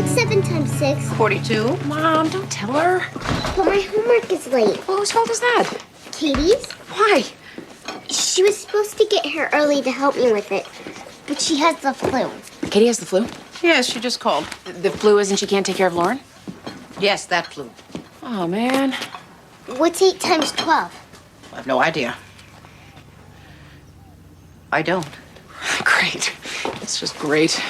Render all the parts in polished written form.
What's 7 times 6? 42. Mom, don't tell her. But my homework is late. Well, whose fault is that? Katie's? Why? She was supposed to get here early to help me with it, but she has the flu. Katie has the flu? Yes, she just called. The flu is and she can't take care of Lauren? Yes, that flu. Oh, man. What's 8 times 12? I have no idea. I don't. Great. It's just great.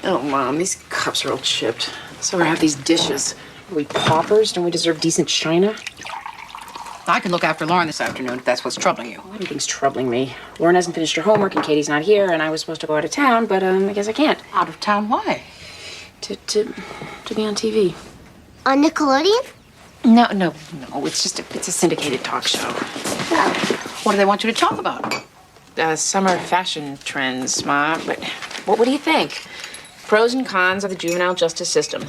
Oh, Mom, these cups are all chipped. So we have these dishes. Are we paupers? Don't we deserve decent china? I can look after Lauren this afternoon if that's what's troubling you. Everything's troubling me. Lauren hasn't finished her homework and Katie's not here, and I was supposed to go out of town, but I guess I can't. Out of town? Why? To be on TV. On Nickelodeon? No. It's a syndicated talk show. What do they want you to talk about? Summer fashion trends, Mom. But what do you think? Pros and cons of the juvenile justice system.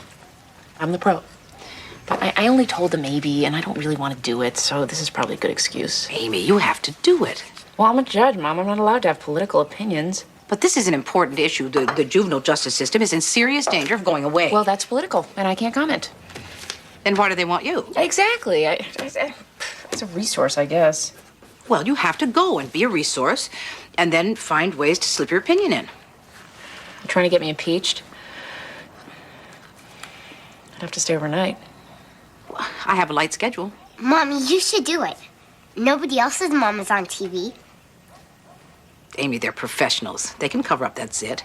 I'm the pro. But I only told them maybe, and I don't really want to do it, so this is probably a good excuse. Amy, you have to do it. Well, I'm a judge, Mom. I'm not allowed to have political opinions. But this is an important issue. The juvenile justice system is in serious danger of going away. Well, that's political, and I can't comment. Then why do they want you? Exactly. It's a resource, I guess. Well, you have to go and be a resource and then find ways to slip your opinion in. You're trying to get me impeached? I'd have to stay overnight. I have a light schedule. Mommy, you should do it. Nobody else's mom is on TV. Amy, they're professionals. They can cover up that zit.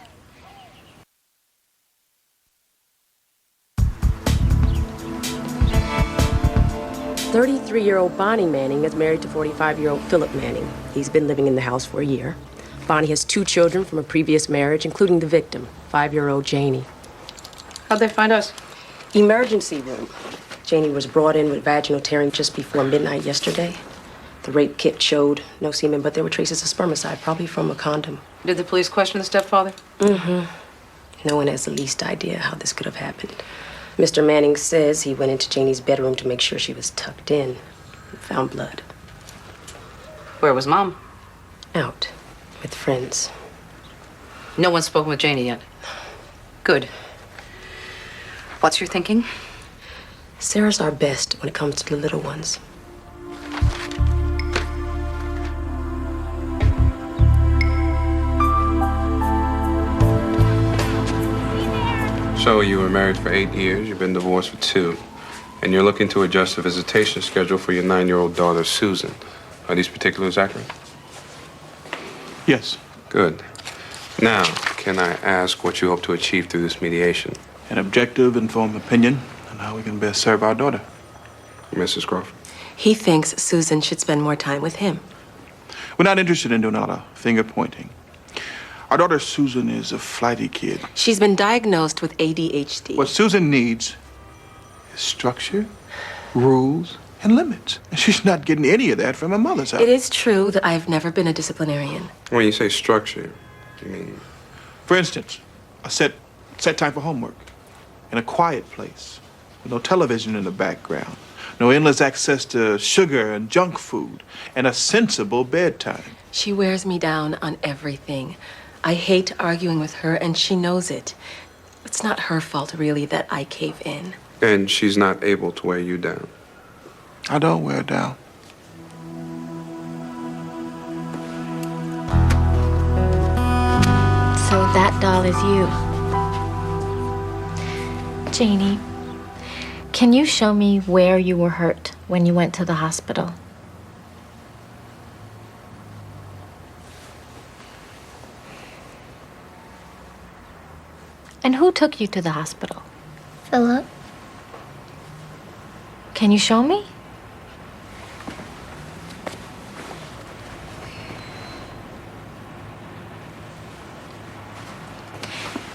"33-year-old Bonnie Manning is married to 45-year-old Philip Manning. He's been living in the house for a year. Bonnie has 2 children from a previous marriage, including the victim, 5-year-old Janie. How'd they find us? Emergency room. Janie was brought in with vaginal tearing just before midnight yesterday. The rape kit showed no semen, but there were traces of spermicide, probably from a condom. Did the police question the stepfather? No one has the least idea how this could have happened. Mr. Manning says he went into Janie's bedroom to make sure she was tucked in and found blood. Where was Mom? Out with friends. No one's spoken with Janie yet. Good. What's your thinking? Sarah's our best when it comes to the little ones. So you were married for 8 years, you've been divorced for 2, and you're looking to adjust the visitation schedule for your 9-year-old daughter, Susan. Are these particulars accurate? Yes. Good. Now, can I ask what you hope to achieve through this mediation? An objective, informed opinion on how we can best serve our daughter. Mrs. Crawford? He thinks Susan should spend more time with him. We're not interested in doing all the finger pointing. Our daughter Susan is a flighty kid. She's been diagnosed with ADHD. What Susan needs is structure, rules, and limits. And she's not getting any of that from her mother's house. It is true that I've never been a disciplinarian. When you say structure, you mean... For instance, a set time for homework in a quiet place with no television in the background, no endless access to sugar and junk food, and a sensible bedtime. She wears me down on everything. I hate arguing with her, and she knows it. It's not her fault, really, that I cave in. And she's not able to wear you down? I don't wear her down. So that doll is you. Janie, can you show me where you were hurt when you went to the hospital? And who took you to the hospital? Philip? Can you show me?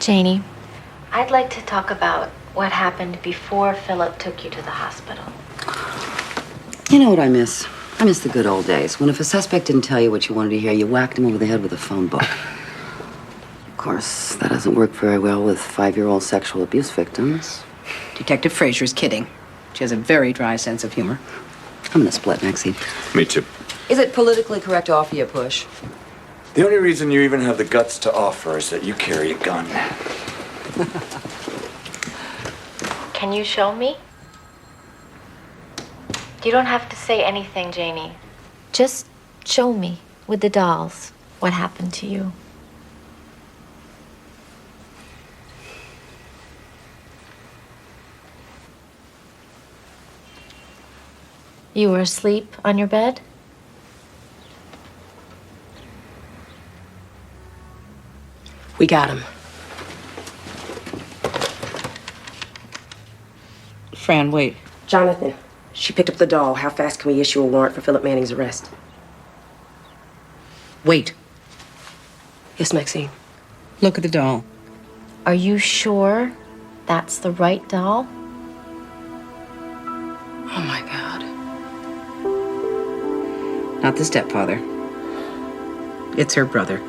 Janie, I'd like to talk about what happened before Philip took you to the hospital. You know what I miss? I miss the good old days, when if a suspect didn't tell you what you wanted to hear, you whacked him over the head with a phone book. Of course, that doesn't work very well with 5-year-old sexual abuse victims. Detective Fraser's kidding. She has a very dry sense of humor. I'm gonna split, Maxie. Me too. Is it politically correct to offer you a push? The only reason you even have the guts to offer is that you carry a gun. Can you show me? You don't have to say anything, Janie. Just show me with the dolls what happened to you. You were asleep on your bed? We got him. Fran, wait. Jonathan, she picked up the doll. How fast can we issue a warrant for Philip Manning's arrest? Wait. Yes, Maxine. Look at the doll. Are you sure that's the right doll? Oh, my God. Not the stepfather. It's her brother.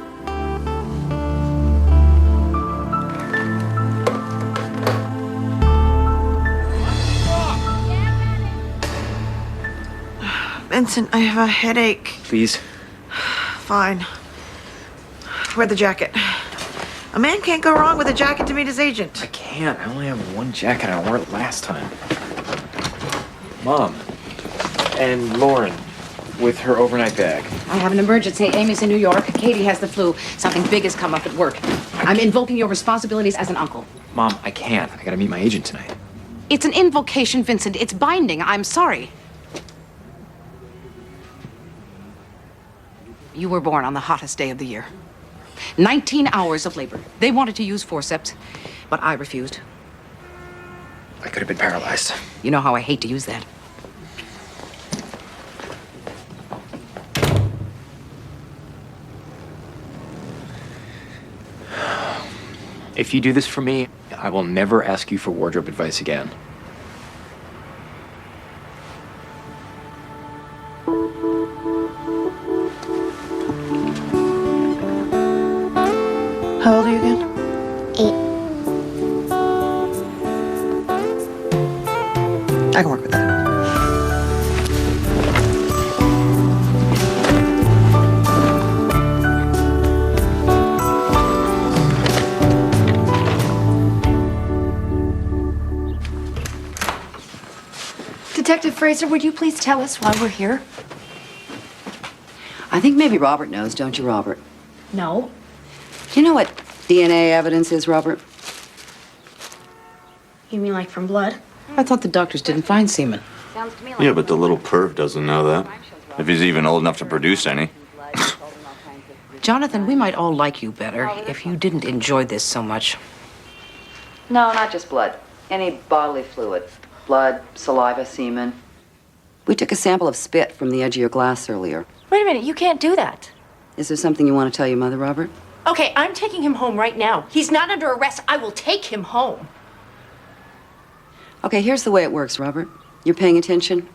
Vincent, I have a headache. Please. Fine. Wear the jacket. A man can't go wrong with a jacket to meet his agent. I can't. I only have one jacket. I wore it last time. Mom. And Lauren with her overnight bag. I have an emergency. Amy's in New York. Katie has the flu. Something big has come up at work. I'm invoking your responsibilities as an uncle. Mom, I can't. I gotta meet my agent tonight. It's an invocation, Vincent. It's binding. I'm sorry. You were born on the hottest day of the year. 19 hours of labor. They wanted to use forceps, but I refused. I could have been paralyzed. You know how I hate to use that. If you do this for me, I will never ask you for wardrobe advice again. How old are you again? 8. I can work with that. Detective Fraser, would you please tell us why we're here? I think maybe Robert knows, don't you, Robert? No. Do you know what DNA evidence is, Robert? You mean like from blood? I thought the doctors didn't find semen. Yeah, but the little perv doesn't know that. If he's even old enough to produce any. Jonathan, we might all like you better if you didn't enjoy this so much. No, not just blood. Any bodily fluid. Blood, saliva, semen. We took a sample of spit from the edge of your glass earlier. Wait a minute, you can't do that. Is there something you want to tell your mother, Robert? Okay, I'm taking him home right now. He's not under arrest. I will take him home. Okay, here's the way it works, Robert. You're paying attention?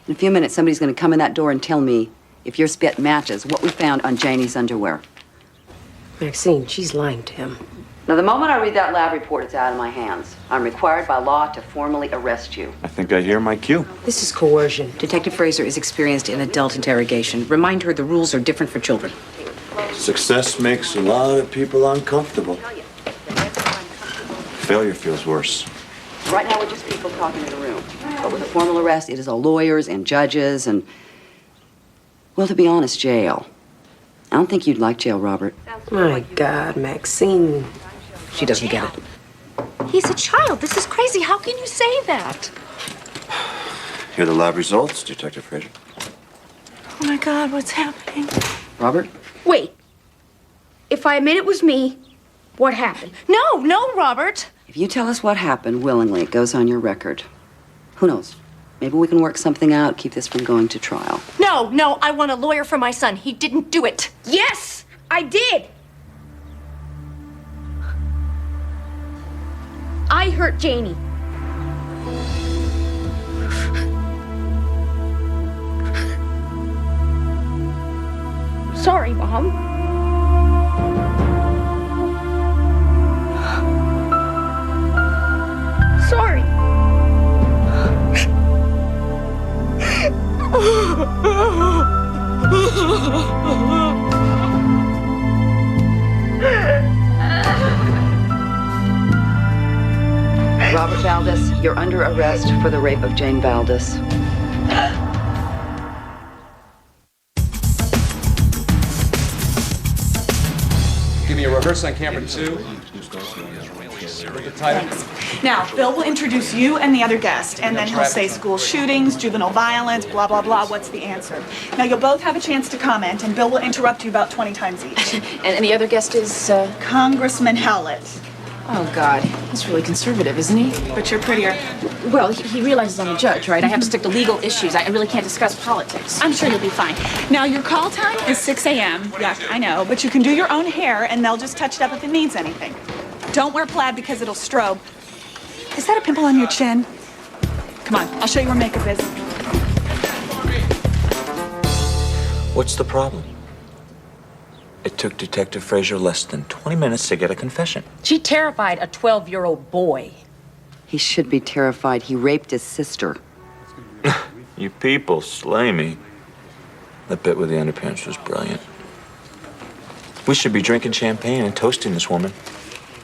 In a few minutes, somebody's going to come in that door and tell me if your spit matches what we found on Janie's underwear. Maxine, she's lying to him. Now, the moment I read that lab report, it's out of my hands. I'm required by law to formally arrest you. I think I hear my cue. This is coercion. Detective Fraser is experienced in adult interrogation. Remind her the rules are different for children. Success makes a lot of people uncomfortable. Failure feels worse. Right now, we're just people talking in a room. But with a formal arrest, it is all lawyers and judges and, well, to be honest, jail. I don't think you'd like jail, Robert. My God, Maxine. She doesn't get it. He's a child. This is crazy. How can you say that? Here are the lab results, Detective Fraser. Oh my God, what's happening? Robert? Wait. If I admit it was me, what happened? No, Robert. If you tell us what happened willingly, it goes on your record. Who knows? Maybe we can work something out, keep this from going to trial. No, I want a lawyer for my son. He didn't do it. Yes, I did. I hurt Janie. Sorry, Mom. Sorry. You're under arrest for the rape of Jane Valdez. Give me a reverse on camera 2. Thanks. Now, Bill will introduce you and the other guest, and then he'll say school shootings, juvenile violence, blah, blah, blah. What's the answer? Now, you'll both have a chance to comment, and Bill will interrupt you about 20 times each. And the other guest is, Congressman Howlett. Oh, God. He's really conservative, isn't he? But you're prettier. Well, he realizes I'm a judge, right? I have to stick to legal issues. I really can't discuss politics. I'm sure you'll be fine. Now, your call time is 6 a.m. Yeah, I know, but you can do your own hair, and they'll just touch it up if it needs anything. Don't wear plaid because it'll strobe. Is that a pimple on your chin? Come on, I'll show you where makeup is. What's the problem? It took Detective Fraser less than 20 minutes to get a confession. She terrified a 12-year-old boy. He should be terrified. He raped his sister. You people slay me. That bit with the underpants was brilliant. We should be drinking champagne and toasting this woman.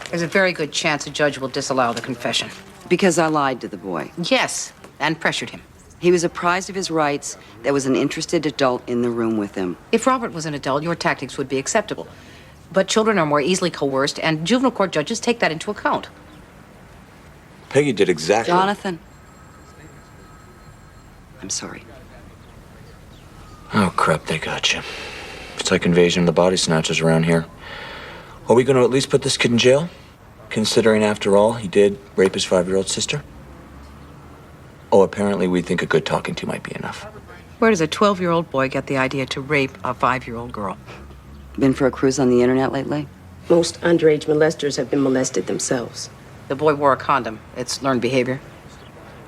There's a very good chance a judge will disallow the confession. Because I lied to the boy. Yes, and pressured him. He was apprised of his rights. There was an interested adult in the room with him. If Robert was an adult, your tactics would be acceptable. But children are more easily coerced, and juvenile court judges take that into account. Peggy did exactly... Jonathan. I'm sorry. Oh, crap, they got you. It's like invasion of the body snatchers around here. Are we going to at least put this kid in jail? Considering, after all, he did rape his 5-year-old sister? Oh, apparently we think a good talking to might be enough. Where does a 12-year-old boy get the idea to rape a 5-year-old girl? Been for a cruise on the internet lately? Most underage molesters have been molested themselves. The boy wore a condom. It's learned behavior.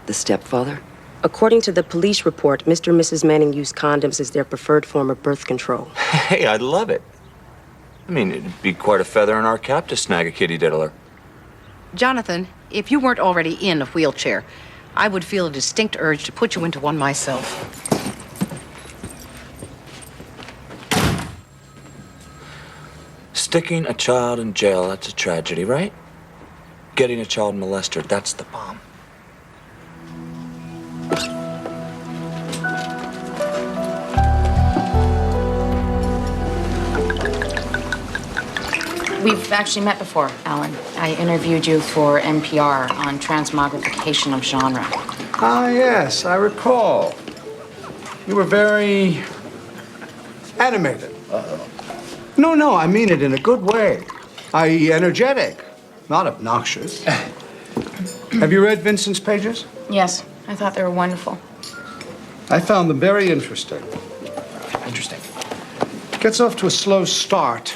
The stepfather? According to the police report, Mr. and Mrs. Manning used condoms as their preferred form of birth control. Hey, I'd love it. I mean, it'd be quite a feather in our cap to snag a kitty diddler. Jonathan, if you weren't already in a wheelchair, I would feel a distinct urge to put you into one myself. Sticking a child in jail, that's a tragedy, right? Getting a child molested, that's the bomb. We've actually met before, Alan. I interviewed you for NPR on transmogrification of genre. Ah, yes, I recall. You were very animated. No, I mean it in a good way. I.e., energetic, not obnoxious. Have you read Vincent's pages? Yes, I thought they were wonderful. I found them very interesting. Interesting. Gets off to a slow start.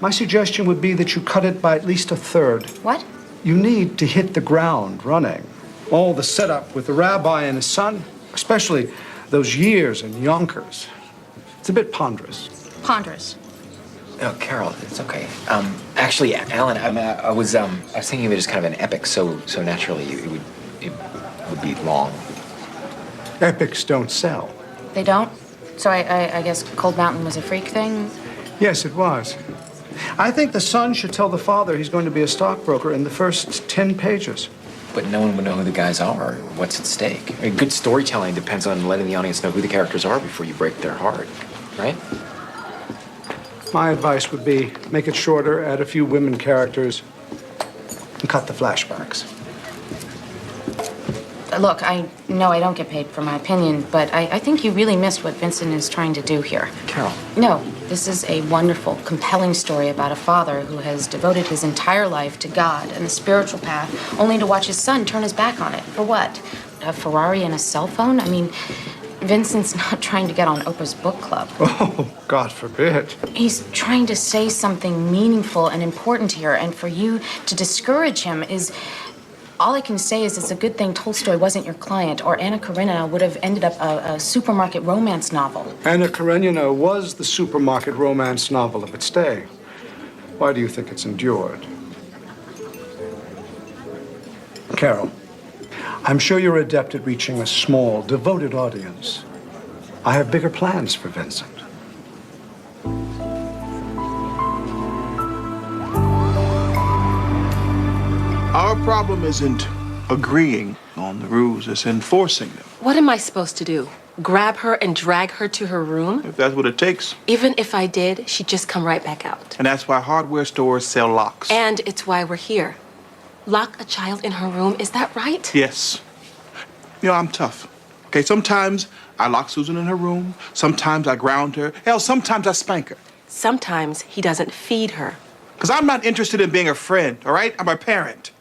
My suggestion would be that you cut it by at least a third. What? You need to hit the ground running. All the setup with the rabbi and his son, especially those years in Yonkers. It's a bit ponderous. Ponderous. Oh, Carol, it's okay. Actually, Alan, I was thinking of it as kind of an epic, so naturally it would be long. Epics don't sell. They don't? So I guess Cold Mountain was a freak thing? Yes, it was. I think the son should tell the father he's going to be a stockbroker in the first 10 pages. But no one would know who the guys are, or what's at stake. I mean, good storytelling depends on letting the audience know who the characters are before you break their heart, right? My advice would be make it shorter, add a few women characters, and cut the flashbacks. Look, I know I don't get paid for my opinion, but I think you really missed what Vincent is trying to do here. Carol. No, this is a wonderful, compelling story about a father who has devoted his entire life to God and the spiritual path, only to watch his son turn his back on it. For what? A Ferrari and a cell phone? I mean, Vincent's not trying to get on Oprah's book club. Oh, God forbid. He's trying to say something meaningful and important here, and for you to discourage him is... All I can say is it's a good thing Tolstoy wasn't your client, or Anna Karenina would have ended up a supermarket romance novel. Anna Karenina was the supermarket romance novel of its day. Why do you think it's endured? Carol, I'm sure you're adept at reaching a small, devoted audience. I have bigger plans for Vincent. Our problem isn't agreeing on the rules, it's enforcing them. What am I supposed to do? Grab her and drag her to her room? If that's what it takes. Even if I did, she'd just come right back out. And that's why hardware stores sell locks. And it's why we're here. Lock a child in her room, is that right? Yes. You know, I'm tough. Okay, sometimes I lock Susan in her room. Sometimes I ground her. Hell, sometimes I spank her. Sometimes he doesn't feed her. Because I'm not interested in being a friend, all right? I'm a parent.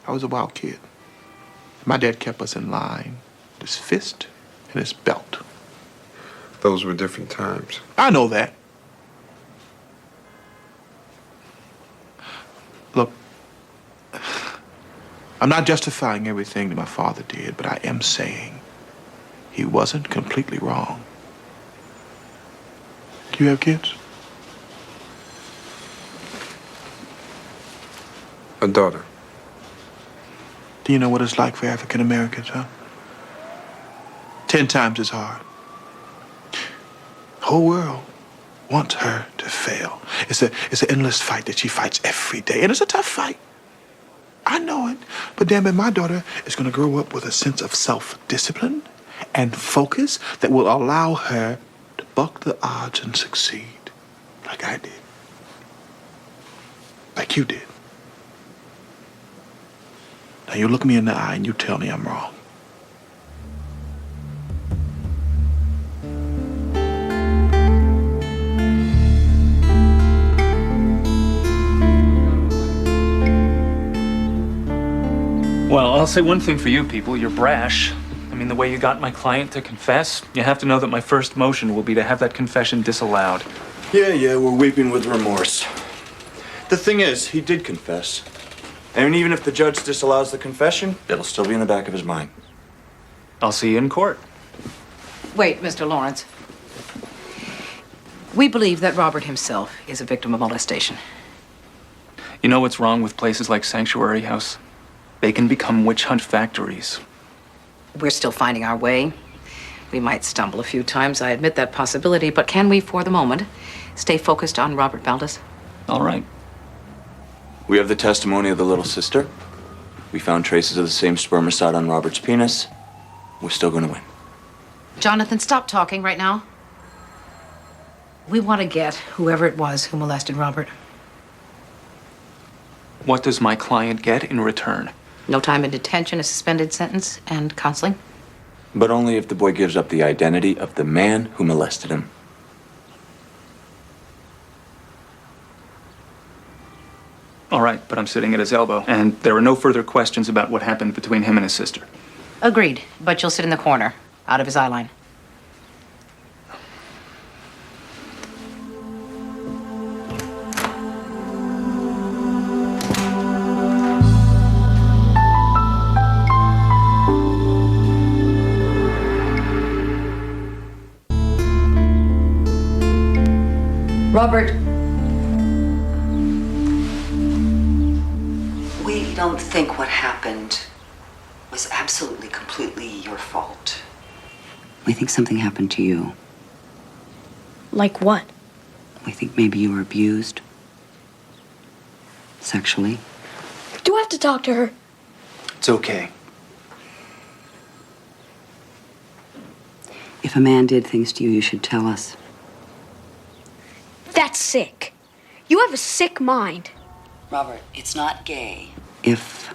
I was a wild kid. My dad kept us in line with his fist and his belt. Those were different times. I know that. Look, I'm not justifying everything that my father did, but I am saying he wasn't completely wrong. Do you have kids? A daughter. Do you know what it's like for African Americans, huh? 10 times as hard. The whole world wants her to fail. It's an endless fight that she fights every day, and it's a tough fight. I know it, but damn it, my daughter is going to grow up with a sense of self-discipline and focus that will allow her to buck the odds and succeed, like I did, like you did. Now you look me in the eye and you tell me I'm wrong. Well, I'll say one thing for you people, you're brash. I mean, the way you got my client to confess, you have to know that my first motion will be to have that confession disallowed. Yeah, we're weeping with remorse. The thing is, he did confess. And even if the judge disallows the confession, it'll still be in the back of his mind. I'll see you in court. Wait, Mr. Lawrence. We believe that Robert himself is a victim of molestation. You know what's wrong with places like Sanctuary House? They can become witch hunt factories. We're still finding our way. We might stumble a few times, I admit that possibility, but can we, for the moment, stay focused on Robert Valdez? All right. We have the testimony of the little sister. We found traces of the same spermicide on Robert's penis. We're still going to win. Jonathan, stop talking right now. We want to get whoever it was who molested Robert. What does my client get in return? No time in detention, a suspended sentence, and counseling. But only if the boy gives up the identity of the man who molested him. All right, but I'm sitting at his elbow, and there are no further questions about what happened between him and his sister. Agreed, but you'll sit in the corner, out of his eye line. Robert. We don't think what happened was absolutely, completely your fault. We think something happened to you. Like what? We think maybe you were abused. Sexually. Do I have to talk to her? It's okay. If a man did things to you, you should tell us. That's sick. You have a sick mind. Robert, it's not gay. If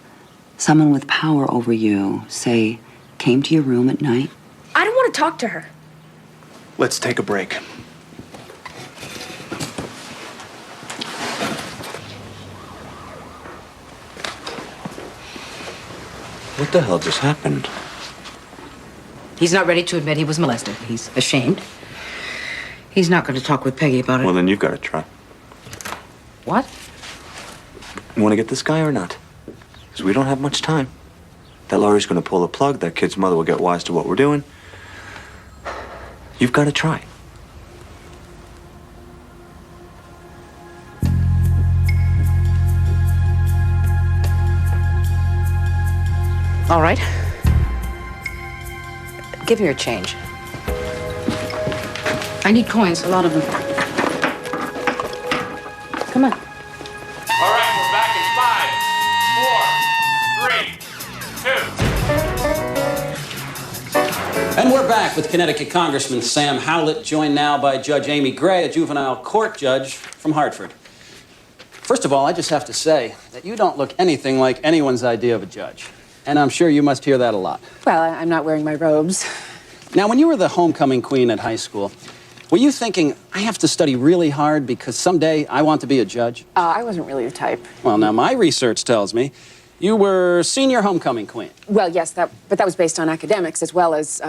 someone with power over you, say, came to your room at night. I don't want to talk to her. Let's take a break. What the hell just happened? He's not ready to admit he was molested. He's ashamed. He's not going to talk with Peggy about it. Well, then you've got to try. What? You want to get this guy or not? Because we don't have much time. That lawyer's going to pull the plug. That kid's mother will get wise to what we're doing. You've got to try. All right. Give me your change. I need coins, a lot of them. Come on. All right, back with Connecticut Congressman Sam Howlett, joined now by Judge Amy Gray, a juvenile court judge from Hartford. First of all, I just have to say that you don't look anything like anyone's idea of a judge. And I'm sure you must hear that a lot. Well, I'm not wearing my robes. Now, when you were the homecoming queen at high school, were you thinking, I have to study really hard because someday I want to be a judge? I wasn't really the type. Well, now, my research tells me you were senior homecoming queen. Well, yes, but that was based on academics as well as,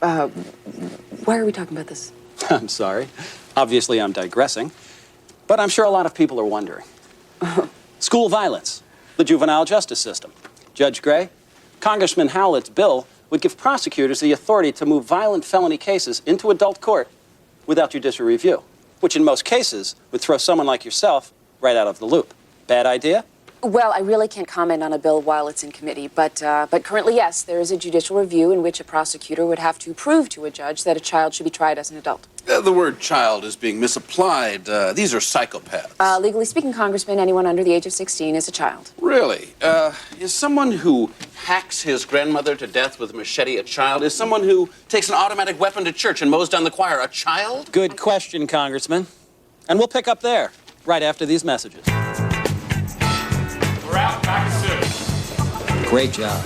why are we talking about this? I'm sorry. Obviously, I'm digressing. But I'm sure a lot of people are wondering. School violence, the juvenile justice system. Judge Gray, Congressman Howlett's bill would give prosecutors the authority to move violent felony cases into adult court without judicial review, which in most cases would throw someone like yourself right out of the loop. Bad idea? Well, I really can't comment on a bill while it's in committee, but currently, yes, there is a judicial review in which a prosecutor would have to prove to a judge that a child should be tried as an adult. The word child is being misapplied. These are psychopaths. Legally speaking, Congressman, anyone under the age of 16 is a child. Really? Is someone who hacks his grandmother to death with a machete a child? Is someone who takes an automatic weapon to church and mows down the choir a child? Good question, Congressman. And we'll pick up there, right after these messages. We're out, back soon. Great job.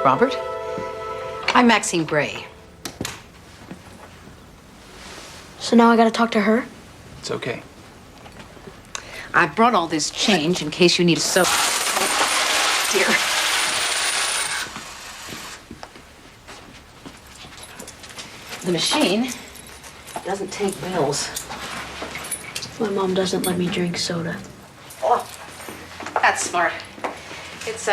Robert? I'm Maxine Gray. So now I gotta talk to her? It's okay. I brought all this change in case you need a soap. Dear. The machine doesn't take bills. My mom doesn't let me drink soda. Oh, that's smart. It's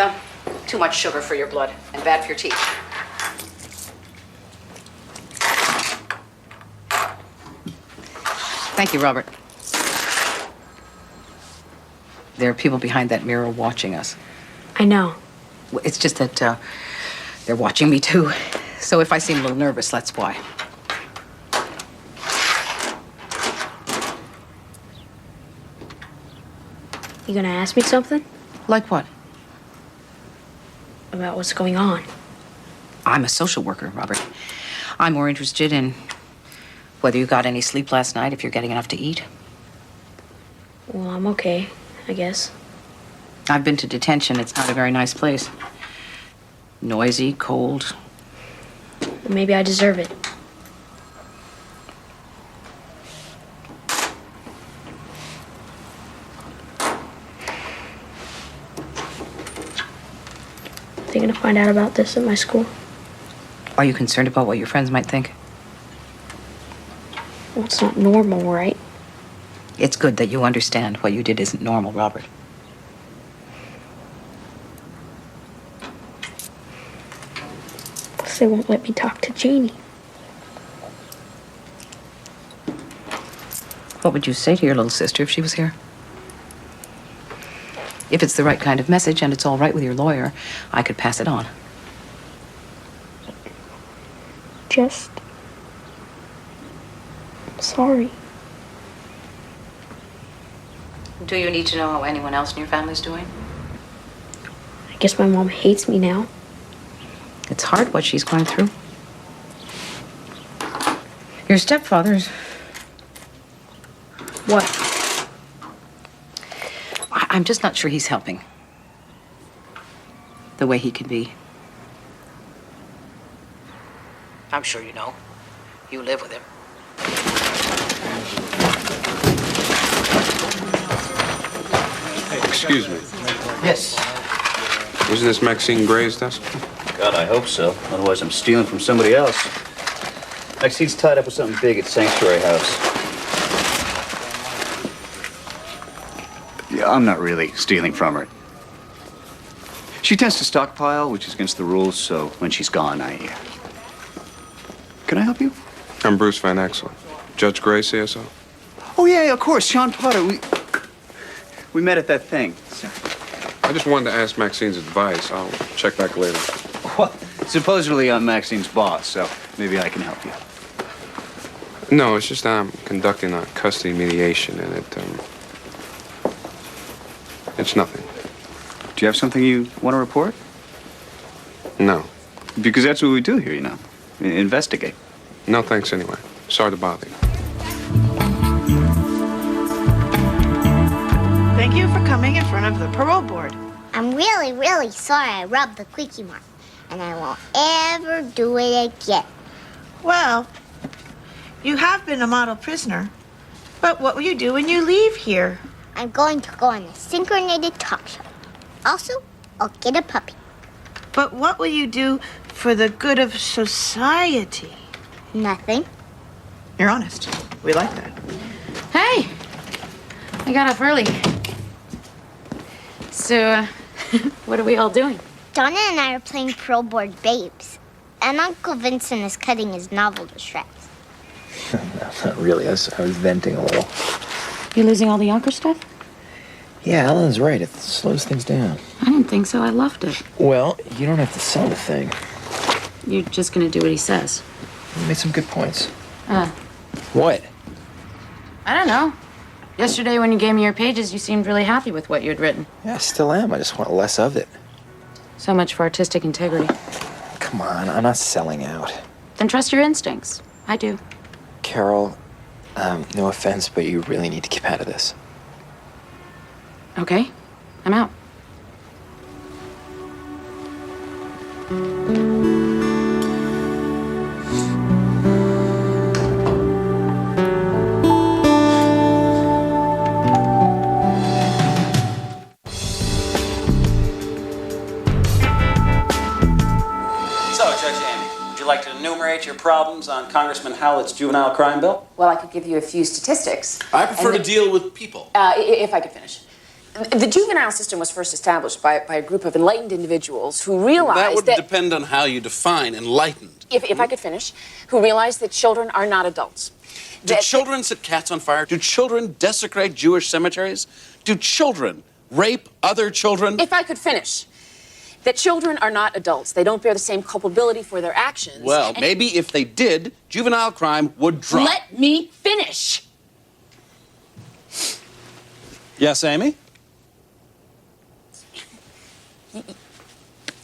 too much sugar for your blood and bad for your teeth. Thank you, Robert. There are people behind that mirror watching us. I know. It's just that they're watching me too. So if I seem a little nervous, that's why. You gonna ask me something? Like what? About what's going on. I'm a social worker, Robert. I'm more interested in whether you got any sleep last night, if you're getting enough to eat. Well, I'm okay, I guess. I've been to detention. It's not a very nice place. Noisy, cold. Well, maybe I deserve it. They gonna find out about this at my school? Are you concerned about what your friends might think? Well, it's not normal, right? It's good that you understand what you did isn't normal, Robert. They won't let me talk to Janie. What would you say to your little sister if she was here? If it's the right kind of message and it's all right with your lawyer, I could pass it on. Just... sorry. Do you need to know how anyone else in your family's doing? I guess my mom hates me now. It's hard what she's going through. Your stepfather's... What? I'm just not sure he's helping. The way he can be. I'm sure you know. You live with him. Hey, excuse me. Yes. Isn't this Maxine Gray's desk? God, I hope so. Otherwise, I'm stealing from somebody else. Maxine's tied up with something big at Sanctuary House. Yeah, I'm not really stealing from her. She tends to stockpile, which is against the rules, so when she's gone, Can I help you? I'm Bruce Van Axel. Judge Gray, CSO. Oh, yeah, of course. Sean Potter. We met at that thing. I just wanted to ask Maxine's advice. I'll check back later. Well, supposedly I'm Maxine's boss, so maybe I can help you. No, it's just I'm conducting a custody mediation, and It's nothing. Do you have something you want to report? No. Because that's what we do here, you know. Investigate. No thanks anyway. Sorry to bother you. Thank you for coming in front of the parole board. I'm really, really sorry I rubbed the quickie mark, and I won't ever do it again. Well, you have been a model prisoner, but what will you do when you leave here? I'm going to go on a synchronated talk show. Also, I'll get a puppy. But what will you do for the good of society? Nothing. You're honest. We like that. Hey, I got up early. So, what are we all doing? Donna and I are playing parole board babes, and Uncle Vincent is cutting his novel to shreds. Not really. I was venting a little. You losing all the Yonker stuff? Yeah, Alan's right. It slows things down. I didn't think so. I loved it. Well, you don't have to sell the thing. You're just gonna do what he says. You made some good points. What? I don't know. Yesterday when you gave me your pages, you seemed really happy with what you'd written. Yeah, I still am. I just want less of it. So much for artistic integrity. Come on, I'm not selling out. Then trust your instincts. I do. Carol, no offense, but you really need to keep out of this. Okay, I'm out. So, Judge Amy, would you like to enumerate your problems on Congressman Howlett's juvenile crime bill? Well, I could give you a few statistics. I prefer to deal with people. If I could finish. The juvenile system was first established by a group of enlightened individuals who realized That would depend on how you define enlightened. if I could finish, who realized that children are not adults. Do children set cats on fire? Do children desecrate Jewish cemeteries? Do children rape other children? If I could finish, that children are not adults. They don't bear the same culpability for their actions. Well, and- maybe if they did, juvenile crime would drop. Let me finish. Yes, Amy?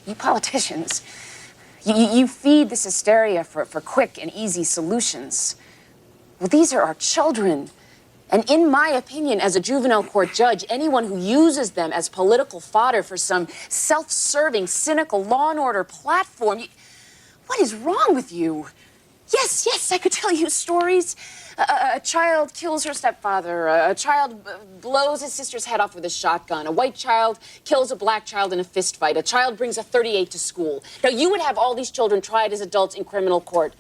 You politicians, you feed this hysteria for quick and easy solutions. Well, these are our children. And in my opinion, as a juvenile court judge, anyone who uses them as political fodder for some self-serving, cynical law and order platform, what is wrong with you? Yes, I could tell you stories. A child kills her stepfather. A child blows his sister's head off with a shotgun. A white child kills a black child in a fist fight. A child brings a .38 to school. Now, you would have all these children tried as adults in criminal court.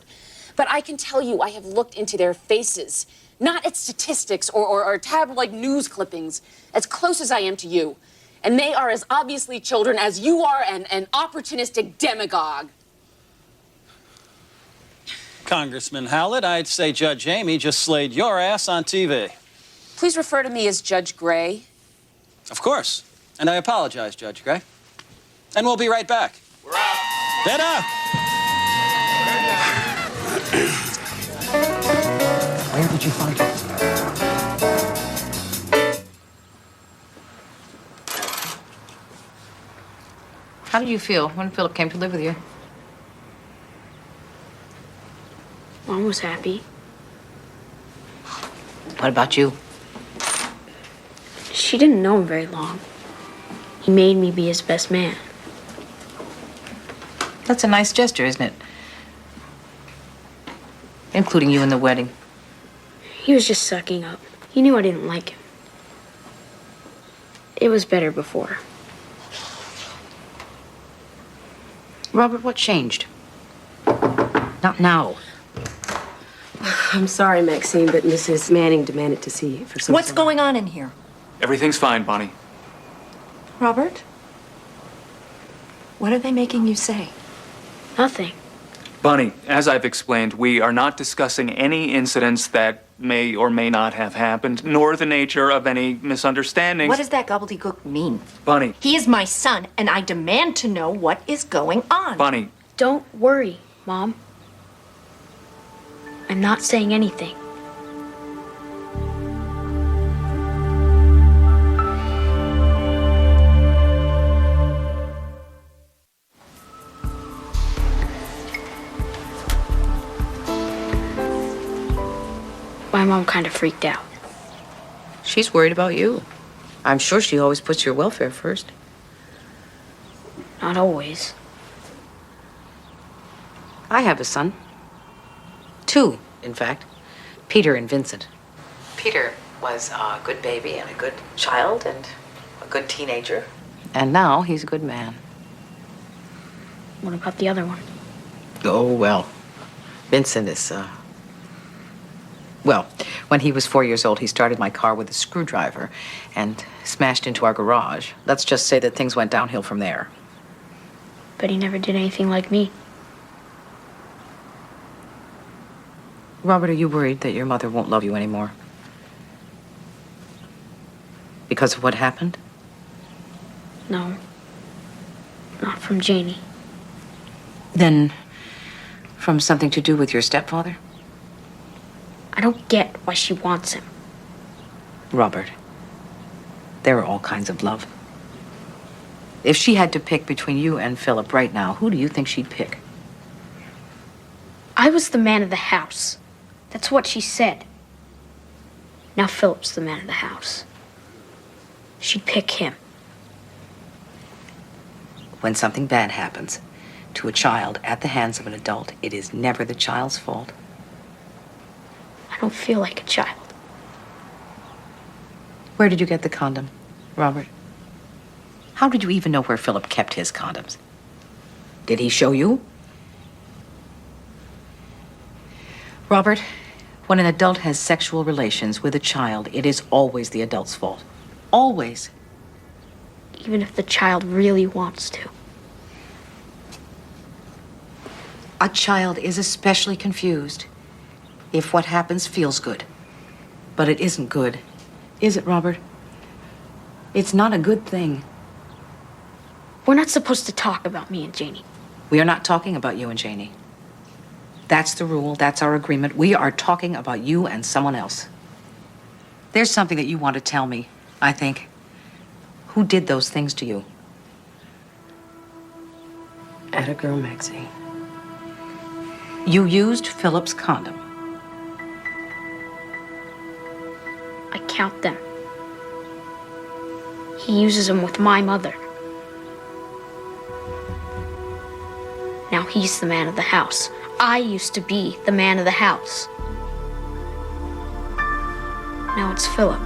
But I can tell you, I have looked into their faces, not at statistics or tabloid news clippings, as close as I am to you. And they are as obviously children as you are an opportunistic demagogue. Congressman Howlett, I'd say Judge Amy just slayed your ass on TV. Please refer to me as Judge Gray. Of course. And I apologize, Judge Gray. And we'll be right back. We're out. Better! Where did you find it? How did you feel when Philip came to live with you? Mom was happy. What about you? She didn't know him very long. He made me be his best man. That's a nice gesture, isn't it? Including you in the wedding. He was just sucking up. He knew I didn't like him. It was better before. Robert, what changed? Not now. I'm sorry, Maxine, but Mrs. Manning demanded to see you for some What's going on in here? Everything's fine, Bonnie. Robert? What are they making you say? Nothing. Bonnie, as I've explained, we are not discussing any incidents that may or may not have happened, nor the nature of any misunderstandings. What does that gobbledygook mean? Bonnie. He is my son, and I demand to know what is going on. Bonnie. Don't worry, Mom. I'm not saying anything. mom kind of freaked out. She's worried about you. I'm sure she always puts your welfare first. Not always. I have a son. 2, in fact. Peter and Vincent. Peter was a good baby and a good child and a good teenager. And now he's a good man. What about the other one? Oh, well. Vincent is, Well, when he was 4 years old, he started my car with a screwdriver and smashed into our garage. Let's just say that things went downhill from there. But he never did anything like me. Robert, are you worried that your mother won't love you anymore? Because of what happened? No. Not from Janie. Then, from something to do with your stepfather? I don't get why she wants him. Robert, there are all kinds of love. If she had to pick between you and Philip right now, who do you think she'd pick? I was the man of the house. That's what she said. Now Philip's the man of the house. She'd pick him. When something bad happens to a child at the hands of an adult, it is never the child's fault. I don't feel like a child. Where did you get the condom, Robert? How did you even know where Philip kept his condoms? Did he show you? Robert, when an adult has sexual relations with a child, it is always the adult's fault. Always. Even if the child really wants to. A child is especially confused if what happens feels good. But it isn't good. Is it, Robert? It's not a good thing. We're not supposed to talk about me and Janie. We are not talking about you and Janie. That's the rule. That's our agreement. We are talking about you and someone else. There's something that you want to tell me, I think. Who did those things to you? Atta girl Maxie. You used Philip's condom. I count them. He uses them with my mother. Now he's the man of the house. I used to be the man of the house. Now it's Philip.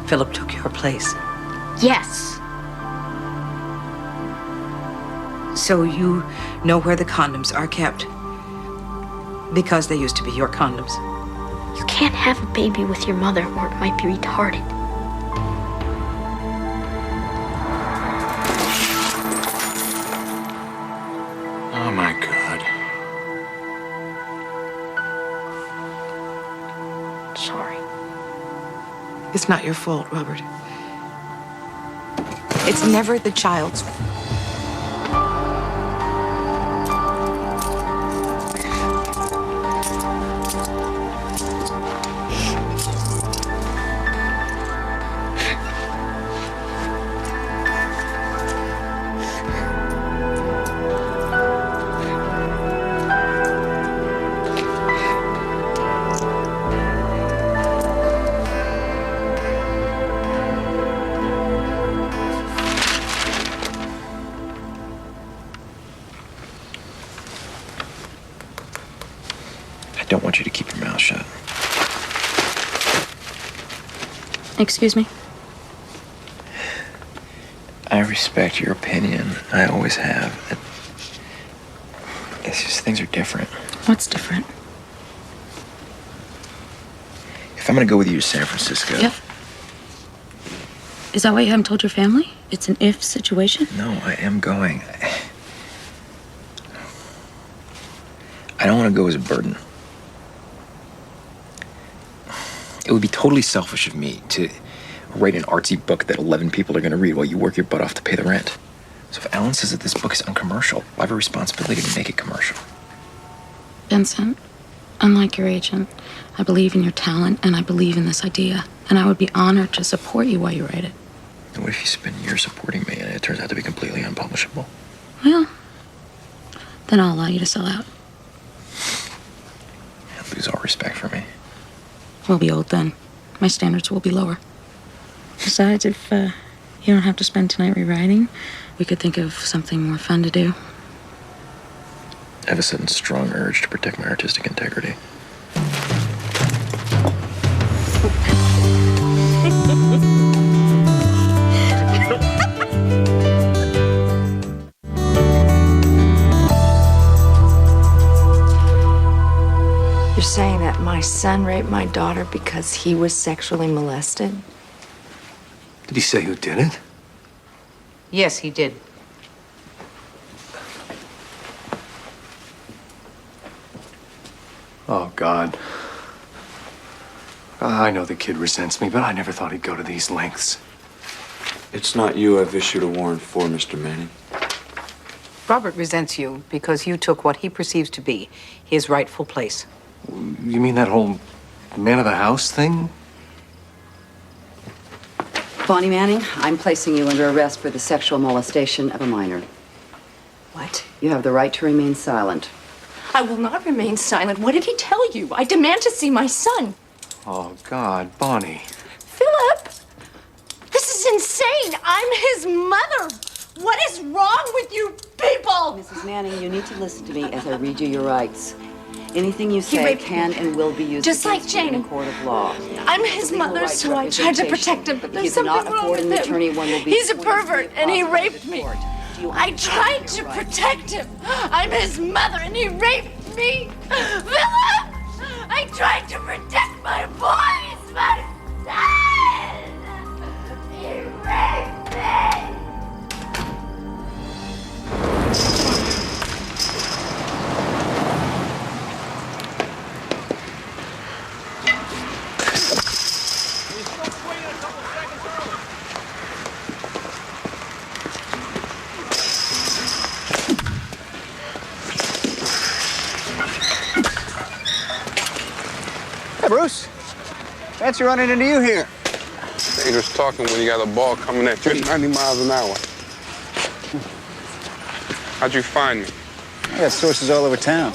Philip took your place. Yes. So you know where the condoms are kept? Because they used to be your condoms. You can't have a baby with your mother or it might be retarded. Oh my God. Sorry. It's not your fault, Robert. It's never the child's fault. I don't want you to keep your mouth shut. Excuse me? I respect your opinion. I always have. It's just things are different. What's different? If I'm gonna go with you to San Francisco. Yep. Is that why you haven't told your family? It's an if situation? No, I am going. I don't want to go as a burden. It would be totally selfish of me to write an artsy book that 11 people are going to read while you work your butt off to pay the rent. So if Alan says that this book is uncommercial, I have a responsibility to make it commercial. Vincent, unlike your agent, I believe in your talent and I believe in this idea. And I would be honored to support you while you write it. And what if you spend years supporting me and it turns out to be completely unpublishable? Well, then I'll allow you to sell out. lose all respect for me. We'll be old then. My standards will be lower. Besides, if you don't have to spend tonight rewriting, we could think of something more fun to do. I have a sudden strong urge to protect my artistic integrity. You're saying that my son raped my daughter because he was sexually molested? Did he say who did it? Yes, he did. Oh, God. I know the kid resents me, but I never thought he'd go to these lengths. It's not you I've issued a warrant for, Mr. Manning. Robert resents you because you took what he perceives to be his rightful place. You mean that whole man of the house thing? Bonnie Manning, I'm placing you under arrest for the sexual molestation of a minor. What? You have the right to remain silent. I will not remain silent. What did he tell you? I demand to see my son. Oh, God, Bonnie. Philip! This is insane! I'm his mother! What is wrong with you people? Mrs. Manning, you need to listen to me as I read you your rights. Anything you say raped can and will be used just like against you in Janie. a court of law. I'm his Legal mother, right so I tried to protect him, but If there's you something cannot wrong afford with an him. attorney, one will be He's a appointed to pervert, the and he Office of raped the me. Court. Do you I understand tried your to rights? protect him. I'm his mother, and he raped me. Philip! I tried to protect my boys, my son! He raped me! Hey, Bruce. Fancy running into you here. Dangerous talking when you got a ball coming at you at 90 miles an hour. How'd you find me? I got sources all over town.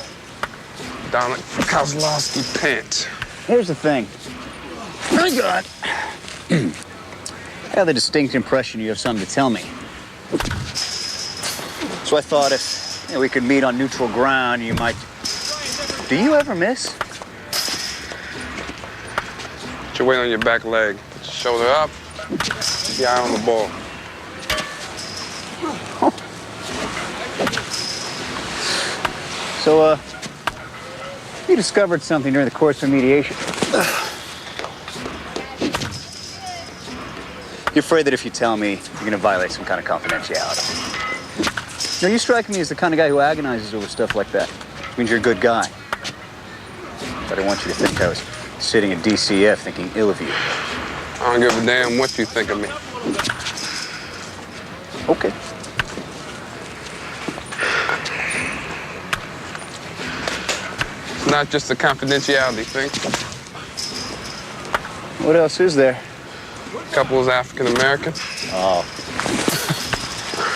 Down at Kozlowski Pants. Here's the thing. My God. I have the distinct impression you have something to tell me. So I thought if we could meet on neutral ground, you might... Do you ever miss? Put your weight on your back leg. Put your shoulder up. Keep your eye on the ball. So, you discovered something during the course of mediation. You're afraid that if you tell me, you're going to violate some kind of confidentiality. No, you strike me as the kind of guy who agonizes over stuff like that. Means you're a good guy. But I want you to think I was sitting at DCF thinking ill of you. I don't give a damn what you think of me. Okay. It's not just a confidentiality thing. What else is there? Couple's African American. Oh.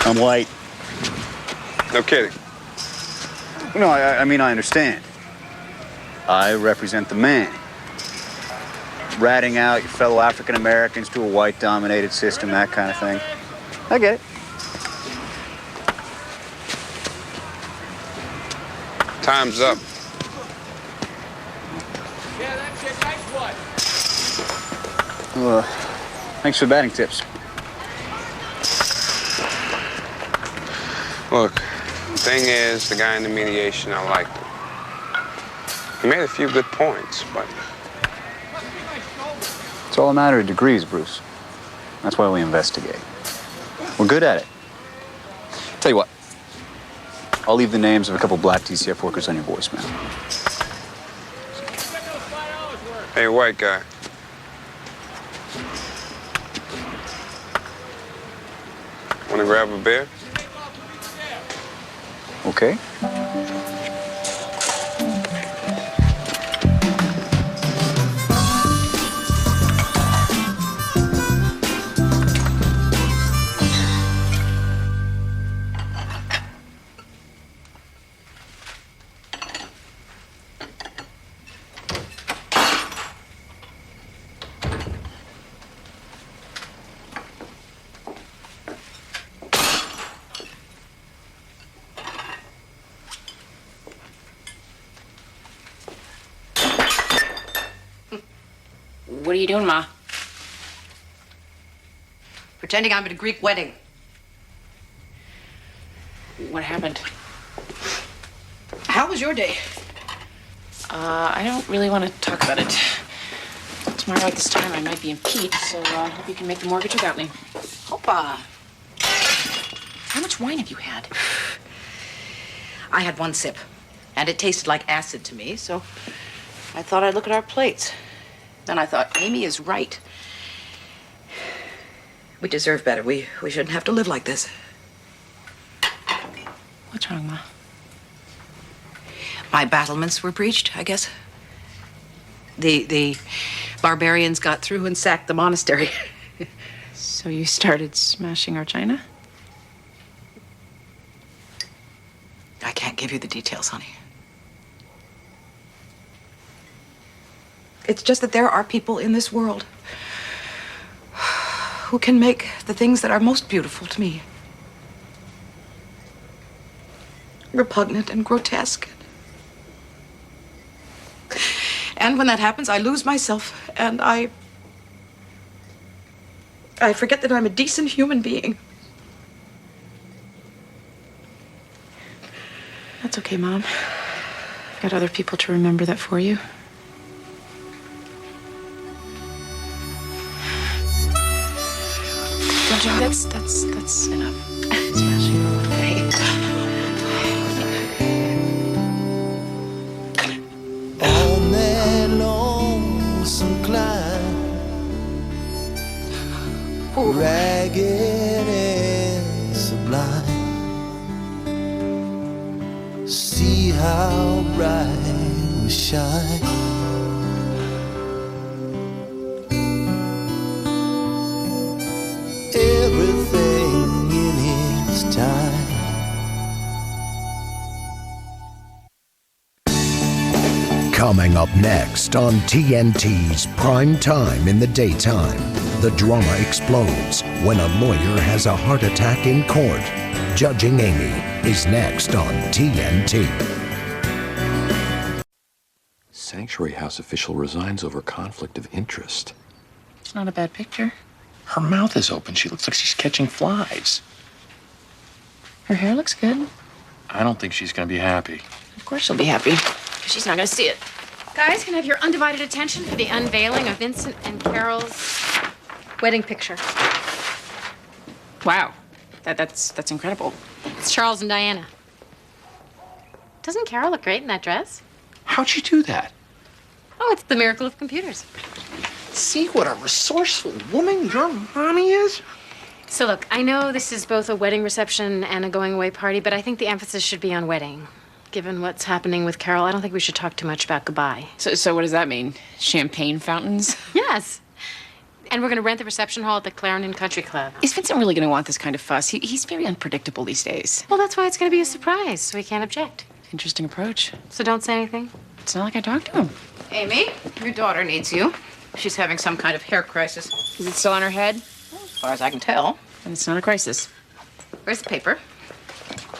I'm white. No kidding. No, I mean, I understand. I represent the man. Ratting out your fellow African Americans to a white-dominated system, that kind of thing. I get it. Time's up. Well, thanks for the batting tips. Look, the thing is, the guy in the mediation, I liked him. He made a few good points, but... It's all a matter of degrees, Bruce. That's why we investigate. We're good at it. Tell you what, I'll leave the names of a couple black DCF workers on your voicemail. Hey, white guy. Want to grab a beer? Okay. are you doing, Ma? Pretending I'm at a Greek wedding. What happened? How was your day? I don't really want to talk about it. Tomorrow at this time, I might be impeached, so I hope you can make the mortgage without me. Hoppa. How much wine have you had? I had one sip, and it tasted like acid to me, so I thought I'd look at our plates. Then I thought, Amy is right. We deserve better. We shouldn't have to live like this. What's wrong, Ma? My battlements were breached, I guess. The barbarians got through and sacked the monastery. So you started smashing our china? I can't give you the details, honey. It's just that there are people in this world who can make the things that are most beautiful to me repugnant and grotesque. And when that happens, I lose myself, and I forget that I'm a decent human being. That's okay, Mom. I've got other people to remember that for you. Don't you? That's enough. Smashing all day. On that lonesome climb, ragged and sublime, see how bright we shine. Everything in its time. Coming up next on TNT's Prime Time in the Daytime, the drama explodes when a lawyer has a heart attack in court. Judging Amy is next on TNT. Sanctuary House official resigns over conflict of interest. It's not a bad picture. Her mouth is open. She looks like she's catching flies. Her hair looks good. I don't think she's going to be happy. Of course she'll be happy. She's not gonna see it. Guys, can I have your undivided attention for the unveiling of Vincent and Carol's wedding picture? Wow. That's incredible. It's Charles and Diana. Doesn't Carol look great in that dress? How'd you do that? Oh, it's the miracle of computers. See what a resourceful woman your mommy is? So look, I know this is both a wedding reception and a going away party, but I think the emphasis should be on wedding. Given what's happening with Carol, I don't think we should talk too much about goodbye. So what does that mean? Champagne fountains? Yes. And we're going to rent the reception hall at the Clarendon Country Club. Is Vincent really going to want this kind of fuss? He's very unpredictable these days. Well, that's why it's going to be a surprise, so we can't object. Interesting approach. So don't say anything. It's not like I talked to him. Amy, your daughter needs you. She's having some kind of hair crisis. Is it still on her head? As far as I can tell. And it's not a crisis. Where's the paper?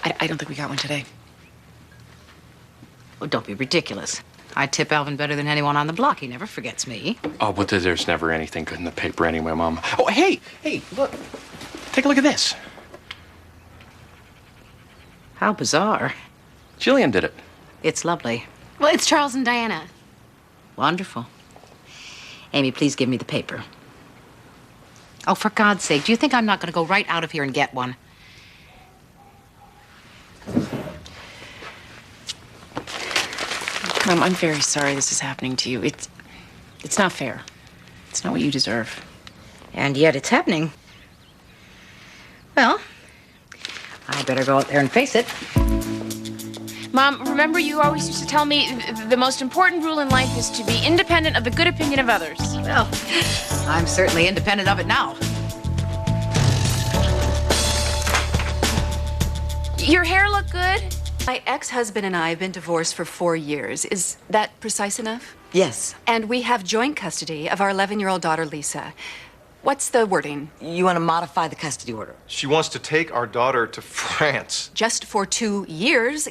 I don't think we got one today. Oh, don't be ridiculous. I tip Alvin better than anyone on the block. He never forgets me. Oh, but there's never anything good in the paper anyway, Mom. Oh, hey, look. Take a look at this. How bizarre. Jillian did it. It's lovely. Well, it's Charles and Diana. Wonderful. Amy, please give me the paper. Oh, for God's sake, do you think I'm not going to go right out of here and get one? Mom, I'm very sorry this is happening to you. It's not fair. It's not what you deserve. And yet it's happening. Well, I better go out there and face it. Mom, remember you always used to tell me the most important rule in life is to be independent of the good opinion of others. Well, I'm certainly independent of it now. Your hair look good? My ex-husband and I have been divorced for 4 years. Is that precise enough? Yes. And we have joint custody of our 11-year-old daughter, Lisa. What's the wording? You want to modify the custody order? She wants to take our daughter to France. Just for 2 years?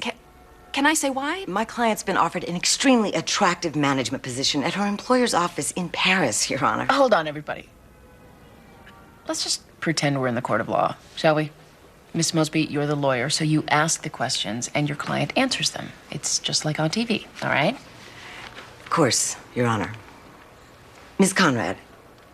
Can I say why? My client's been offered an extremely attractive management position at her employer's office in Paris, Your Honor. Hold on, everybody. Let's just pretend we're in the court of law, shall we? Miss Mosby, you're the lawyer, so you ask the questions and your client answers them. It's just like on TV, all right? Of course, Your Honor. Ms. Conrad,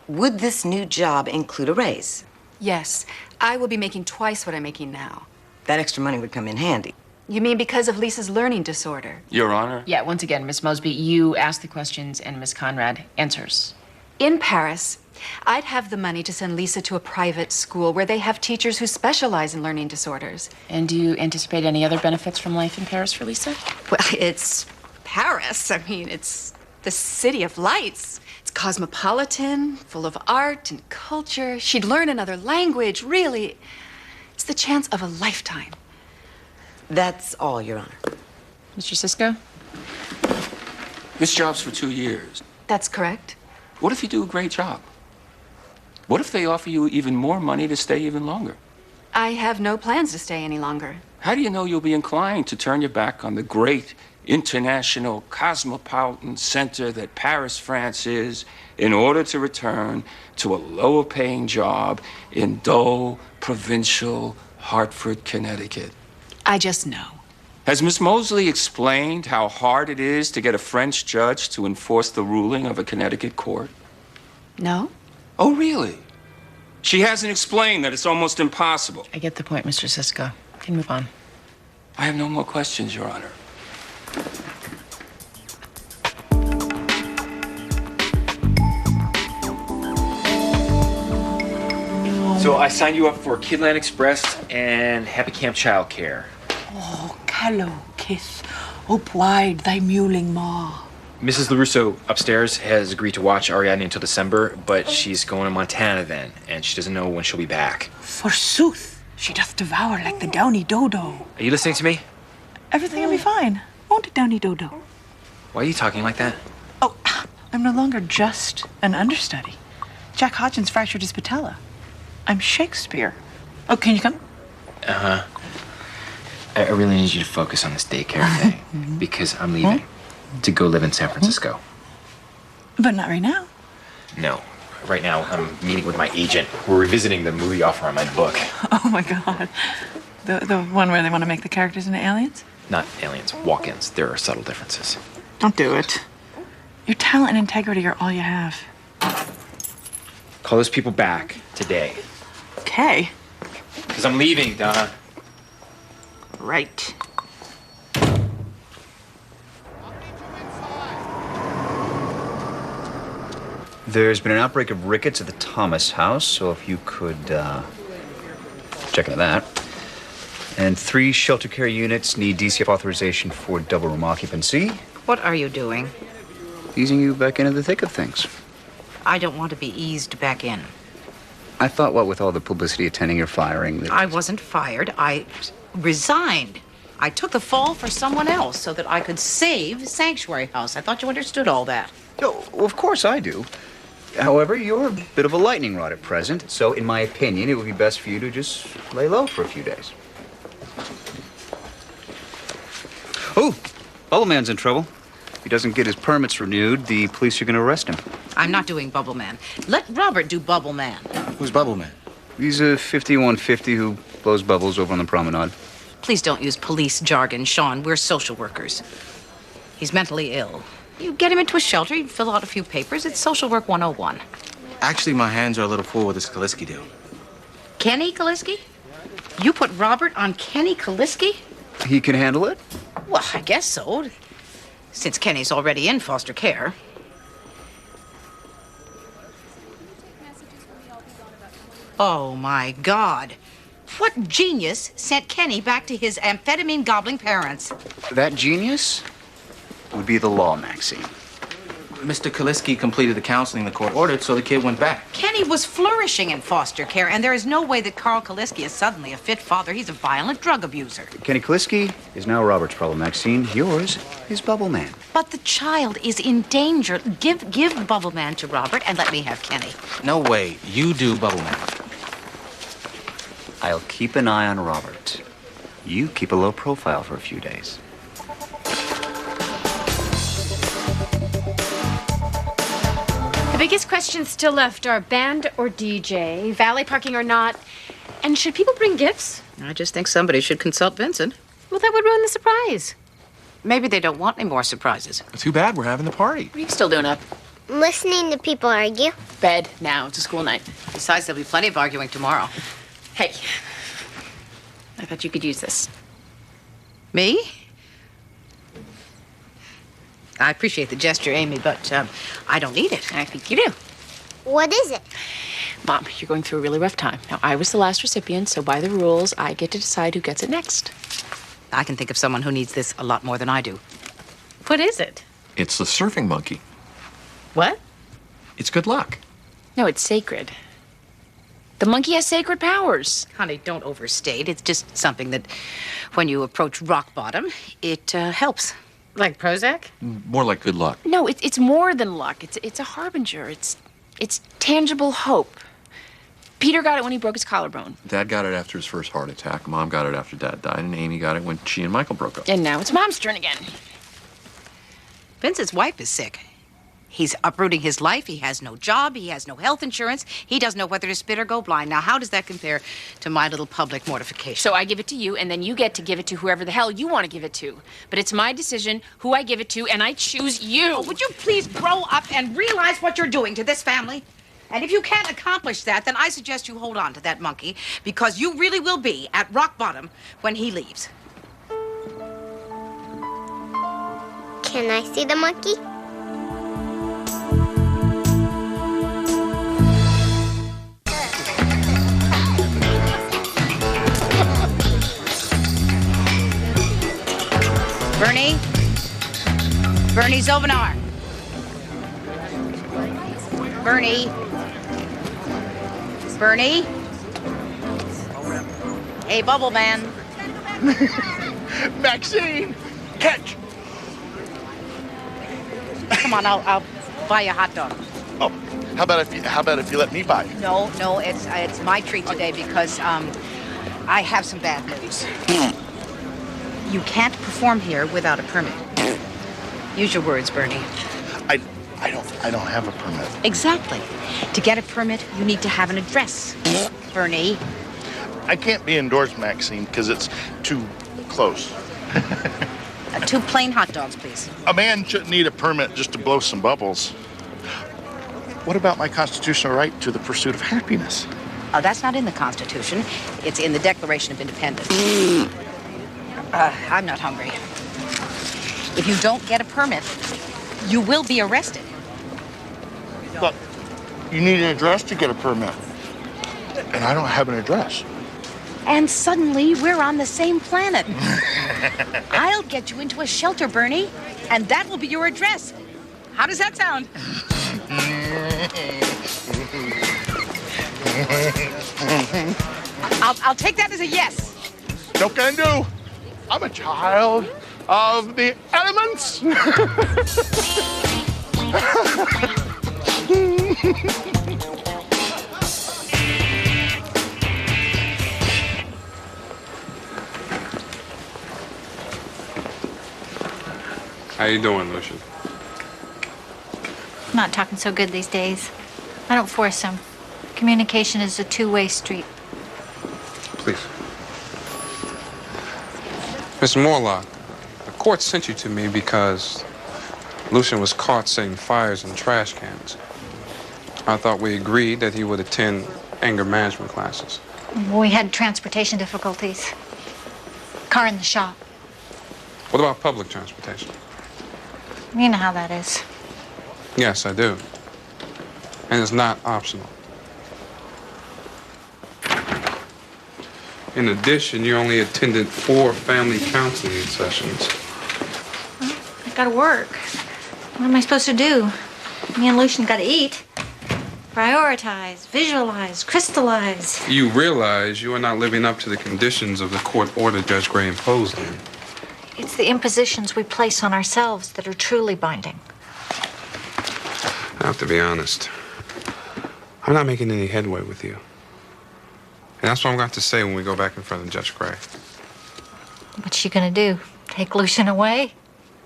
would this new job include a raise? Yes. I will be making twice what I'm making now. That extra money would come in handy. You mean because of Lisa's learning disorder? Your Honor. Yeah, once again, Miss Mosby, you ask the questions and Miss Conrad answers. In Paris, I'd have the money to send Lisa to a private school where they have teachers who specialize in learning disorders. And do you anticipate any other benefits from life in Paris for Lisa? Well, it's Paris. I mean, it's the city of lights. It's cosmopolitan, full of art and culture. She'd learn another language, really. It's the chance of a lifetime. That's all, Your Honor. Mr. Sisko? This job's for 2 years. That's correct. What if you do a great job? What if they offer you even more money to stay even longer? I have no plans to stay any longer. How do you know you'll be inclined to turn your back on the great international cosmopolitan center that Paris, France is, in order to return to a lower paying job in dull, provincial Hartford, Connecticut? I just know. Has Miss Mosley explained how hard it is to get a French judge to enforce the ruling of a Connecticut court? No? Oh, really? She hasn't explained that it's almost impossible. I get the point, Mr. Sisko. You can move on. I have no more questions, Your Honor. So I signed you up for Kidland Express and Happy Camp Childcare. Oh, callow kiss, up wide thy mewling maw. Mrs. LaRusso upstairs has agreed to watch Ariadne until December, but she's going to Montana then, and she doesn't know when she'll be back. Forsooth, she doth devour like the downy dodo. Are you listening to me? Everything will be fine, won't it, downy dodo? Why are you talking like that? I'm no longer just an understudy. Jack Hodgins fractured his patella. I'm Shakespeare. Oh, can you come? Uh-huh. I really need you to focus on this daycare thing, because I'm leaving to go live in San Francisco. But not right now. No. Right now, I'm meeting with my agent. We're revisiting the movie offer on my book. Oh my God. The one where they want to make the characters into aliens? Not aliens, walk-ins. There are subtle differences. Don't do it. Your talent and integrity are all you have. Call those people back today. Okay. Because I'm leaving, Donna. Right. There's been an outbreak of rickets at the Thomas house, so if you could check into that. And 3 shelter care units need DCF authorization for double room occupancy. What are you doing? Easing you back into the thick of things. I don't want to be eased back in. I thought, what with all the publicity attending your firing, that... I wasn't fired. I resigned. I took the fall for someone else so that I could save Sanctuary House. I thought you understood all that. Oh, of course I do. However, you're a bit of a lightning rod at present, so in my opinion, it would be best for you to just lay low for a few days. Oh, Bubble Man's in trouble. If he doesn't get his permits renewed, the police are going to arrest him. I'm not doing Bubble Man. Let Robert do Bubble Man. Who's Bubble Man? He's a 5150 who blows bubbles over on the promenade. Please don't use police jargon, Sean. We're social workers. He's mentally ill. You get him into a shelter, you fill out a few papers. It's social work 101. Actually, my hands are a little full with this Kaliski deal. Kenny Kaliski? You put Robert on Kenny Kaliski? He can handle it? Well, I guess so. Since Kenny's already in foster care. Oh, my God. What genius sent Kenny back to his amphetamine gobbling parents? That genius would be the law, Maxine. Mr. Kaliski completed the counseling the court ordered, so the kid went back. Kenny was flourishing in foster care, and there is no way that Carl Kaliski is suddenly a fit father. He's a violent drug abuser. Kenny Kaliski is now Robert's problem, Maxine. Yours is Bubble Man. But the child is in danger. Give Bubble Man to Robert and let me have Kenny. No way. You do Bubble Man. I'll keep an eye on Robert. You keep a low profile for a few days. biggest questions still left are band or DJ, valet parking or not, and should people bring gifts? I just think somebody should consult Vincent. Well, that would ruin the surprise. Maybe they don't want any more surprises. Too bad, we're having the party. What are you still doing up? Listening to people argue. Bed now. It's a school night. Besides, there'll be plenty of arguing tomorrow. Hey, I thought you could use this. Me? I appreciate the gesture, Amy, but I don't need it. I think you do. What is it? Mom, you're going through a really rough time. Now, I was the last recipient, so by the rules, I get to decide who gets it next. I can think of someone who needs this a lot more than I do. What is it? It's the surfing monkey. What? It's good luck. No, it's sacred. The monkey has sacred powers. Honey, don't overstate. It's just something that, when you approach rock bottom, it helps. Like Prozac? More like good luck. No, it's more than luck. It's a harbinger. It's tangible hope. Peter got it when he broke his collarbone. Dad got it after his first heart attack. Mom got it after Dad died, and Amy got it when she and Michael broke up. And now it's Mom's turn again. Vincent's wife is sick. He's uprooting his life. He has no job. He has no health insurance. He doesn't know whether to spit or go blind. Now, how does that compare to my little public mortification? So I give it to you, and then you get to give it to whoever the hell you want to give it to. But it's my decision who I give it to, and I choose you. Oh, would you please grow up and realize what you're doing to this family? And if you can't accomplish that, then I suggest you hold on to that monkey, because you really will be at rock bottom when he leaves. Can I see the monkey? Bernie? Bernie Zovanar. Bernie? Bernie? Hey, Bubble Man. Maxine, catch! Come on, I'll buy you a hot dog. Oh, how about if you let me buy it? No, it's my treat today because I have some bad news. You can't perform here without a permit. Use your words, Bernie. I don't have a permit. Exactly. To get a permit, you need to have an address. Bernie. I can't be indoors, Maxine, because it's too close. 2 plain hot dogs, please. A man shouldn't need a permit just to blow some bubbles. What about my constitutional right to the pursuit of happiness? Oh, that's not in the Constitution. It's in the Declaration of Independence. I'm not hungry. If you don't get a permit, you will be arrested. But you need an address to get a permit. And I don't have an address. And suddenly, we're on the same planet. I'll get you into a shelter, Bernie, and that will be your address. How does that sound? I'll take that as a yes. No can do. I'm a child of the elements. How you doing, Lucian? I'm not talking so good these days. I don't force him. Communication is a two-way street. Please. Miss Morlock, the court sent you to me because Lucian was caught setting fires in trash cans. I thought we agreed that he would attend anger management classes. We had transportation difficulties. Car in the shop. What about public transportation? You know how that is. Yes, I do. And it's not optional. In addition, you only attended 4 family counseling sessions. I gotta work. What am I supposed to do? Me and Lucian gotta eat. Prioritize, visualize, crystallize. You realize you are not living up to the conditions of the court order Judge Gray imposed on you. It's the impositions we place on ourselves that are truly binding. I have to be honest. I'm not making any headway with you. And that's what I'm going to say when we go back in front of Judge Gray. What's she gonna do? Take Lucian away?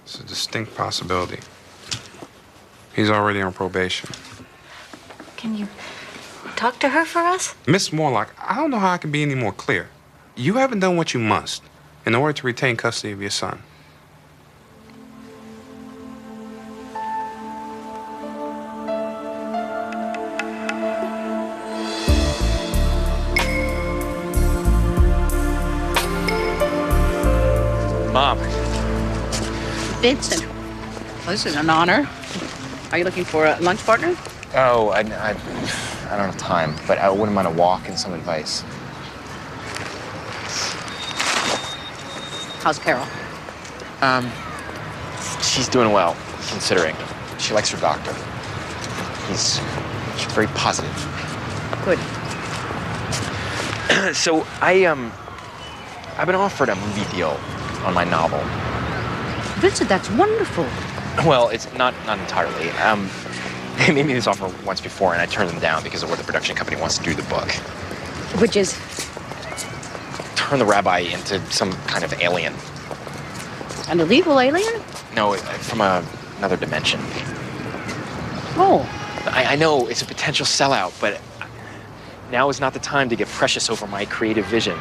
It's a distinct possibility. He's already on probation. Can you talk to her for us? Miss Morlock, I don't know how I can be any more clear. You haven't done what you must in order to retain custody of your son. Mom. Vincent, well, this is an honor. Are you looking for a lunch partner? Oh, I don't have time, but I wouldn't mind a walk and some advice. How's Carol? She's doing well, considering. She likes her doctor. She's very positive. Good. So I've been offered a movie deal on my novel. Vincent, that's wonderful. Well, it's not entirely. They made me this offer once before, and I turned them down because of what the production company wants to do to the book. Which is? Turn the rabbi into some kind of alien. An illegal alien? No, from another dimension. Oh. I know it's a potential sellout, but now is not the time to get precious over my creative vision,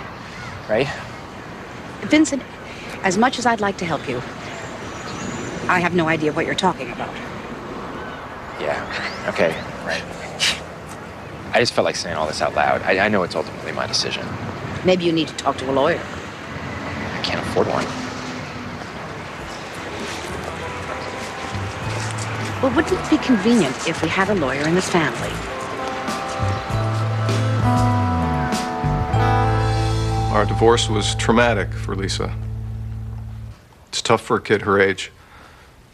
right? Vincent, as much as I'd like to help you, I have no idea what you're talking about. Yeah, okay, right. I just felt like saying all this out loud. I know it's ultimately my decision. Maybe you need to talk to a lawyer. I can't afford one. Well, wouldn't it be convenient if we had a lawyer in this family? Our divorce was traumatic for Lisa. It's tough for a kid her age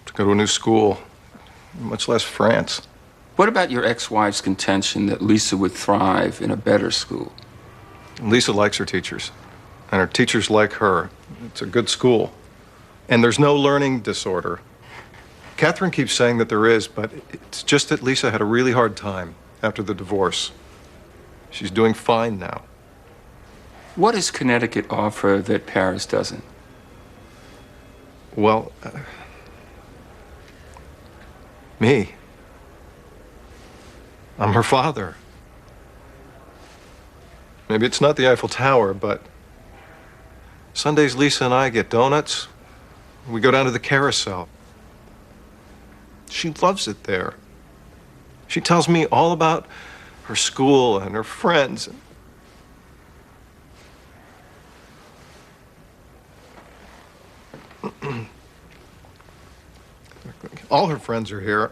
to go to a new school, much less France. What about your ex-wife's contention that Lisa would thrive in a better school? Lisa likes her teachers, and her teachers like her. It's a good school. And there's no learning disorder. Catherine keeps saying that there is, but it's just that Lisa had a really hard time after the divorce. She's doing fine now. What does Connecticut offer that Paris doesn't? Well, me. I'm her father. Maybe it's not the Eiffel Tower, but Sundays Lisa and I get donuts. We go down to the carousel. She loves it there. She tells me all about her school and her friends. All her friends are here.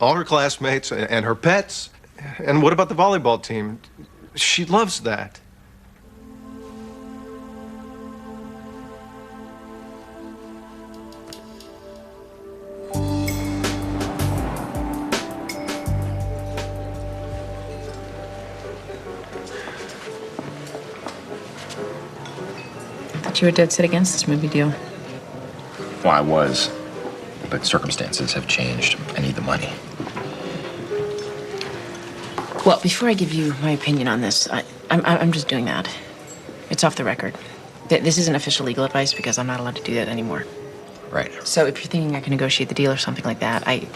All her classmates and her pets. And what about the volleyball team? She loves that. I thought you were dead set against this movie deal. Well, I was, but circumstances have changed. I need the money. Well, before I give you my opinion on this, I'm just doing that. It's off the record. This isn't official legal advice because I'm not allowed to do that anymore. Right. So if you're thinking I can negotiate the deal or something like that, I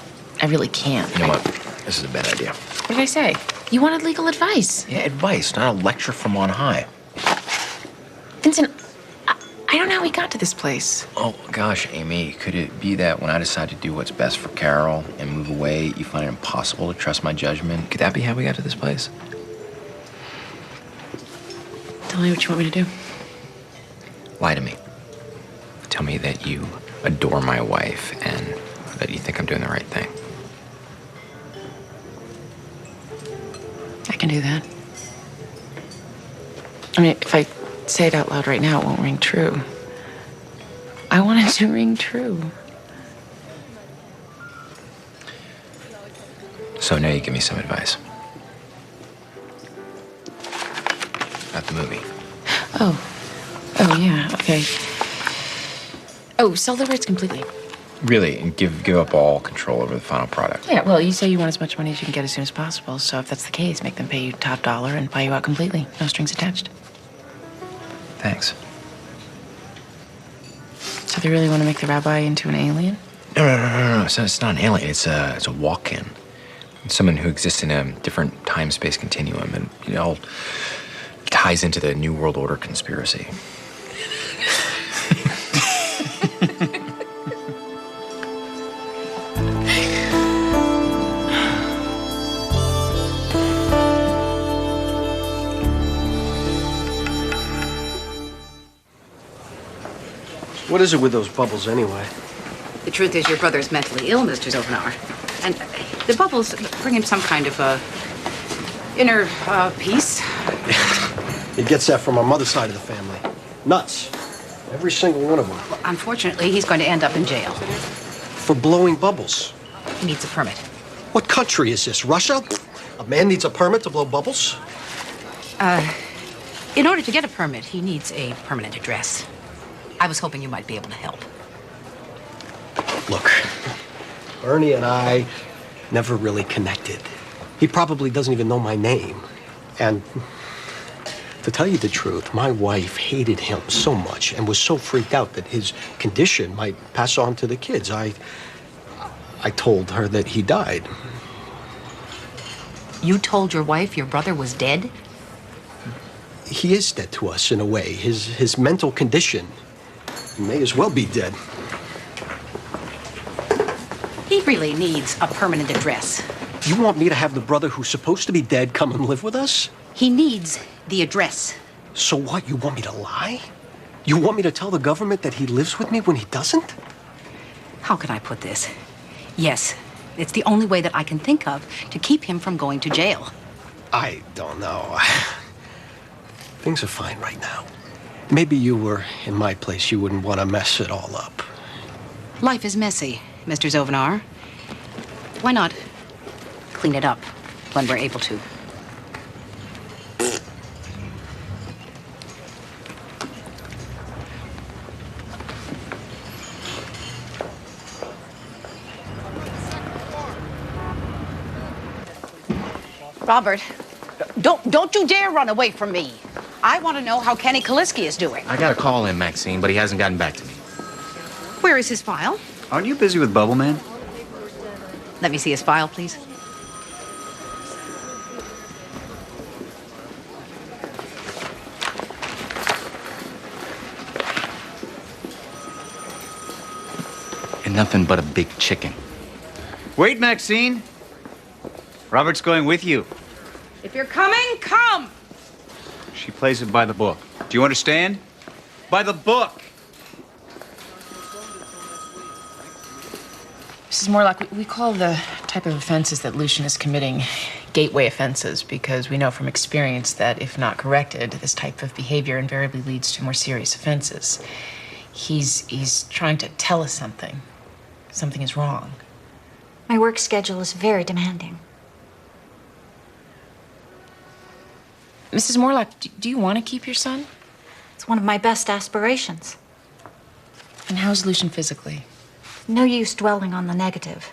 really can't. You know what? This is a bad idea. What did I say? You wanted legal advice. Yeah, advice, not a lecture from on high. Vincent, I don't know how we got to this place. Oh, gosh, Amy, could it be that when I decide to do what's best for Carol and move away, you find it impossible to trust my judgment? Could that be how we got to this place? Tell me what you want me to do. Lie to me. Tell me that you adore my wife and that you think I'm doing the right thing. I can do that. I mean, if I say it out loud right now, it won't ring true. I want it to ring true. So now you give me some advice. About the movie. Oh, yeah, okay. Oh, sell the rights completely. Really, and give up all control over the final product. Yeah, well, you say you want as much money as you can get as soon as possible, so if that's the case, make them pay you top dollar and buy you out completely. No strings attached. Thanks. So they really want to make the rabbi into an alien? No. It's not an alien. It's a walk-in. Someone who exists in a different time-space continuum, and it all ties into the New World Order conspiracy. What is it with those bubbles, anyway? The truth is, your brother's mentally ill, Mr. Zovenar. And the bubbles bring him some kind of inner peace. He gets that from our mother's side of the family. Nuts. Every single one of them. Well, unfortunately, he's going to end up in jail. For blowing bubbles. He needs a permit. What country is this? Russia? A man needs a permit to blow bubbles? In order to get a permit, he needs a permanent address. I was hoping you might be able to help. Look, Ernie and I never really connected. He probably doesn't even know my name. And to tell you the truth, my wife hated him so much and was so freaked out that his condition might pass on to the kids. I told her that he died. You told your wife your brother was dead? He is dead to us in a way. His mental condition may as well be dead. He really needs a permanent address. You want me to have the brother who's supposed to be dead come and live with us? He needs the address. So what, you want me to lie? You want me to tell the government that he lives with me when he doesn't? How can I put this? Yes, it's the only way that I can think of to keep him from going to jail. I don't know. Things are fine right now. Maybe you were in my place, you wouldn't want to mess it all up. Life is messy, Mr. Zovenar. Why not clean it up when we're able to? Robert, don't you dare run away from me. I want to know how Kenny Kaliski is doing. I got a call in, Maxine, but he hasn't gotten back to me. Where is his file? Aren't you busy with Bubble Man? Let me see his file, please. And nothing but a big chicken. Wait, Maxine. Robert's going with you. If you're coming, come! She plays it by the book. Do you understand? By the book. Mrs. Morlock, we call the type of offenses that Lucian is committing gateway offenses because we know from experience that if not corrected, this type of behavior invariably leads to more serious offenses. He's trying to tell us something. Something is wrong. My work schedule is very demanding. Mrs. Morlock, do you want to keep your son? It's one of my best aspirations. And how's Lucian physically? No use dwelling on the negative.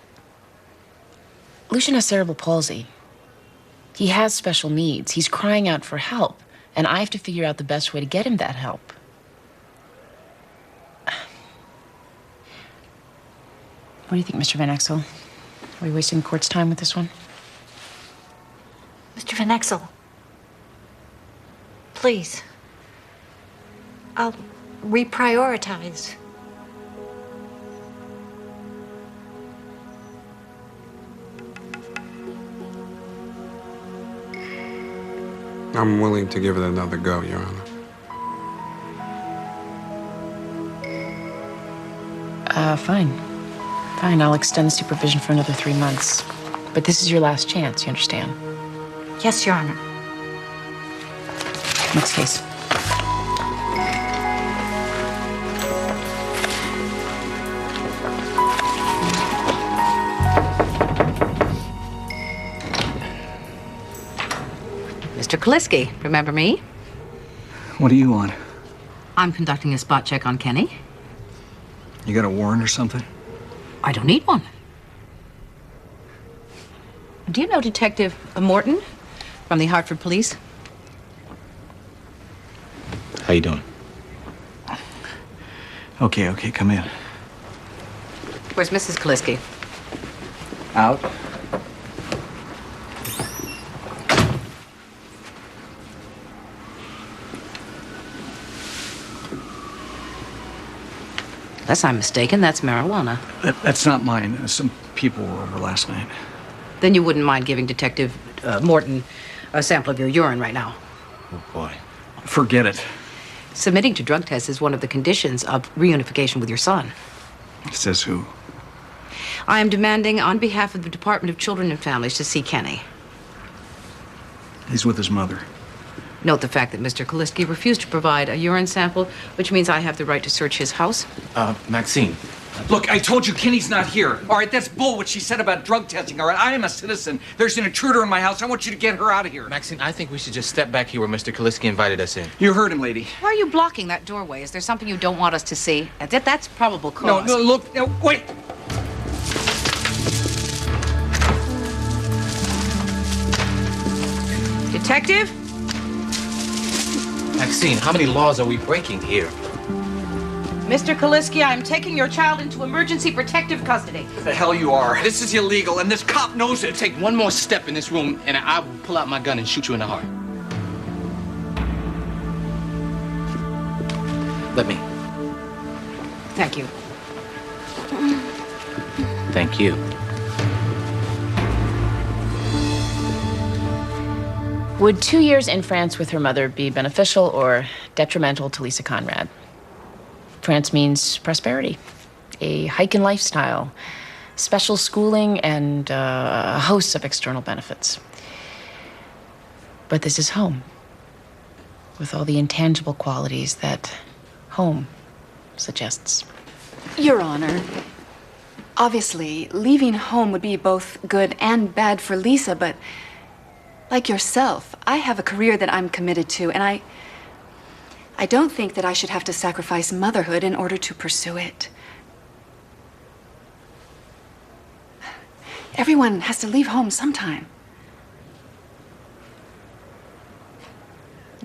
Lucian has cerebral palsy. He has special needs. He's crying out for help, and I have to figure out the best way to get him that help. What do you think, Mr. Van Exel? Are we wasting the court's time with this one? Mr. Van Exel, please. I'll reprioritize. I'm willing to give it another go, Your Honor. Fine. Fine, I'll extend the supervision for another 3 months. But this is your last chance, you understand? Yes, Your Honor. Next case. Mr. Kaliski, remember me? What do you want? I'm conducting a spot check on Kenny. You got a warrant or something? I don't need one. Do you know Detective Morton from the Hartford Police? How you doing? Okay, come in. Where's Mrs. Kaliski? Out. Unless I'm mistaken, that's marijuana. That's not mine. Some people were over last night. Then you wouldn't mind giving Detective Morton a sample of your urine right now. Oh, boy. Forget it. Submitting to drug tests is one of the conditions of reunification with your son. Says who? I am demanding on behalf of the Department of Children and Families to see Kenny. He's with his mother. Note the fact that Mr. Kaliski refused to provide a urine sample, which means I have the right to search his house. Maxine. Look, I told you Kenny's not here. All right, that's bull what she said about drug testing, all right? I am a citizen. There's an intruder in my house. I want you to get her out of here. Maxine, I think we should just step back here where Mr. Kaliski invited us in. You heard him, lady. Why are you blocking that doorway? Is there something you don't want us to see? That's probable cause. No, look, no, wait. Detective? Maxine, how many laws are we breaking here? Mr. Kaliski, I am taking your child into emergency protective custody. The hell you are. This is illegal, and this cop knows it. Take one more step in this room, and I will pull out my gun and shoot you in the heart. Let me. Thank you. Thank you. Would 2 years in France with her mother be beneficial or detrimental to Lisa Conrad? France means prosperity, a hike in lifestyle, special schooling, and a host of external benefits. But this is home, with all the intangible qualities that home suggests. Your Honor, obviously, leaving home would be both good and bad for Lisa, but like yourself, I have a career that I'm committed to, and I don't think that I should have to sacrifice motherhood in order to pursue it. Everyone has to leave home sometime.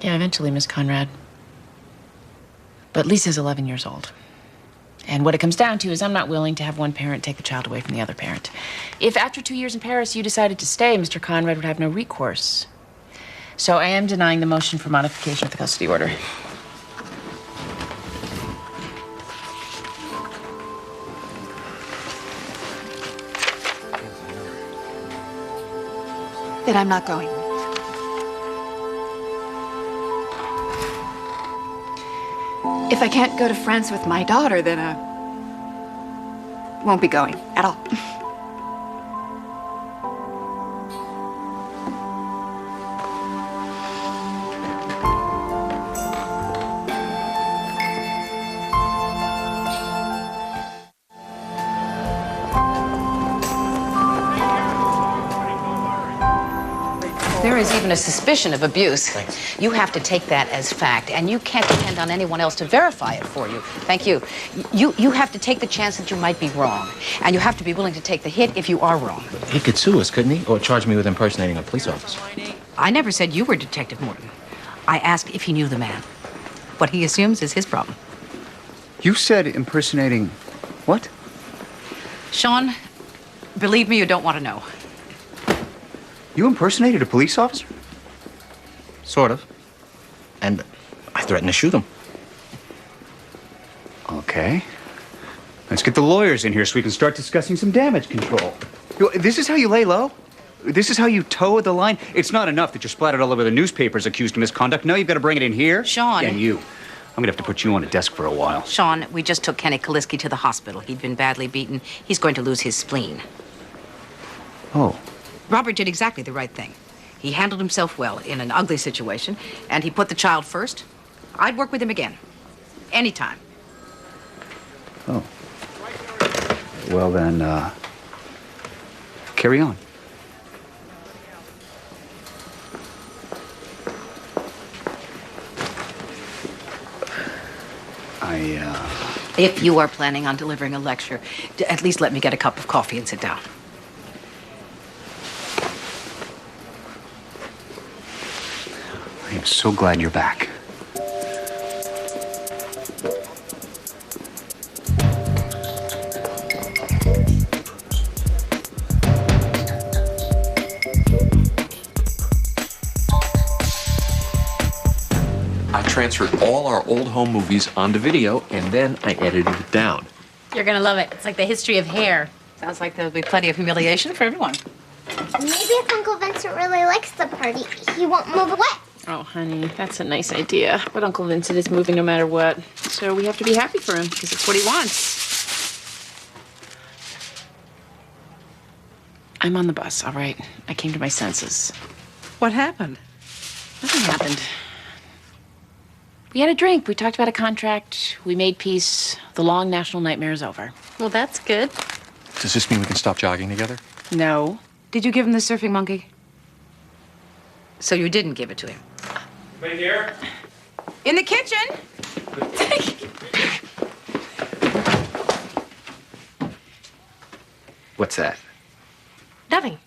Yeah, eventually, Miss Conrad. But Lisa's 11 years old. And what it comes down to is I'm not willing to have one parent take the child away from the other parent. If after 2 years in Paris you decided to stay, Mr. Conrad would have no recourse. So I am denying the motion for modification of the custody order. Then I'm not going. If I can't go to France with my daughter, then I won't be going at all. There is even a suspicion of abuse. Thanks. You have to take that as fact, and you can't depend on anyone else to verify it for you. Thank you. You have to take the chance that you might be wrong, and you have to be willing to take the hit if you are wrong. He could sue us, couldn't he? Or charge me with impersonating a police officer. I never said you were Detective Morton. I asked if he knew the man. What he assumes is his problem. You said impersonating what? Sean, believe me, you don't want to know. You impersonated a police officer? Sort of. And I threatened to shoot him. Okay. Let's get the lawyers in here so we can start discussing some damage control. This is how you lay low? This is how you toe the line? It's not enough that you're splattered all over the newspapers accused of misconduct. Now you've got to bring it in here? Sean. And you. I'm gonna have to put you on a desk for a while. Sean, we just took Kenny Kaliski to the hospital. He'd been badly beaten. He's going to lose his spleen. Oh. Robert did exactly the right thing. He handled himself well in an ugly situation, and he put the child first. I'd work with him again. Anytime. Oh. Well then, carry on. If you are planning on delivering a lecture, at least let me get a cup of coffee and sit down. I am so glad you're back. I transferred all our old home movies onto video, and then I edited it down. You're gonna love it. It's like the history of hair. Sounds like there'll be plenty of humiliation for everyone. Maybe if Uncle Vincent really likes the party, he won't move away. Oh, honey, that's a nice idea. But Uncle Vincent is moving no matter what. So we have to be happy for him because it's what he wants. I'm on the bus, all right? I came to my senses. What happened? Nothing happened. We had a drink. We talked about a contract. We made peace. The long national nightmare is over. Well, that's good. Does this mean we can stop jogging together? No. Did you give him the surfing monkey? So you didn't give it to him? Anybody here? In the kitchen. What's that? Nothing.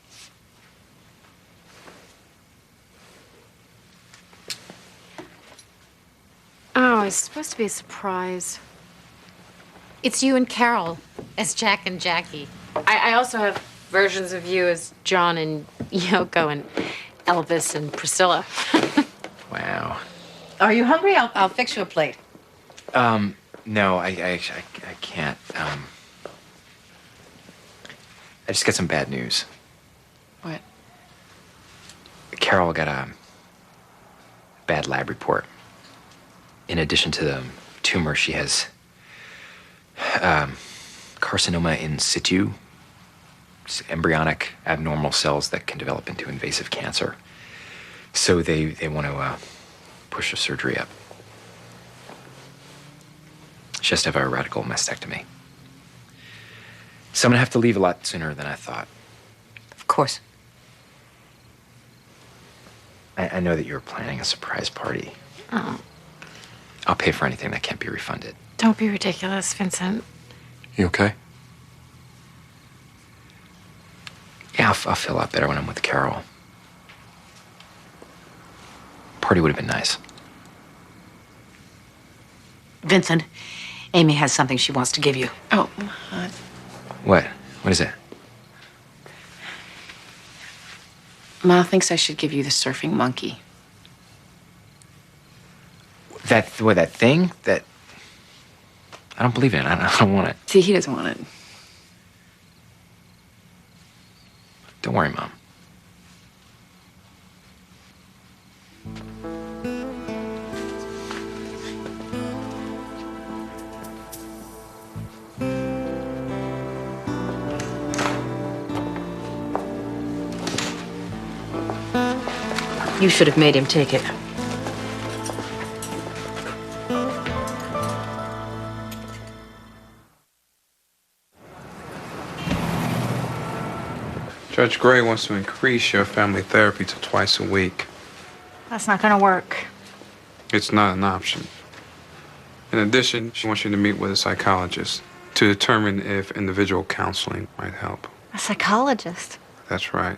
Oh, it's supposed to be a surprise. It's you and Carol as Jack and Jackie. I also have versions of you as John and Yoko and Elvis and Priscilla. Wow. Are you hungry? I'll fix you a plate. No, I can't. I just got some bad news. What? Carol got a bad lab report. In addition to the tumor, she has carcinoma in situ. It's embryonic abnormal cells that can develop into invasive cancer. So they want to push the surgery up. She has to have a radical mastectomy. So I'm gonna have to leave a lot sooner than I thought. Of course. I know that you're planning a surprise party. Oh, I'll pay for anything that can't be refunded. don't be ridiculous, Vincent. You okay? Yeah, I'll feel a lot better when I'm with Carol. Party would have been nice. Vincent, Amy has something she wants to give you. Oh, What? What is it? Ma thinks I should give you the surfing monkey. That thing? That... I don't believe in it. I don't want it. See, he doesn't want it. Don't worry, Mom. You should have made him take it. Judge Gray wants to increase your family therapy to twice a week. That's not gonna work. It's not an option. In addition, she wants you to meet with a psychologist to determine if individual counseling might help. A psychologist. That's right.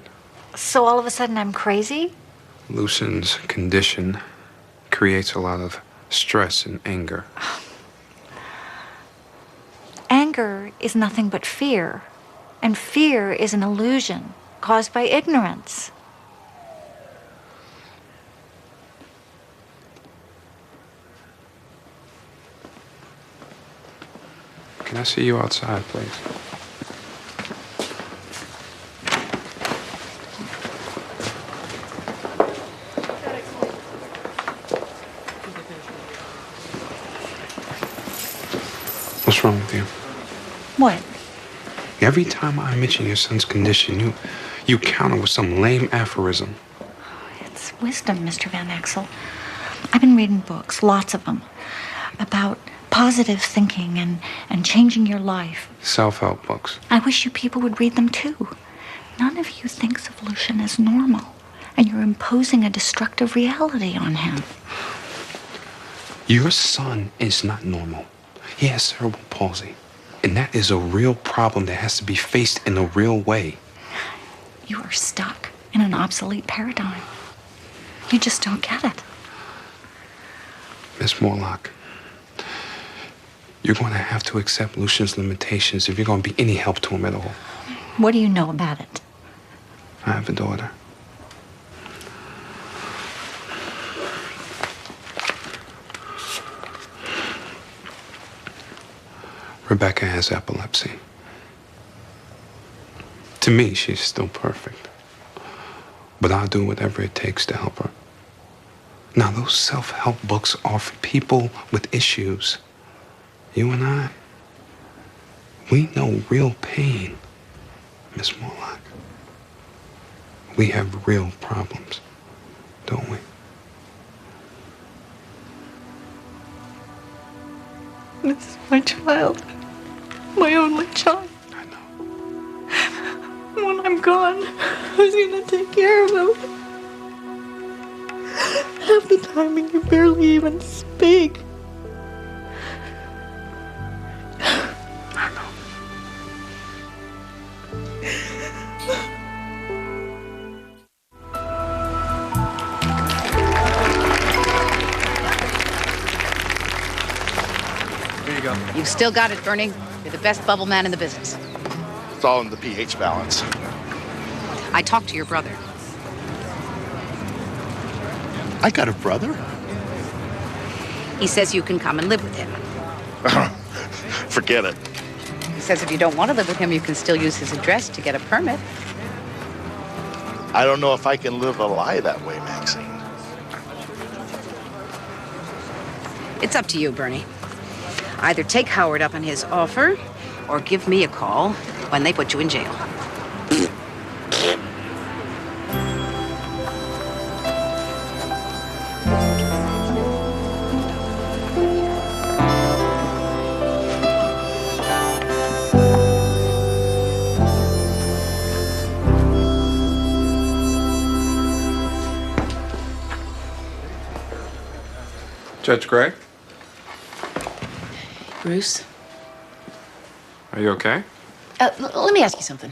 So all of a sudden I'm crazy? Lucian's condition creates a lot of stress and anger. Anger is nothing but fear. And fear is an illusion caused by ignorance. Can I see you outside, please? What's wrong with you? What? Every time I mention your son's condition, you counter with some lame aphorism. It's wisdom, Mr. Van Axel. I've been reading books, lots of them, about positive thinking and changing your life. Self-help books. I wish you people would read them too. None of you thinks of Lucian as normal, and you're imposing a destructive reality on him. Your son is not normal. He has cerebral palsy. And that is a real problem that has to be faced in a real way. You are stuck in an obsolete paradigm. You just don't get it. Miss Morlock, you're going to have to accept Lucian's limitations if you're going to be any help to him at all. What do you know about it? I have a daughter. Rebecca has epilepsy. To me, she's still perfect. But I'll do whatever it takes to help her. Now, those self-help books are for people with issues. You and I, we know real pain, Miss Morlock. We have real problems, don't we? This is my child. My only child. I know. When I'm gone, who's gonna take care of him? Half the time he can barely even speak. I know. Here you go. You've still got it, Bernie. You're the best bubble man in the business. It's all in the pH balance. I talked to your brother. I got a brother? He says you can come and live with him. Forget it. He says if you don't want to live with him, you can still use his address to get a permit. I don't know if I can live a lie that way, Maxine. It's up to you, Bernie. Either take Howard up on his offer, or give me a call when they put you in jail. Judge Gray, Bruce, are you okay? let me ask you something.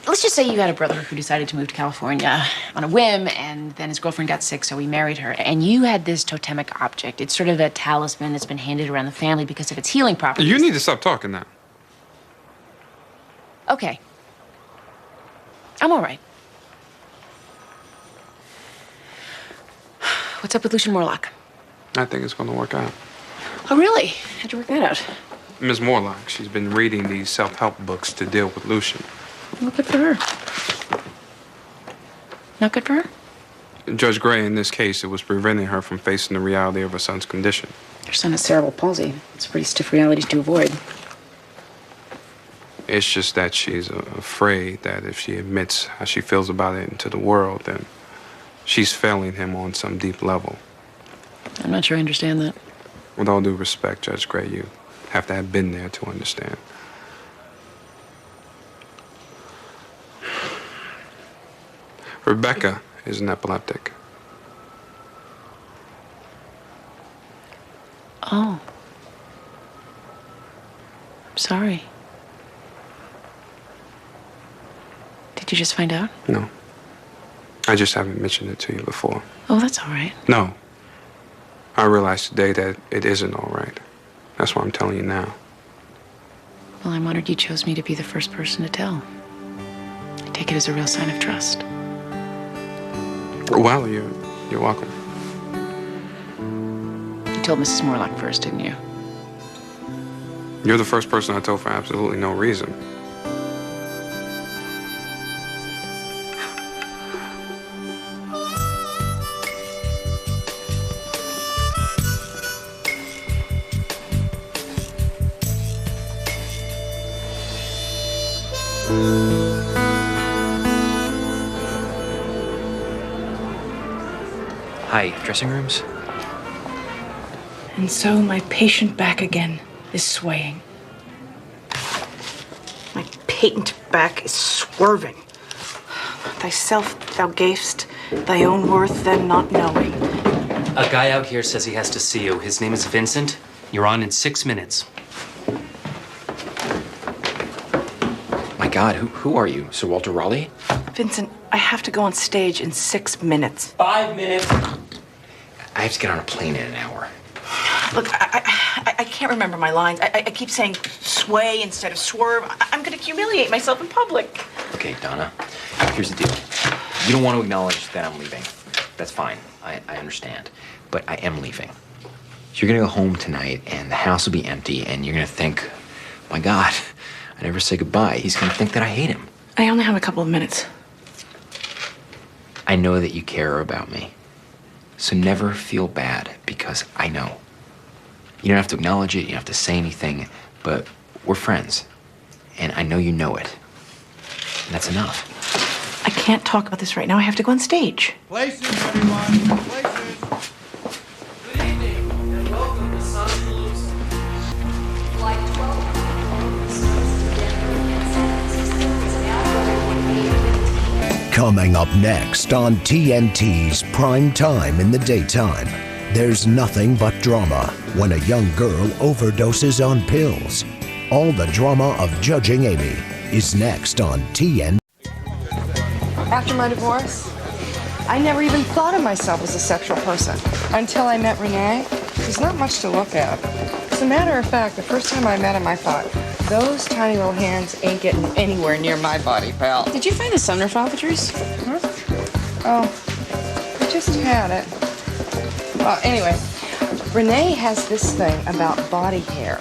Let's just say you had a brother who decided to move to California on a whim, and then his girlfriend got sick, so he married her. And you had this totemic object. It's sort of a talisman that's been handed around the family because of its healing properties. You need to stop talking now. Okay. I'm all right. What's up with Lucian Morlock? I think it's going to work out. Oh, really? How'd you work that out? Ms. Morlock, she's been reading these self-help books to deal with Lucian. Well, good for her. Not good for her? Judge Gray, in this case, it was preventing her from facing the reality of her son's condition. Her son has cerebral palsy. It's a pretty stiff reality to avoid. It's just that she's afraid that if she admits how she feels about it into the world, then she's failing him on some deep level. I'm not sure I understand that. With all due respect, Judge Gray, you have to have been there to understand. Rebecca is an epileptic. Oh. I'm sorry. Did you just find out? No. I just haven't mentioned it to you before. Oh, that's all right. No. I realized today that it isn't all right. That's why I'm telling you now. Well, I'm honored you chose me to be the first person to tell. I take it as a real sign of trust. Well, you're welcome. You told Mrs. Morlock first, didn't you? You're the first person I told for absolutely no reason. Hi, dressing rooms? And so my patient back again is swaying. My patent back is swerving. Thyself thou gavest, thy own worth then not knowing. A guy out here says he has to see you. His name is Vincent. You're on in 6 minutes. My God, who are you? Sir Walter Raleigh? Vincent, I have to go on stage in 6 minutes. 5 minutes. I have to get on a plane in an hour. Look, I can't remember my lines. I keep saying sway instead of swerve. I'm going to humiliate myself in public. Okay, Donna, here's the deal. You don't want to acknowledge that I'm leaving. That's fine. I understand. But I am leaving. You're gonna go home tonight, and the house will be empty, and you're gonna think, my God, I never say goodbye. He's gonna think that I hate him. I only have a couple of minutes. I know that you care about me. So never feel bad, because I know. You don't have to acknowledge it, you don't have to say anything, but we're friends. And I know you know it. And that's enough. I can't talk about this right now. I have to go on stage. Places, everyone. Places. Good evening, and welcome to Son of Blues. Flight 12. Coming up next on TNT's Prime Time in the Daytime, there's nothing but drama when a young girl overdoses on pills. All the drama of Judging Amy is next on TNT. After my divorce, I never even thought of myself as a sexual person until I met Renee. There's not much to look at. As a matter of fact, the first time I met him, I thought, those tiny little hands ain't getting anywhere near my body, pal. Did you find the Sumner file, Patrice? Huh? Oh, I just had it. Well, anyway, Renee has this thing about body hair.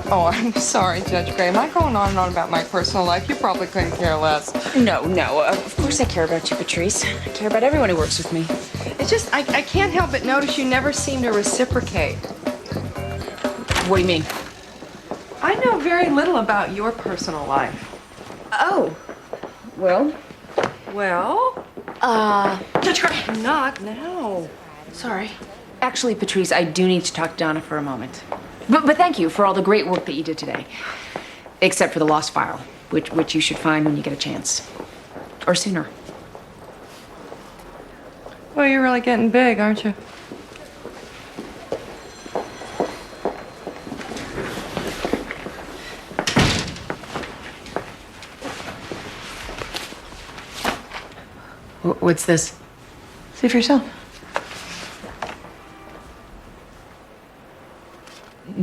Oh, I'm sorry, Judge Gray. Am I going on and on about my personal life? You probably couldn't care less. No. Of course I care about you, Patrice. I care about everyone who works with me. It's just, I can't help but notice you never seem to reciprocate. What do you mean? I know very little about your personal life. Oh. Well? Judge Gray. Not now. Sorry. Actually, Patrice, I do need to talk to Donna for a moment. But thank you for all the great work that you did today. Except for the lost file, which you should find when you get a chance. Or sooner. Well, you're really getting big, aren't you? What's this? See for yourself.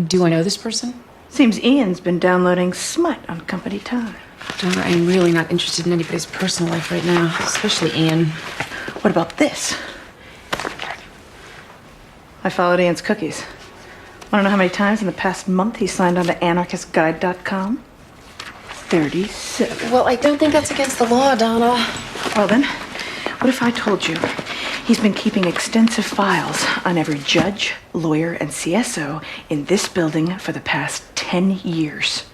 Do I know this person? Seems Ian's been downloading smut on company time. Donna, I'm really not interested in anybody's personal life right now, especially Ian. What about this? I followed Ian's cookies. Want to know how many times in the past month he signed on to anarchistguide.com? 37. Well, I don't think that's against the law, Donna. Well then, what if I told you he's been keeping extensive files on every judge, lawyer, and CSO in this building for the past 10 years?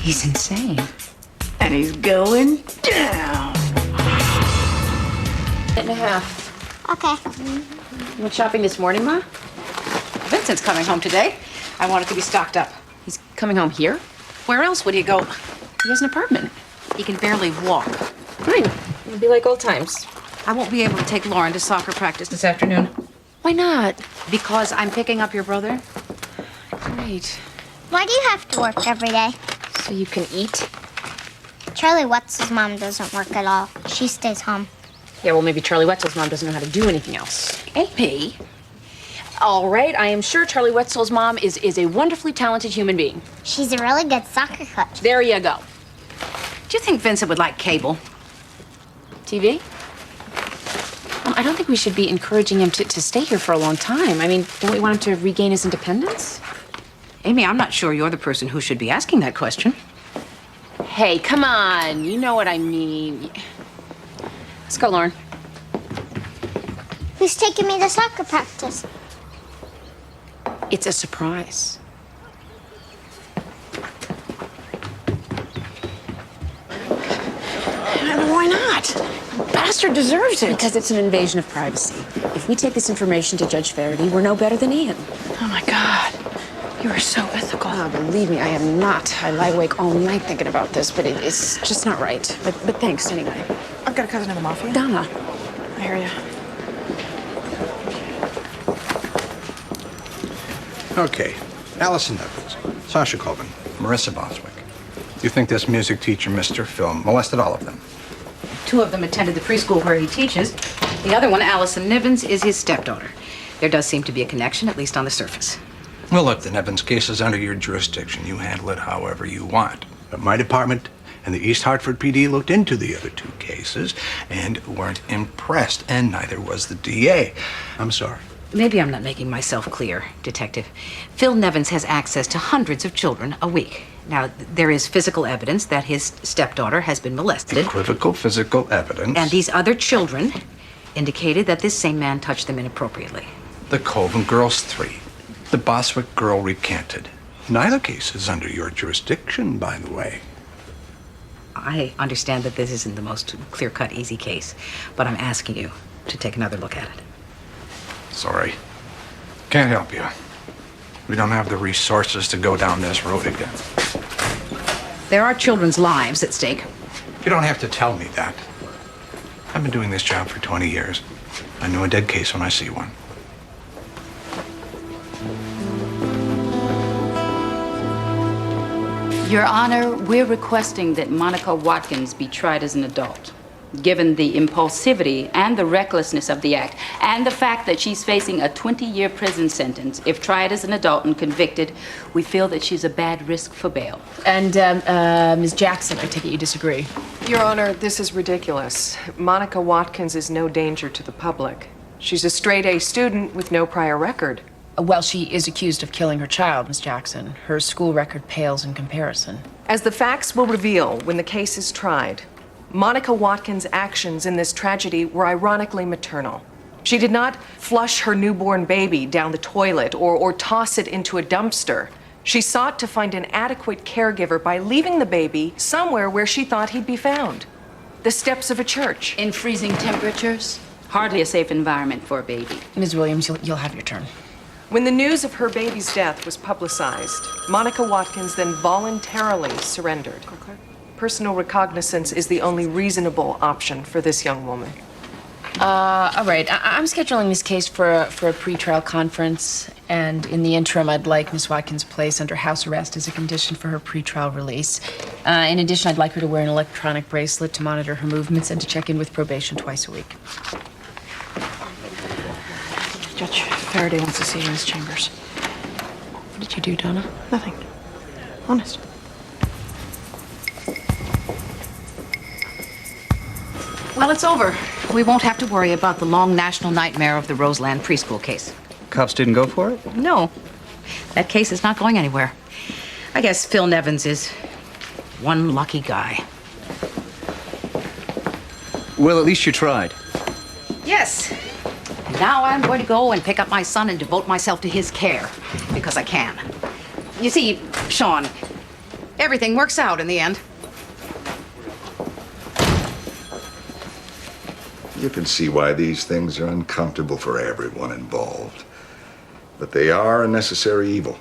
He's insane. And he's going down. 8.5. Okay. You went shopping this morning, Ma? Vincent's coming home today. I want it to be stocked up. He's coming home here? Where else would he go? He has an apartment. He can barely walk. Fine. It'll be like old times. I won't be able to take Lauren to soccer practice this afternoon. Why not? Because I'm picking up your brother. Great. Why do you have to work every day? So you can eat? Charlie Wetzel's mom doesn't work at all. She stays home. Yeah, well, maybe Charlie Wetzel's mom doesn't know how to do anything else. AP? All right, I am sure Charlie Wetzel's mom is a wonderfully talented human being. She's a really good soccer coach. There you go. Do you think Vincent would like cable? TV? I don't think we should be encouraging him to stay here for a long time. I mean, don't we want him to regain his independence? Amy, I'm not sure you're the person who should be asking that question. Hey, come on. You know what I mean. Let's go, Lauren. Who's taking me to soccer practice? It's a surprise. Why not? Bastard deserves it. Because it's an invasion of privacy. If we take this information to Judge Faraday, we're no better than Ian. Oh my God. You are so ethical. Oh, believe me, I am not. I lie awake all night thinking about this, but it's just not right. But thanks anyway. I've got a cousin in the mafia. Donna. I hear you. Okay. Allison Evans, Sasha Colvin, Marissa Boswick. You think this music teacher, Mr. Phil, molested all of them? 2 of them attended the preschool where he teaches. The other one, Allison Nivens, is his stepdaughter. There does seem to be a connection, at least on the surface. Well, look, the Nevins case is under your jurisdiction. You handle it however you want. But my department And the East Hartford PD looked into the other two cases and weren't impressed, and neither was the DA. I'm sorry. Maybe I'm not making myself clear, Detective. Phil Nevins has access to hundreds of children a week. Now, there is physical evidence that his stepdaughter has been molested. Equivocal physical evidence. And these other children indicated that this same man touched them inappropriately. The Colvin girls, 3. The Boswick girl recanted. Neither case is under your jurisdiction, by the way. I understand that this isn't the most clear-cut, easy case, but I'm asking you to take another look at it. Sorry. Can't help you. We don't have the resources to go down this road again. There are children's lives at stake. You don't have to tell me that. I've been doing this job for 20 years. I know a dead case when I see one. Your Honor, we're requesting that Monica Watkins be tried as an adult. Given the impulsivity and the recklessness of the act, and the fact that she's facing a 20-year prison sentence, if tried as an adult and convicted, we feel that she's a bad risk for bail. And, Ms. Jackson, I take it you disagree. Your Honor, this is ridiculous. Monica Watkins is no danger to the public. She's a straight-A student with no prior record. Well, she is accused of killing her child, Ms. Jackson. Her school record pales in comparison. As the facts will reveal when the case is tried, Monica Watkins' actions in this tragedy were ironically maternal. She did not flush her newborn baby down the toilet or toss it into a dumpster. She sought to find an adequate caregiver by leaving the baby somewhere where she thought he'd be found. The steps of a church. In freezing temperatures? Hardly a safe environment for a baby. Ms. Williams, you'll have your turn. When the news of her baby's death was publicized, Monica Watkins then voluntarily surrendered. Personal recognizance is the only reasonable option for this young woman. All right. I'm scheduling this case for a pretrial conference, and in the interim, I'd like Ms. Watkins placed under house arrest as a condition for her pretrial release. In addition, I'd like her to wear an electronic bracelet to monitor her movements and to check in with probation twice a week. Judge Faraday wants to see you in his chambers. What did you do, Donna? Nothing. Honest. Well, it's over. We won't have to worry about the long national nightmare of the Roseland preschool case. Cops didn't go for it? No. That case is not going anywhere. I guess Phil Nevins is one lucky guy. Well, at least you tried. Yes. And now I'm going to go and pick up my son and devote myself to his care, because I can. You see, Sean, everything works out in the end. You can see why these things are uncomfortable for everyone involved. But they are a necessary evil.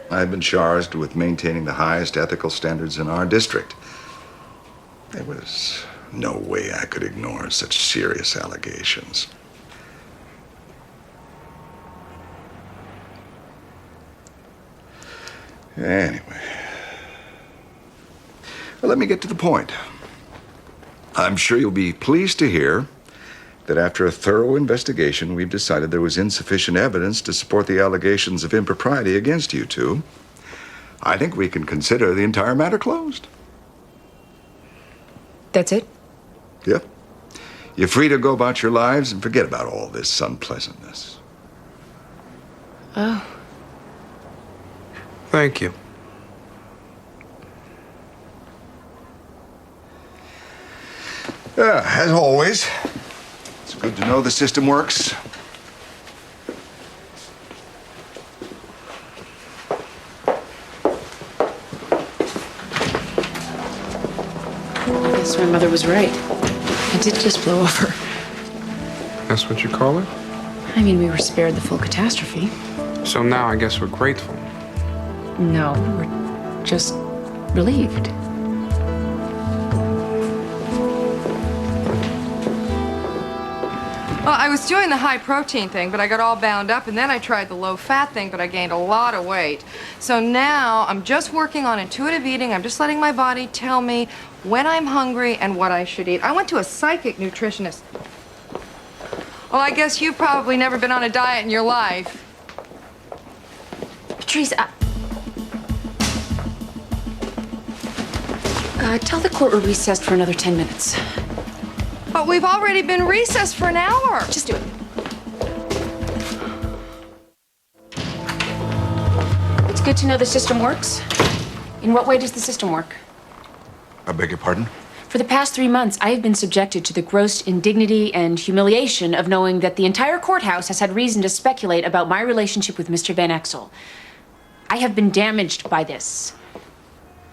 I've been charged with maintaining the highest ethical standards in our district. There was no way I could ignore such serious allegations. Anyway. Well, let me get to the point. I'm sure you'll be pleased to hear that after a thorough investigation, we've decided there was insufficient evidence to support the allegations of impropriety against you two. I think we can consider the entire matter closed. That's it? Yep. You're free to go about your lives and forget about all this unpleasantness. Oh. Thank you. As always, it's good to know the system works. I guess my mother was right. I did just blow over. That's what you call it? I mean, we were spared the full catastrophe. So now I guess we're grateful. No, we're just relieved. Well, I was doing the high protein thing, but I got all bound up, and then I tried the low fat thing, but I gained a lot of weight. So now I'm just working on intuitive eating. I'm just letting my body tell me when I'm hungry and what I should eat. I went to a psychic nutritionist. Well, I guess you've probably never been on a diet in your life. Patrice, Tell the court we're recessed for another 10 minutes. But we've already been recessed for an hour. Just do it. It's good to know the system works. In what way does the system work? I beg your pardon? For the past 3 months, I have been subjected to the gross indignity and humiliation of knowing that the entire courthouse has had reason to speculate about my relationship with Mr. Van Exel. I have been damaged by this.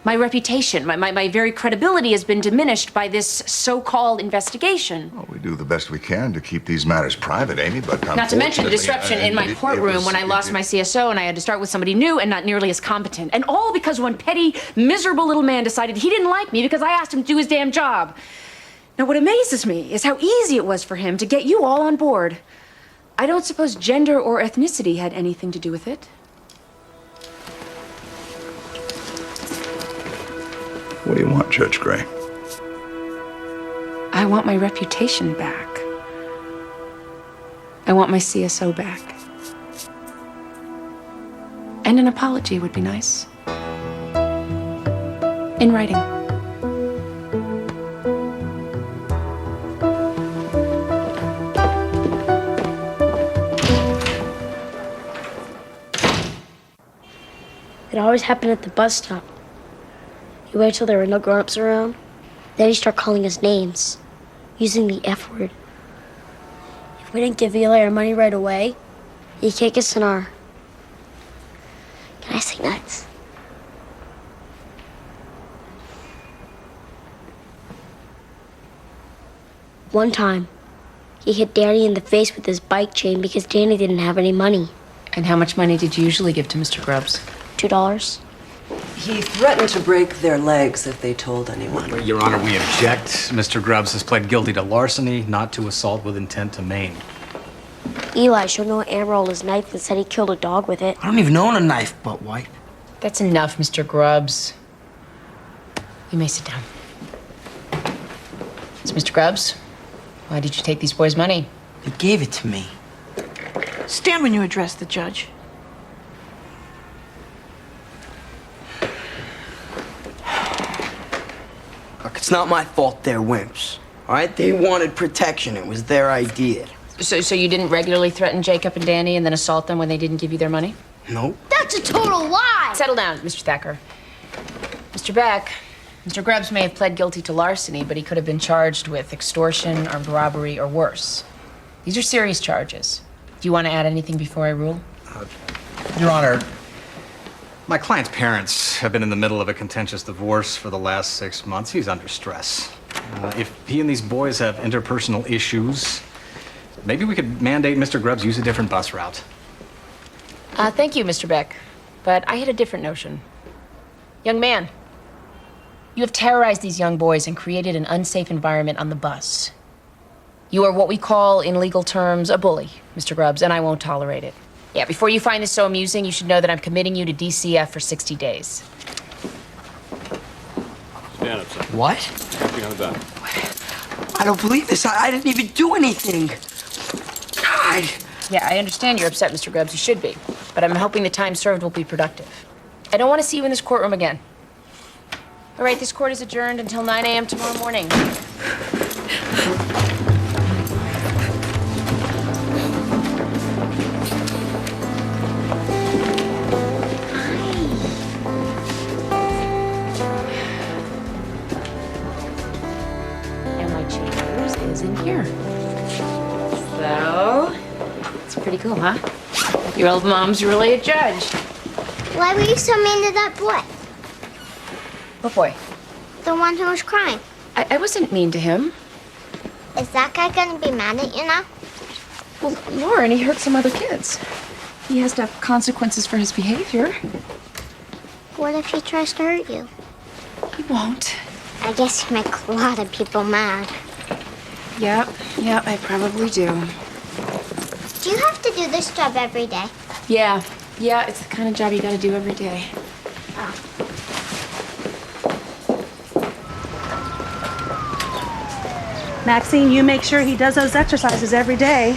My reputation, my very credibility has been diminished by this so-called investigation. Well, we do the best we can to keep these matters private, Amy, but Not to mention the disruption in my it courtroom was- when I lost my CSO and I had to start with somebody new and not nearly as competent. And all because one petty, miserable little man decided he didn't like me because I asked him to do his damn job. Now, what amazes me is how easy it was for him to get you all on board. I don't suppose gender or ethnicity had anything to do with it. What do you want, Judge Gray? I want my reputation back. I want my CSO back. And an apology would be nice. In writing. It always happened at the bus stop. You wait till there were no grown-ups around, then you start calling us names, using the F word. If we didn't give Eli our money right away, he'd kick us in our... Can I say nuts? One time, he hit Danny in the face with his bike chain because Danny didn't have any money. And how much money did you usually give to Mr. Grubbs? $2. He threatened to break their legs if they told anyone. Your Honor, we object. Mr. Grubbs has pled guilty to larceny, not to assault with intent to maim. Eli showed no ammo on his knife and said he killed a dog with it. I don't even own a knife, butt wipe. That's enough, Mr. Grubbs. You may sit down. So, Mr. Grubbs, why did you take these boys' money? He gave it to me. Stand when you address the judge. Look, it's not my fault they're wimps. All right? They wanted protection. It was their idea. So you didn't regularly threaten Jacob and Danny and then assault them when they didn't give you their money? Nope. That's a total lie! Settle down, Mr. Thacker. Mr. Beck, Mr. Grubbs may have pled guilty to larceny, but he could have been charged with extortion, armed robbery, or worse. These are serious charges. Do you want to add anything before I rule? Your Honor, my client's parents have been in the middle of a contentious divorce for the last 6 months. He's under stress. If he and these boys have interpersonal issues, maybe we could mandate Mr. Grubbs use a different bus route. Thank you, Mr. Beck. But I had a different notion. Young man, you have terrorized these young boys and created an unsafe environment on the bus. You are what we call, in legal terms, a bully, Mr. Grubbs, and I won't tolerate it. Yeah, before you find this so amusing, you should know that I'm committing you to DCF for 60 days. Stand up, sir. What? Hands behind the back. I don't believe this. I didn't even do anything. God. Yeah, I understand you're upset, Mr. Grubbs. You should be. But I'm hoping the time served will be productive. I don't want to see you in this courtroom again. All right, this court is adjourned until 9 a.m. tomorrow morning. And my chambers is in here. So, it's pretty cool, huh? Your old mom's really a judge. Why were you so mean to that boy? What boy? The one who was crying. I wasn't mean to him. Is that guy gonna be mad at you now? Well, Lauren, he hurt some other kids. He has to have consequences for his behavior. What if he tries to hurt you? He won't. I guess you make a lot of people mad. Yeah, I probably do. Do you have to do this job every day? Yeah, it's the kind of job you gotta do every day. Maxine, you make sure he does those exercises every day.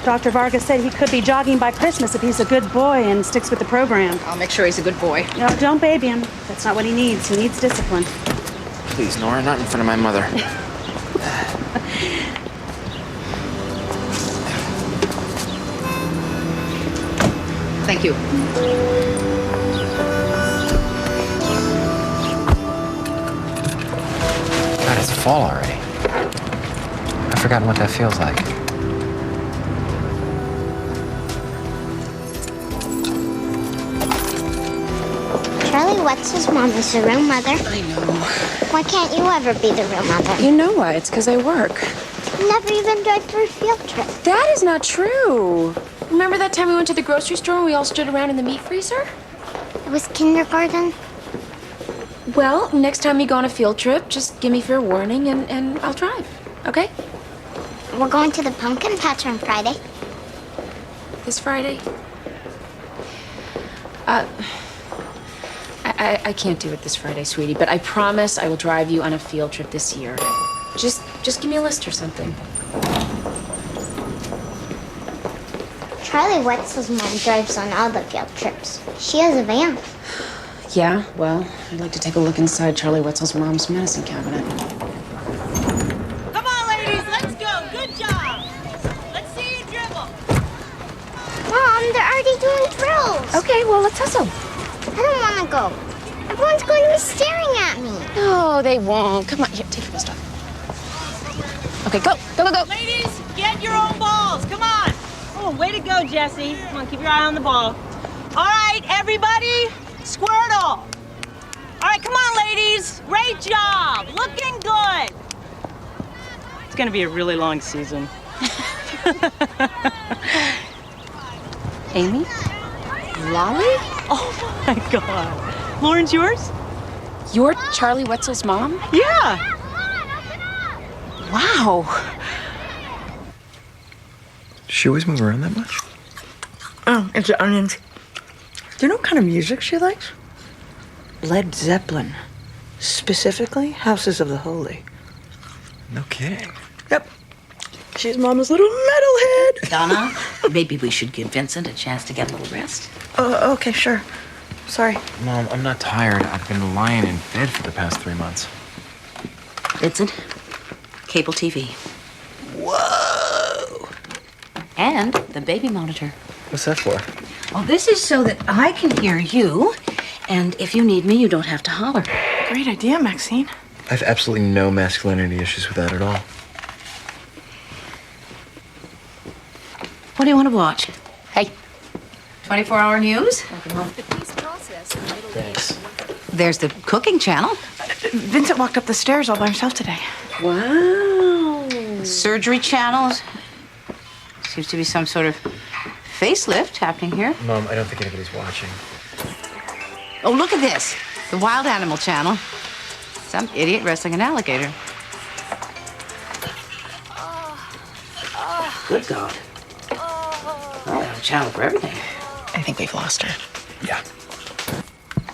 Dr. Vargas said he could be jogging by Christmas if he's a good boy and sticks with the program. I'll make sure he's a good boy. No, don't baby him. That's not what he needs. He needs discipline. Please, Nora, not in front of my mother. Thank you. God, it's fall already. I've forgotten what that feels like. Charlie Wetzel's mom is the real mother. I know. Why can't you ever be the real mother? You know why? It's because I work. You never even drive for a field trip. That is not true. Remember that time we went to the grocery store and we all stood around in the meat freezer? It was kindergarten. Well, next time you go on a field trip, just give me fair warning and I'll drive, okay? We're going to the pumpkin patch on Friday. This Friday? I can't do it this Friday, sweetie, but I promise I will drive you on a field trip this year. Just give me a list or something. Charlie Wetzel's mom drives on all the field trips. She has a van. Yeah, well, I'd like to take a look inside Charlie Wetzel's mom's medicine cabinet. Come on, ladies, let's go. Good job. Let's see you dribble. Mom, they're already doing drills. Okay, well, let's hustle. I don't want to go. Everyone's going to be staring at me. No, they won't. Come on, here, take your vest off. Okay, go, go, go, go. Ladies, get your own balls. Come on. Oh, way to go, Jesse. Come on, keep your eye on the ball. All right, everybody, Squirtle. All right, come on, ladies. Great job. Looking good. It's going to be a really long season. Amy? Lolly? Oh, my God. Lauren's yours? You're Charlie Wetzel's mom? Yeah. Wow. Does she always move around that much? Oh, it's the onions. Do you know what kind of music she likes? Led Zeppelin. Specifically, Houses of the Holy. No kidding. Yep. She's Mama's little metalhead. Donna, maybe we should give Vincent a chance to get a little rest. Oh, okay, sure. Sorry. Mom, I'm not tired. I've been lying in bed for the past 3 months. Vincent, cable TV. Whoa! And the baby monitor. What's that for? Well, this is so that I can hear you, and if you need me, you don't have to holler. Great idea, Maxine. I have absolutely no masculinity issues with that at all. What do you want to watch? Hey. 24-hour news? Thanks. There's the cooking channel. Vincent walked up the stairs all by himself today. Wow. Surgery channels. Seems to be some sort of facelift happening here. Mom, I don't think anybody's watching. Oh, look at this. The Wild Animal Channel. Some idiot wrestling an alligator. Good God. Oh, we have a channel for everything. I think we've lost her. Yeah.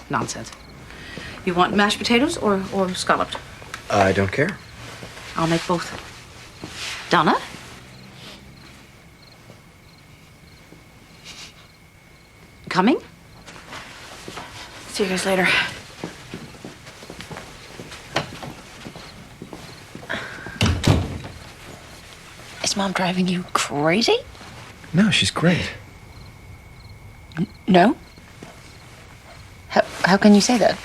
Nonsense. You want mashed potatoes or scalloped? I don't care. I'll make both. Donna? Coming? See you guys later. Is Mom driving you crazy? No, she's great. No? How can you say that?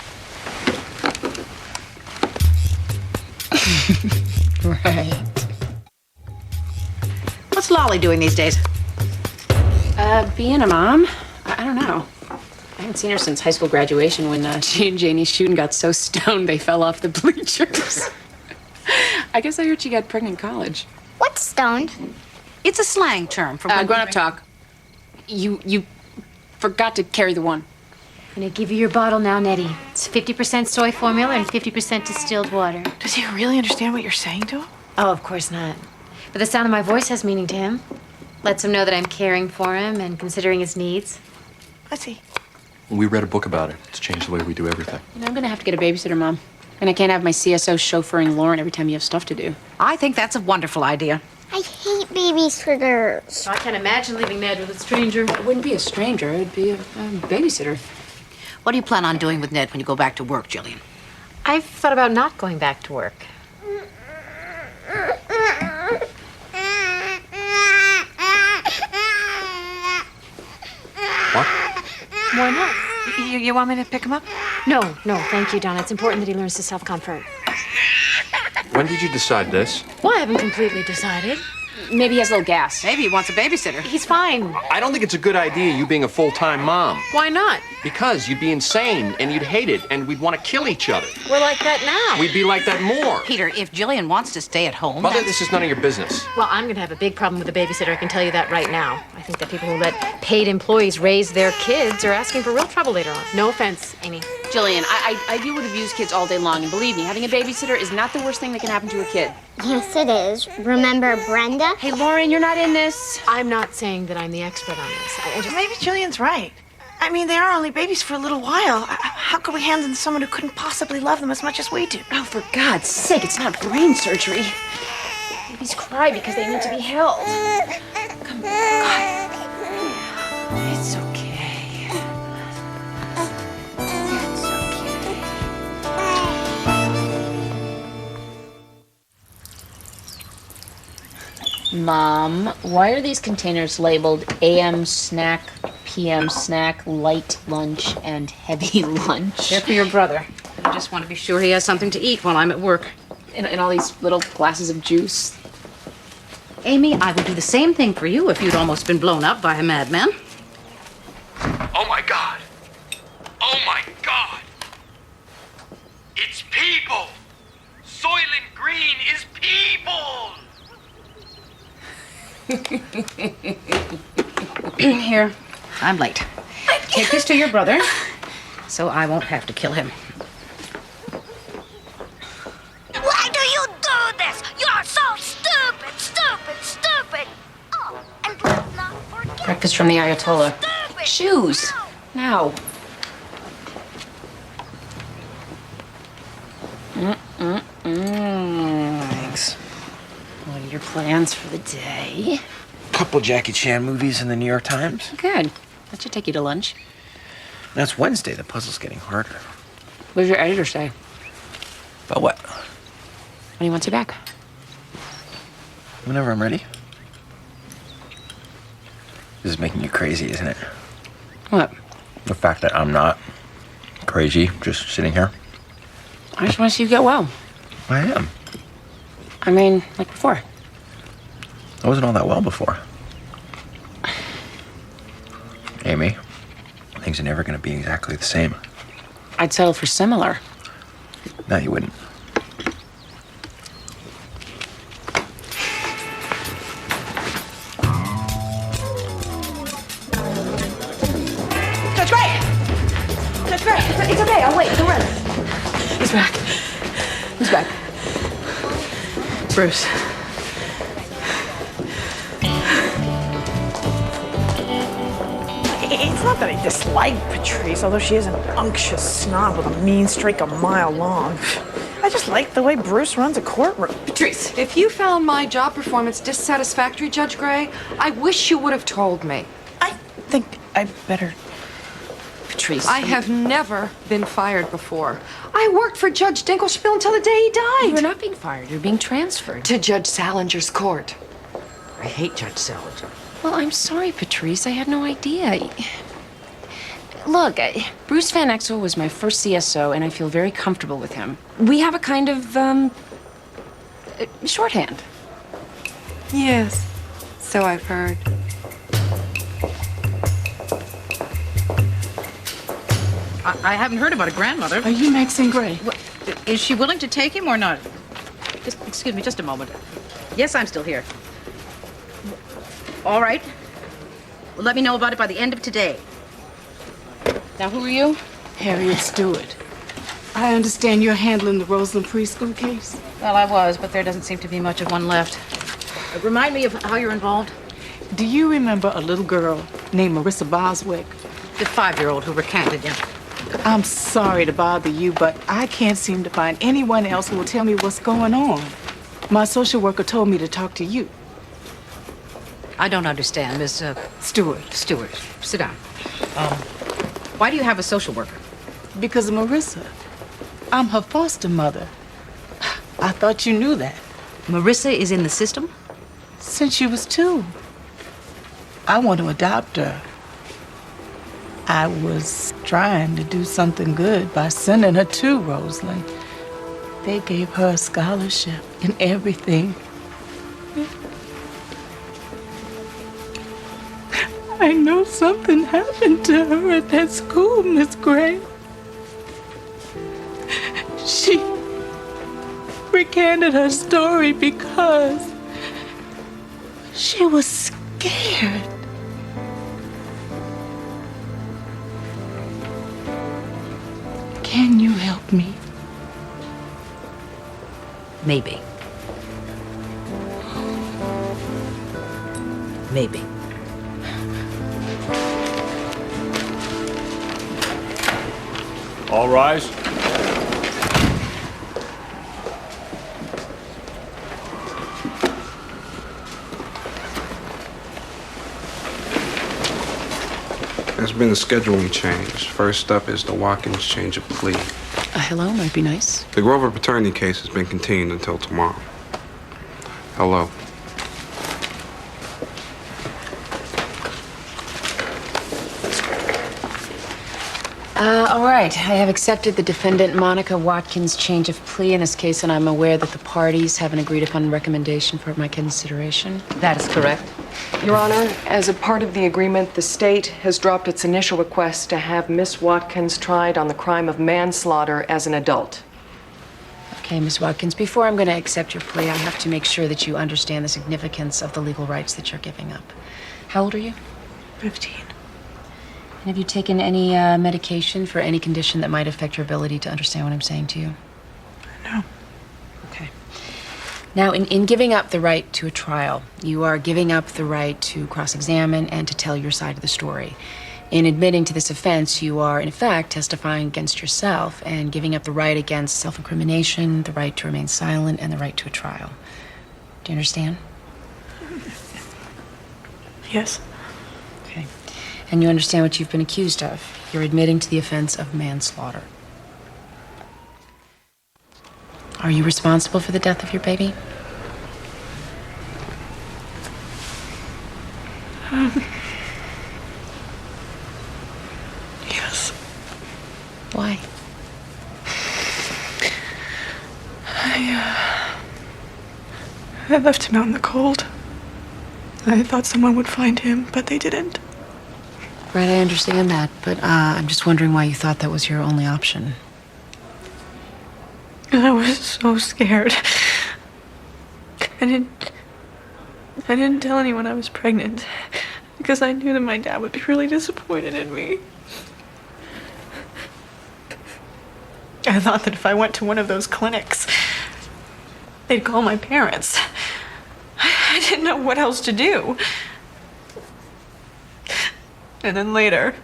Right. What's Lolly doing these days? Being a mom? I don't know. I haven't seen her since high school graduation when she and Janie Shooten got so stoned they fell off the bleachers. I guess I heard she got pregnant in college. What's stoned? It's a slang term for grown-up talk. You forgot to carry the one. I'm gonna give you your bottle now, Nettie. It's 50% soy formula and 50% distilled water. Does he really understand what you're saying to him? Oh, of course not. But the sound of my voice has meaning to him. Lets him know that I'm caring for him and considering his needs. I see. We read a book about it. It's changed the way we do everything. You know, I'm gonna have to get a babysitter, Mom. And I can't have my CSO chauffeuring Lauren every time you have stuff to do. I think that's a wonderful idea. I hate babysitters. I can't imagine leaving Ned with a stranger. It wouldn't be a stranger, it'd be a babysitter. What do you plan on doing with Ned when you go back to work, Jillian? I've thought about not going back to work. What? Why not? You want me to pick him up? No, thank you, Donna. It's important that he learns to self-comfort. When did you decide this? Well, I haven't completely decided. Maybe he has a little gas. Maybe he wants a babysitter. He's fine. I don't think it's a good idea, you being a full-time mom. Why not? Because you'd be insane, and you'd hate it, and we'd want to kill each other. We're like that now. We'd be like that more. Peter, if Jillian wants to stay at home, Mother, this is none of your business. Well, I'm going to have a big problem with a babysitter. I can tell you that right now. I think that people who let paid employees raise their kids are asking for real trouble later on. No offense, Amy. Jillian, I deal with abused kids all day long, and believe me, having a babysitter is not the worst thing that can happen to a kid. Yes, it is. Remember Brenda? Hey, Lauren, you're not in this. I'm not saying that I'm the expert on this. Maybe Jillian's right. I mean, they are only babies for a little while. How could we hand them to someone who couldn't possibly love them as much as we do? Oh, for God's sake, it's not brain surgery. Babies cry because they need to be held. Come on, God. It's okay. It's okay. Mom, why are these containers labeled AM snack, PM snack, light lunch, and heavy lunch? they're for your brother. I just want to be sure he has something to eat while I'm at work. And all these little glasses of juice. Amy, I would do the same thing for you if you'd almost been blown up by a madman. Oh my God! Oh my God! It's people! Soylent Green is people! Here, I'm late. Take this to your brother, so I won't have to kill him. Why do you do this? You're so stupid, stupid, stupid. Oh, and let's not forget. Breakfast from the Ayatollah. Shoes. Now. Thanks. What are your plans for the day? Couple Jackie Chan movies in the New York Times. Good. That should take you to lunch. Now it's Wednesday. The puzzle's getting harder. What does your editor say? But what? When he wants you back. Whenever I'm ready. This is making you crazy, isn't it? What? The fact that I'm not crazy, just sitting here. I just want to see you get well. I am. I mean, like before. I wasn't all that well before. Amy, things are never going to be exactly the same. I'd settle for similar. No, you wouldn't. Judge Gray! Judge Gray, it's okay. I'll wait. Don't run. He's back. He's back. Bruce. It's not that I dislike Patrice, although she is an unctuous snob with a mean streak a mile long. I just like the way Bruce runs a courtroom. Patrice, if you found my job performance dissatisfactory, Judge Gray, I wish you would have told me. I think I better... Patrice. I have never been fired before. I worked for Judge Dinkelspiel until the day he died. You're not being fired. You're being transferred. To Judge Salinger's court. I hate Judge Salinger. Well, I'm sorry, Patrice. I had no idea. Look, Bruce Van Exel was my first CSO, and I feel very comfortable with him. We have a kind of, shorthand. Yes, so I've heard. I haven't heard about a grandmother. Are you Maxine Gray? Is she willing to take him or not? Just, excuse me, just a moment. Yes, I'm still here. All right. Well, let me know about it by the end of today. Now, who are you? Harriet Stewart. I understand you're handling the Roseland preschool case? Well, I was, but there doesn't seem to be much of one left. Remind me of how you're involved. Do you remember a little girl named Marissa Boswick? The 5-year-old who recanted you. I'm sorry to bother you, but I can't seem to find anyone else who will tell me what's going on. My social worker told me to talk to you. I don't understand, Miss... Stewart. Stewart. Sit down. Why do you have a social worker? Because of Marissa. I'm her foster mother. I thought you knew that. Marissa is in the system? Since she was 2. I want to adopt her. I was trying to do something good by sending her to Roseland. They gave her a scholarship and everything. I know something happened to her at that school, Miss Gray. She recanted her story because she was scared. Can you help me? Maybe. Maybe. All rise. There's been a scheduling change. First up is the Watkins change of plea. A hello might be nice. The Grover paternity case has been continued until tomorrow. Hello. All right. I have accepted the defendant Monica Watkins' change of plea in this case, and I'm aware that the parties have an agreed upon recommendation for my consideration. That is correct. Your Honor, as a part of the agreement, the state has dropped its initial request to have Miss Watkins tried on the crime of manslaughter as an adult. Okay, Ms. Watkins, before I'm going to accept your plea, I have to make sure that you understand the significance of the legal rights that you're giving up. How old are you? 15. And have you taken any medication for any condition that might affect your ability to understand what I'm saying to you? No. Okay. Now, in giving up the right to a trial, you are giving up the right to cross-examine and to tell your side of the story. In admitting to this offense, you are, in fact, testifying against yourself and giving up the right against self-incrimination, the right to remain silent, and the right to a trial. Do you understand? Yes. Okay. And you understand what you've been accused of. You're admitting to the offense of manslaughter. Are you responsible for the death of your baby? Yes. Why? I left him out in the cold. I thought someone would find him, but they didn't. Right, I understand that, but I'm just wondering why you thought that was your only option. I was so scared. I didn't tell anyone I was pregnant because I knew that my dad would be really disappointed in me. I thought that if I went to one of those clinics, they'd call my parents. I didn't know what else to do. And then later,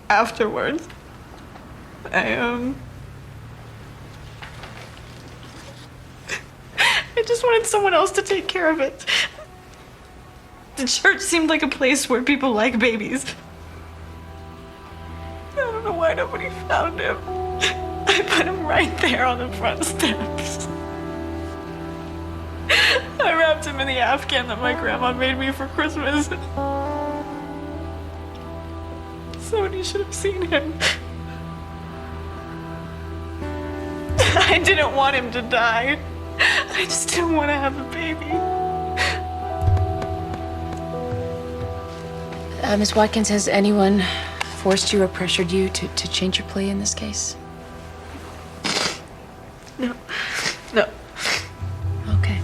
afterwards, I just wanted someone else to take care of it. The church seemed like a place where people like babies. I don't know why nobody found him. I put him right there on the front steps. I wrapped him in the Afghan that my grandma made me for Christmas. Somebody should have seen him. I didn't want him to die. I just didn't want to have a baby. Ms. Watkins, has anyone forced you or pressured you to change your plea in this case? No. No. Okay.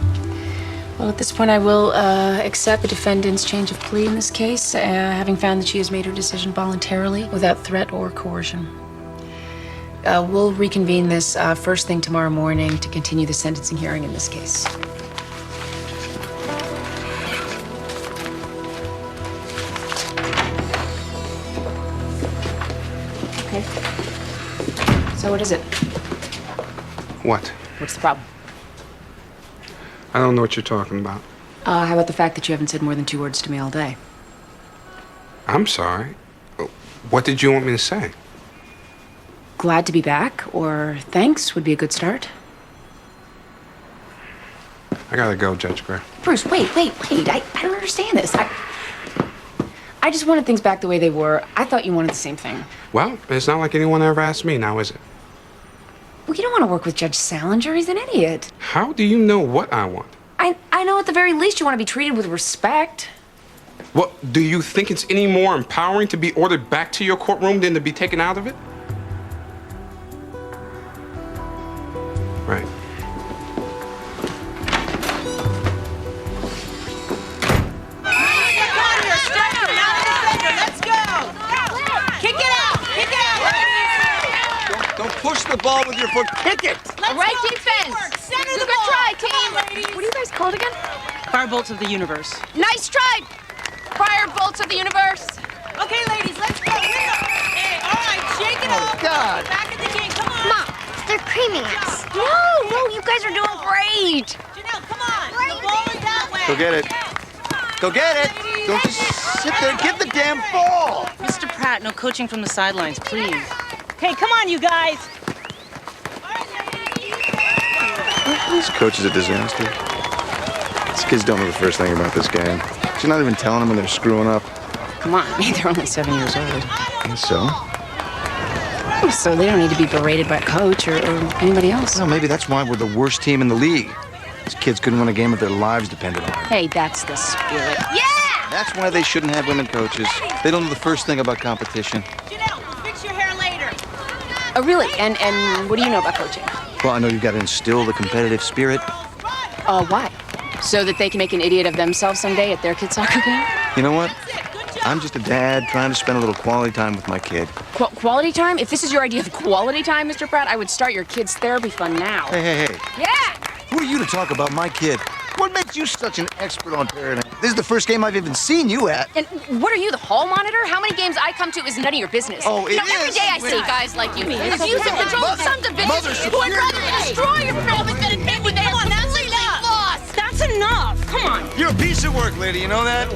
Well, at this point, I will accept the defendant's change of plea in this case, having found that she has made her decision voluntarily without threat or coercion. We'll reconvene this first thing tomorrow morning to continue the sentencing hearing in this case. Okay. So what is it? What? What's the problem? I don't know what you're talking about. How about the fact that you haven't said more than 2 words to me all day? I'm sorry. What did you want me to say? glad to be back, or thanks would be a good start. I gotta go, Judge Gray. Bruce, wait. I don't understand this. I just wanted things back the way they were. I thought you wanted the same thing. Well, it's not like anyone ever asked me now, is it? Well, you don't want to work with Judge Salinger. He's an idiot. How do you know what I want? I know at the very least you want to be treated with respect. Well, do you think it's any more empowering to be ordered back to your courtroom than to be taken out of it? Right. Let's go! Kick it out! Kick it out! Don't push the ball with your foot. Kick it! All right, defense. Center the Good ball. try, Come on, team. ladies. What are you guys called again? Firebolts of the universe. Nice try. Fire bolts of the universe. Okay, ladies, let's go. Hey, all right, shake it off. God. Back in the game. Come on. Mom, they're creaming us. No, you guys are doing great. Janelle, come on. The ball is that way. Go get it. Go get it. Don't just sit there. Get the damn ball. Mr. Pratt, no coaching from the sidelines, please. Okay, come on, you guys. This coach is a disaster. These kids don't know the first thing about this game. She's not even telling them when they're screwing up. Come on, they're only 7 years old. And so? So they don't need to be berated by a coach or anybody else. No, maybe that's why we're the worst team in the league. These kids couldn't win a game if their lives depended on it. Hey, that's the spirit. That's why they shouldn't have women coaches. They don't know the first thing about competition. Janelle, we'll fix your hair later. Oh, really? And what do you know about coaching? Well, I know you've got to instill the competitive spirit. Why? So that they can make an idiot of themselves someday at their kid's soccer game? You know what? I'm just a dad trying to spend a little quality time with my kid. Quality time? If this is your idea of quality time, Mr. Pratt, I would start your kid's therapy fund now. Hey. Yeah! Who are you to talk about my kid? What makes you such an expert on parenting? This is the first game I've even seen you at. And what are you, the hall monitor? How many games I come to is none of your business. Oh, it Every is. day I see guys like you, abusing, controlling sons of bitches who would rather destroy your family than admit when they have completely lost. That's enough. Come on. You're a piece of work, lady. You know that?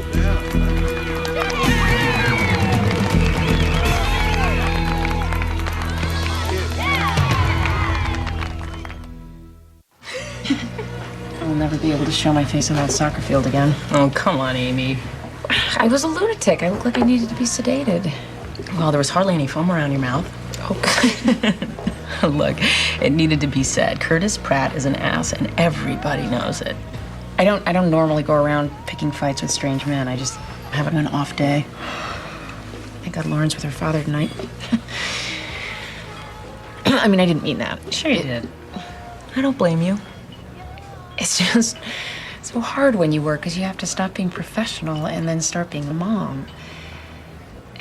I'll never be able to show my face on that soccer field again. Oh, come on, Amy. I was a lunatic. I looked like I needed to be sedated. Well, there was hardly any foam around your mouth. Oh, look, it needed to be said. Curtis Pratt is an ass, and everybody knows it. I don't normally go around picking fights with strange men. I just having an off day. I got Lauren's with her father tonight. I mean, I didn't mean that. Sure you did. I don't blame you. It's just so hard when you work because you have to stop being professional and then start being a mom.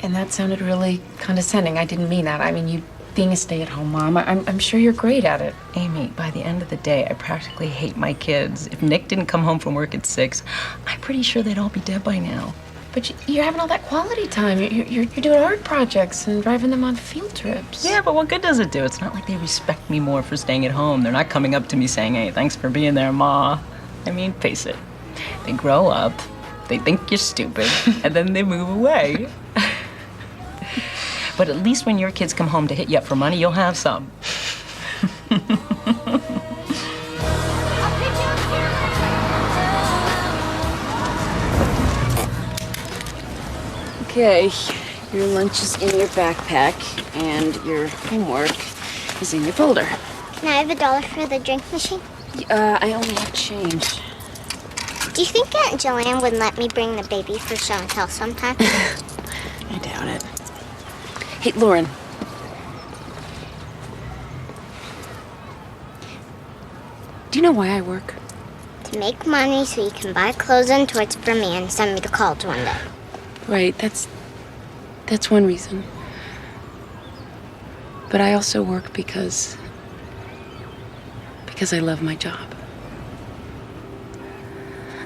And that sounded really condescending. I didn't mean that. I mean, you being a stay-at-home mom, I'm sure you're great at it. Amy, by the end of the day, I practically hate my kids. If Nick didn't come home from work at 6, I'm pretty sure they'd all be dead by now. But you're having all that quality time. You're doing art projects and driving them on field trips. Yeah, but what good does it do? It's not like they respect me more for staying at home. They're not coming up to me saying, hey, thanks for being there, Ma. I mean, face it. They grow up, they think you're stupid, and then they move away. But at least when your kids come home to hit you up for money, you'll have some. Okay, your lunch is in your backpack and your homework is in your folder. Can I have $1 for the drink machine? I only have change. Do you think Aunt Joanne would let me bring the baby for show and tell sometime? I doubt it. Hey, Lauren. Do you know why I work? To make money so you can buy clothes and toys for me and send me to college one day. Right, that's one reason. But I also work because I love my job.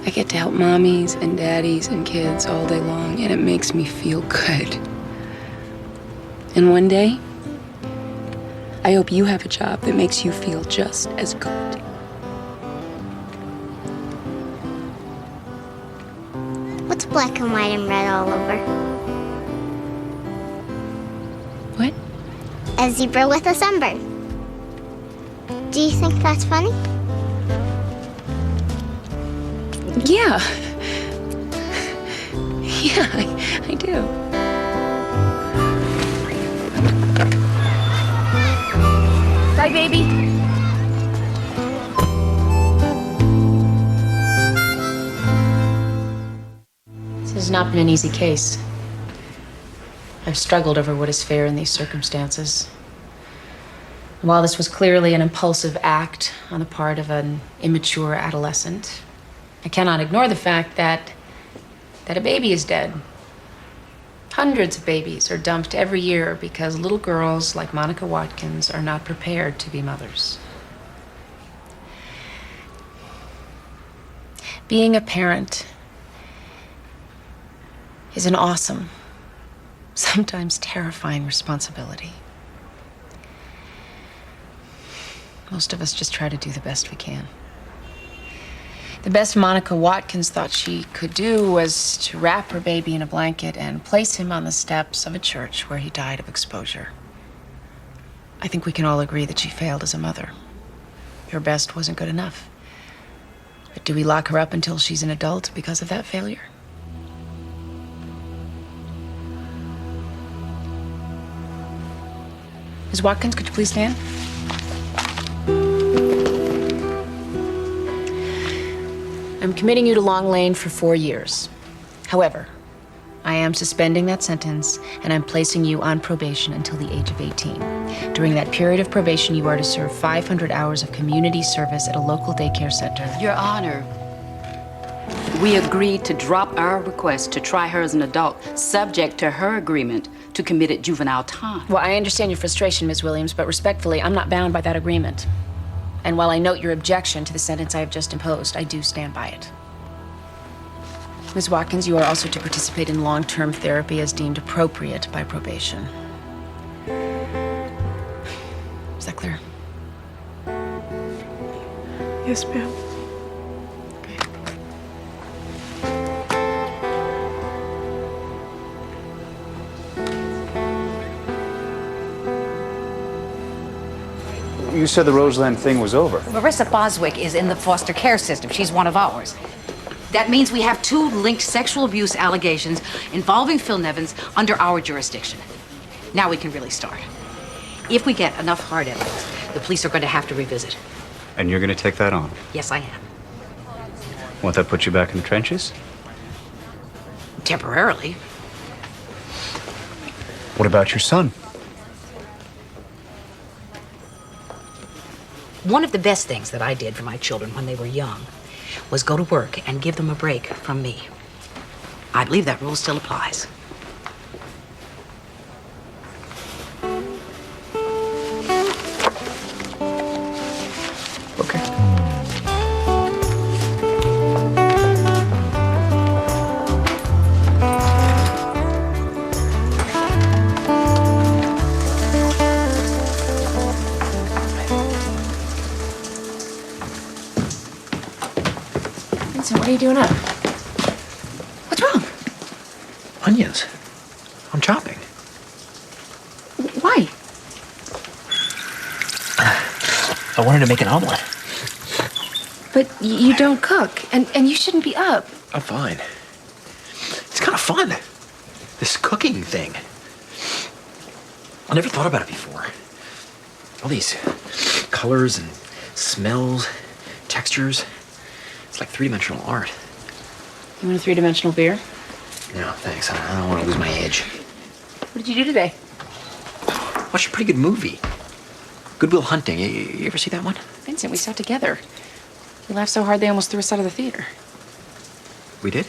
I get to help mommies and daddies and kids all day long, and it makes me feel good. And one day, I hope you have a job that makes you feel just as good. What's black and white and red all over? What? a zebra with a sunburn. Do you think that's funny? Yeah. Yeah, I do. Bye, baby. This has not been an easy case. I've struggled over what is fair in these circumstances. While this was clearly an impulsive act on the part of an immature adolescent, I cannot ignore the fact that a baby is dead. Hundreds of babies are dumped every year because little girls like Monica Watkins are not prepared to be mothers. Being a parent is an awesome, sometimes terrifying responsibility. Most of us just try to do the best we can. The best Monica Watkins thought she could do was to wrap her baby in a blanket and place him on the steps of a church where he died of exposure. I think we can all agree that she failed as a mother. Her best wasn't good enough. But do we lock her up until she's an adult because of that failure? Ms. Watkins, could you please stand? I'm committing you to Long Lane for 4 years. However, I am suspending that sentence and I'm placing you on probation until the age of 18. During that period of probation, you are to serve 500 hours of community service at a local daycare center. Your Honor, we agreed to drop our request to try her as an adult, subject to her agreement to committed juvenile time. Well, I understand your frustration, Ms. Williams, but respectfully, I'm not bound by that agreement. And while I note your objection to the sentence I have just imposed, I do stand by it. Ms. Watkins, you are also to participate in long-term therapy as deemed appropriate by probation. Is that clear? Yes, ma'am. You said the Roseland thing was over. Marissa Boswick is in the foster care system. She's one of ours. That means we have 2 linked sexual abuse allegations involving Phil Nevins under our jurisdiction. Now we can really start. If we get enough hard evidence, the police are going to have to revisit. And you're going to take that on? Yes, I am. Won't that put you back in the trenches? Temporarily. What about your son? One of the best things that I did for my children when they were young was go to work and give them a break from me. I believe that rule still applies. Vincent, what are you doing up? What's wrong? Onions. I'm chopping. Why? I wanted to make an omelet. But you don't cook, and you shouldn't be up. I'm fine. It's kind of fun. This cooking thing. I never thought about it before. All these colors and smells, textures. It's like 3-dimensional art. You want a 3-dimensional beer? No, thanks. I don't want to lose my edge. What did you do today? Watched a pretty good movie. Good Will Hunting. You ever see that one? Vincent, we sat together. We laughed so hard they almost threw us out of the theater. We did?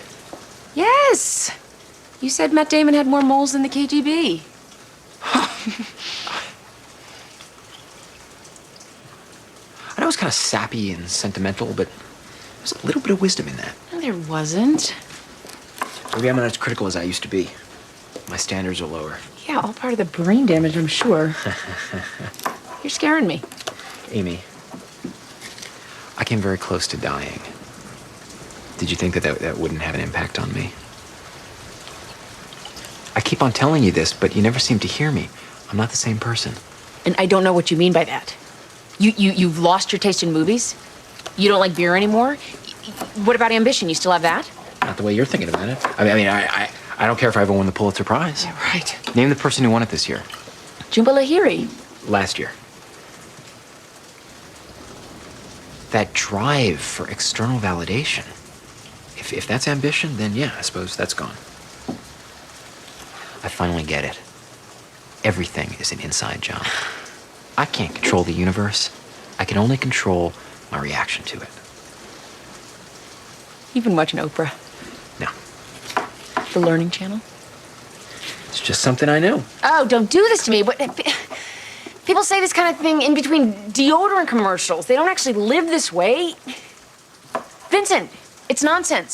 Yes! You said Matt Damon had more moles than the KGB. I know it was kind of sappy and sentimental, but there's a little bit of wisdom in that. No, there wasn't. Maybe I'm not as critical as I used to be. My standards are lower. Yeah, all part of the brain damage, I'm sure. You're scaring me. Amy, I came very close to dying. Did you think that wouldn't have an impact on me? I keep on telling you this, but you never seem to hear me. I'm not the same person. And I don't know what you mean by that. You've lost your taste in movies? You don't like beer anymore? What about ambition? You still have that? Not the way you're thinking about it. I don't care if I ever won the Pulitzer Prize. Yeah, right. Name the person who won it this year. Jhumpa Lahiri. Last year. That drive for external validation. If that's ambition, then yeah, I suppose that's gone. I finally get it. Everything is an inside job. I can't control the universe. I can only control my reaction to it. You've been watching Oprah? No. The Learning Channel? It's just something I knew. Oh, don't do this to me. What? People say this kind of thing in between deodorant commercials. They don't actually live this way. Vincent, it's nonsense.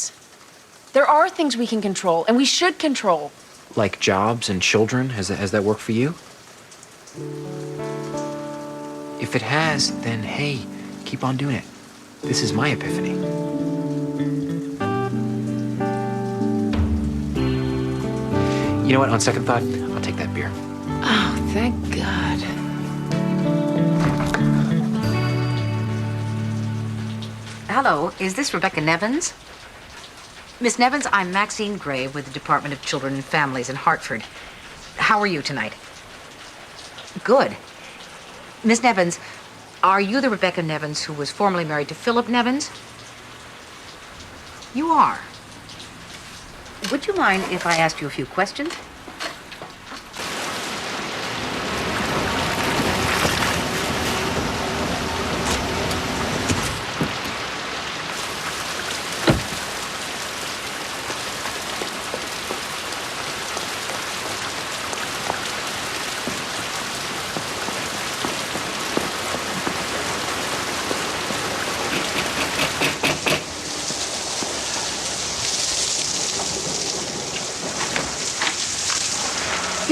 There are things we can control, and we should control. Like jobs and children? Has that worked for you? If it has, then hey, keep on doing it. This is my epiphany. You know what? On second thought, I'll take that beer. Oh, thank God. Hello, is this Rebecca Nevins? Miss Nevins, I'm Maxine Gray with the Department of Children and Families in Hartford. How are you tonight? Good. Miss Nevins, are you the Rebecca Nevins who was formerly married to Philip Nevins? You are. Would you mind if I asked you a few questions?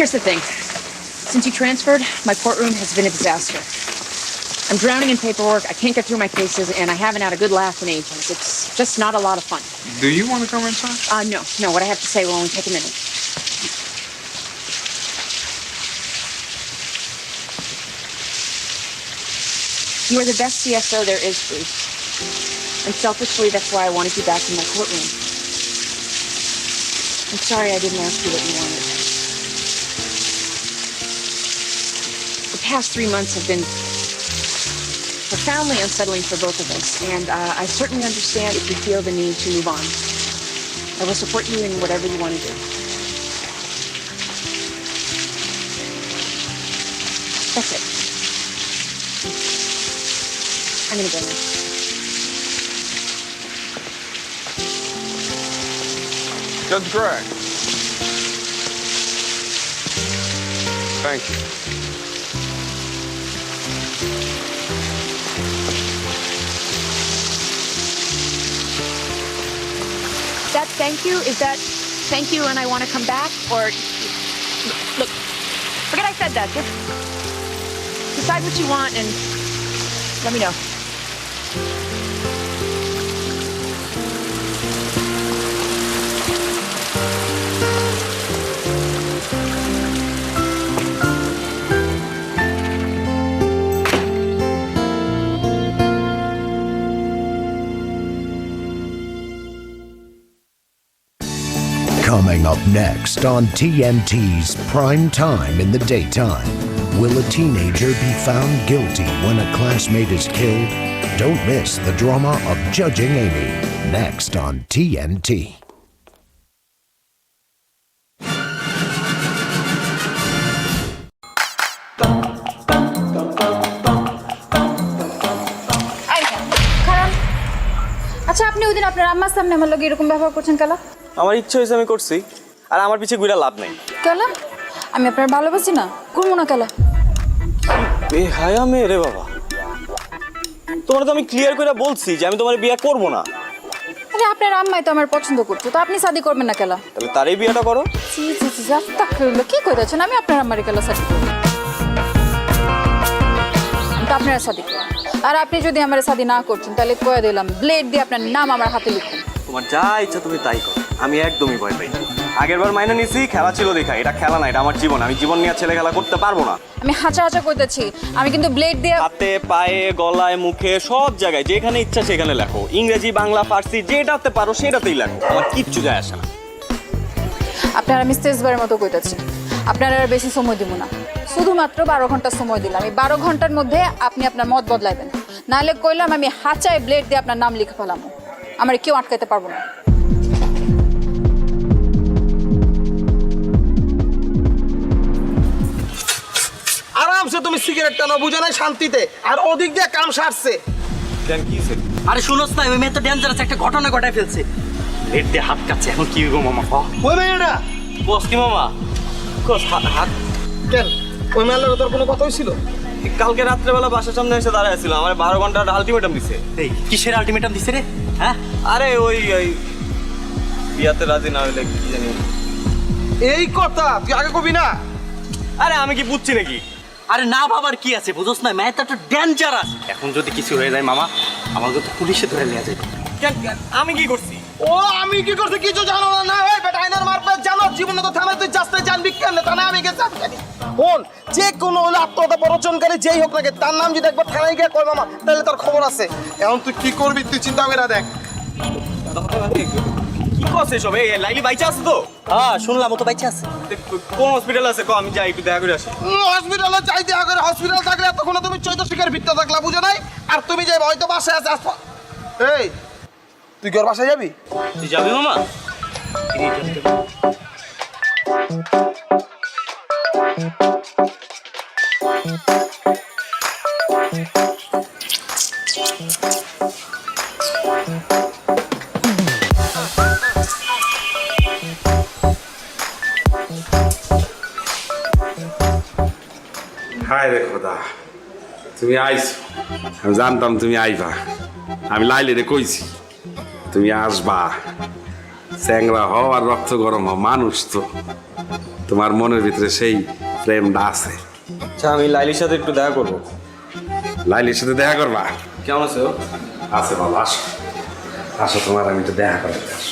Here's the thing. Since you transferred, my courtroom has been a disaster. I'm drowning in paperwork, I can't get through my cases, and I haven't had a good laugh in ages. It's just not a lot of fun. Do you want to come inside? No. What I have to say will only take a minute. You are the best CSO there is, Bruce. And selfishly, that's why I wanted you back in my courtroom. I'm sorry I didn't ask you what you wanted. The past 3 months have been profoundly unsettling for both of us, and I certainly understand if you feel the need to move on. I will support you in whatever you want to do. That's it. I'm gonna go now. Judge Gray. Thank you. That thank you? Is that thank you and I want to come back? Or, look, forget I said that. Just decide what you want and let me know. Coming up next on TNT's Prime Time in the Daytime. Will a teenager be found guilty when a classmate is killed? Don't miss the drama of Judging Amy. Next on TNT. আচ্ছা আপনি ওই দিন আপনার আম্মার সামনে আমার লগে এরকম ব্যবহার করছেন কেন? আমার ইচ্ছে হয়েছে আমি করছি, আর আমার পিছে ঘুরে লাভ নেই। কেন? আমি আপনার ভালোবাসি না, করবো না কেন? বেহায়া মেয়ে রে বাবা, তোমার তো আমি ক্লিয়ার করে বলছি যে আমি তোমার বিয়ে করব না। আরে আপনার আম্মাই তো আমার পছন্দ করতো, তো আপনি শাদি করবেন না কেন? তাহলে তারই বিয়েটা করো। জি জি জি, আস্তাগফিরুল্লাহ, কি কইতাছেন? আমি আপনার আম্মারে কেন শাদি করব? তো আপনারা শাদি করুন। আর আপনি যদি আমার শাদি না করতেন তাহলে কয়ে দিলাম ব্লেড দিয়ে আপনার নাম আমার হাতে লিখুন। তোমার যা ইচ্ছা তুমি তাই করো, আমি একদমই ভয় পাই না। আগেরবার মাইনে নিছি খেলা ছিল দেখা, এটা খেলা না, এটা আমার জীবন। আমি জীবন নিয়ে ছেলে খেলা করতে পারবো না। আমি হাঁচা হাঁচা কইতেছি, আমি কিন্তু ব্লেড দিয়ে হাতে পায়ে গলায় মুখে সব জায়গায় যেখানে ইচ্ছা সেখানে লেখো। ইংরেজি বাংলা ফার্সি যেটাতে পারো সেটাতেই লেখো, আমার কিচ্ছু যায় আসে না। আপনার আমি শেষবারের মতো কইতেছি, আপনার আর বেশি সময় দিব না, শুধুমাত্র 12 ঘন্টা সময় দিলাম। এই 12 ঘন্টার মধ্যে আপনি আপনার মত বদলাইবেন, নাহলে কইলাম আমি হাঁচায় ব্লেড দিয়ে আপনার নাম লিখে ফেলাম, আমার কেউ আটকাইতে পারবো না। আরামসে তুমি সিগারেট টানো, বুঝে নাই শান্তিতে, আর ওদিক দিয়ে কাম সারছে। কেন কি হইছে? আরে শুনোস না, ওই মেয়ে তো ডেঞ্জারাস একটা ঘটনা ঘটায় ফেলছে। লেট দিয়ে হাত কাটছে, এখন কি হইব মামা? ওই মেয়েটা বস কি মামা? কোস হাত কেন? ওই মেয়েটার তোর কোনো কথা হয়েছিল? কালকে রাত্রেবেলা বাসার সামনে এসে দাঁড়ায় ছিল, আমার 12 ঘন্টার আলটিমেটাম দিছে। এই কিসের আলটিমেটাম দিছে রে? হ্যাঁ আরে ওই বিয়াতে রাজি না হইলে কি জানি। এই কথা তুই আগে কবি না। আরে আমি কি বুঝছি নাকি? আরে না বাবার কি আছে, বুঝোস না, মেয়ে তো একটা ডেঞ্জারাস। এখন যদি কিছু হয়ে যায় মামা, আমাকে তো পুলিশে ধরে নিয়ে যাবে। আমি কি করছি? ও আমি কি করছি কিছু জানো না? না ওই বেটা আইনার মারপে জানো, জীবনে তো থানায় তুই যাস্তে জানবি কেন? থানায় আমি গেছি জানি। ফোন যে কোনো হলে আত্মহত্যা প্ররোচনকারী যেই হোক না, তার নাম যদি একবার থানায় গিয়ে কয় মামা, তাহলে তার খবর আছে। এখন তুই কি করবি তুই চিন্তা করে দেখ। কি করছে সব? এই লাইলি বাইচা আছে তো? হ্যাঁ শুনলাম ও তো বাইচা আছে। কোন হসপিটাল আছে? আমি যাই একটু দেখা করে আসি। হসপিটালে যাই দেখা করে, হসপিটাল থাকলে এতক্ষণ তুমি চৈত শিকার ভিত্তা থাকলা, বুঝো নাই? আর তুমি যাই হয়তো বাসায় আছে। এই তুই কি ওর বাসায় যাবি? তুই যাবি মামা? হায় রে খোদা, তুমি আইছো। আমি জানতাম তুমি আইবা। আমি লাইলে রে কইছি তুমি আসবা। চ্যাংরা হও আর রক্ত গরম হও, মানুষ তো। তোমার মনের ভিতরে সেই প্রেমটা আছে। আচ্ছা আমি লাইলির সাথে একটু দেখা করবো। লাইলির সাথে দেখা করবা? কেমন আছে ও? আছে বাবা, আসো আসো, তোমার আমি একটু দেখা করে আসো।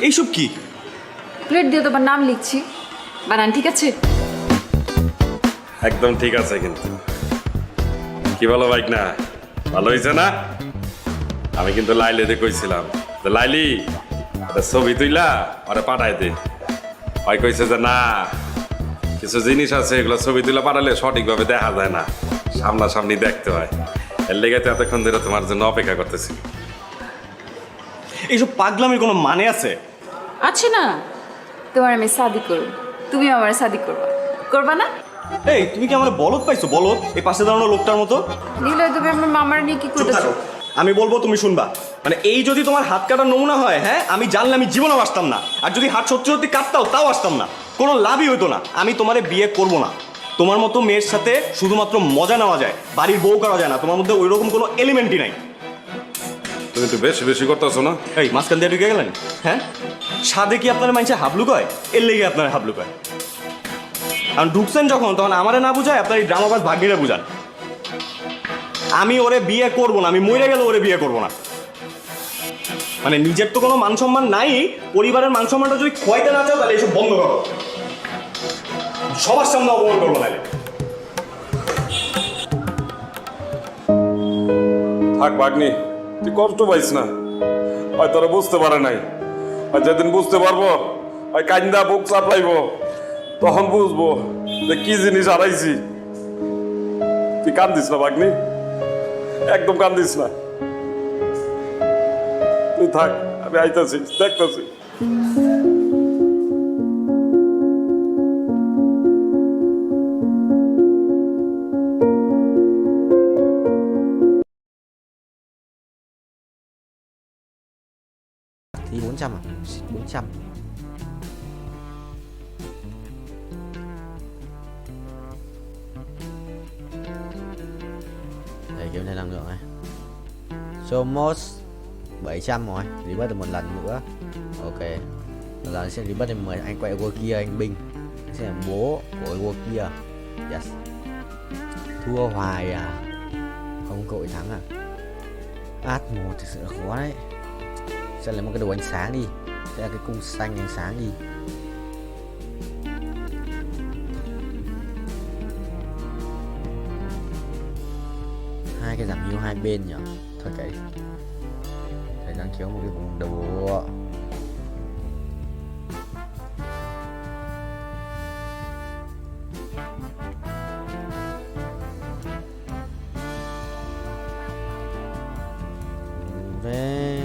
এইসব কি? প্লেট দিয়ে তোমার নাম লিখছি, বানান ঠিক আছে? একদম ঠিক আছে। কিন্তু কি বলো বাইক না, ভালো হয়েছে না? আমি কিন্তু লাইলিতে কইছিলাম যে লাইলি ছবি তুইলা ওরে পাঠাই দে। ওই কইছে যে না, কিছু জিনিস আছে এগুলো ছবি তুলে পাঠালে সঠিকভাবে দেখা যায় না, সামনাসামনি দেখতে হয়। এর লেগে তো এতক্ষণ ধরে তোমার জন্য অপেক্ষা করতেছি। এইসব পাগলামির কোনো মানে আছে? আছে না, তোমার আমি শাদি করব, তুমি আমার শাদি করবা, করবা না? এই তুমি কি আমার বলদ পাইছো? বলদ এই পাশে দাঁড়ানো লোকটার মতো। নিলয় তুমি আমার মামার নিয়ে কি করতেছো? আমি বলবো তুমি শুনবা। মানে এই যদি তোমার হাত কাটার নমুনা হয়, হ্যাঁ আমি জানলে আমি জীবনেও আসতাম না। আর যদি হাত সত্যি সত্যি কাটতাও তাও আসতাম না, কোনো লাভই হতো না। আমি তোমারে বিয়ে করব না। তোমার মতো মেয়ের সাথে শুধুমাত্র মজা নেওয়া যায়, বাড়ির বউ করা যায় না। তোমার মধ্যে ওই রকম কোনো এলিমেন্টই নাই। তুমি একটু বেশি বেশি করতেছো না? এই মাঝখান দিয়ে ঢুকে গেলেন। হ্যাঁ সাদে কি আপনার মানুষে হাবলু কয়? এর লেগে আপনার হাবলু কয়। আর ঢুকছেন যখন, তখন আমারে না বুঝায় আপনার এই ড্রামাবাজ ভাগ্নিরা বুঝান। আমি ওরে বিয়ে করবো না, আমি মরে গেলে ওরে বিয়ে করবো না। মানে নিজের তো কোনো মান সম্মান নাই, পরিবারের মান সম্মানটা যদি খোয়াইতে না চাও তাহলে এসব বন্ধ করো। সবার সামনে অপমান করবো না। থাক ভাগ্নি, তুই কষ্ট পাইস না। হয় তোরা বুঝতে পারে নাই, আর যেদিন বুঝতে পারবো ওই কান্দা বুক চাপড়াইব, তখন বুঝবো যে কি জিনিস হারাইছি। তুই কান্দিস না ভাগ্নি, একদম কান্দিস না। তুই থাক, আমি আইতাছি, দেখতেছি। Thì 400 à? 400. kiếm thêm năng lượng này. Somos 700 rồi, rebuff được một lần nữa. Ok. Lần này sẽ rebuff thêm 10 anh quay qua kia anh binh. Sẽ là bố của qua kia. Yes. Thua hoài à? Không cội thắng à? Át 1 thực sự là khó đấy. Sẽ lấy một cái đồ ánh sáng đi. Sẽ là cái cung xanh ánh sáng đi. Hai cái giảm hiếu hai bên nhỉ? Thôi kệ. Để đang kéo một cái vùng đồ. Thế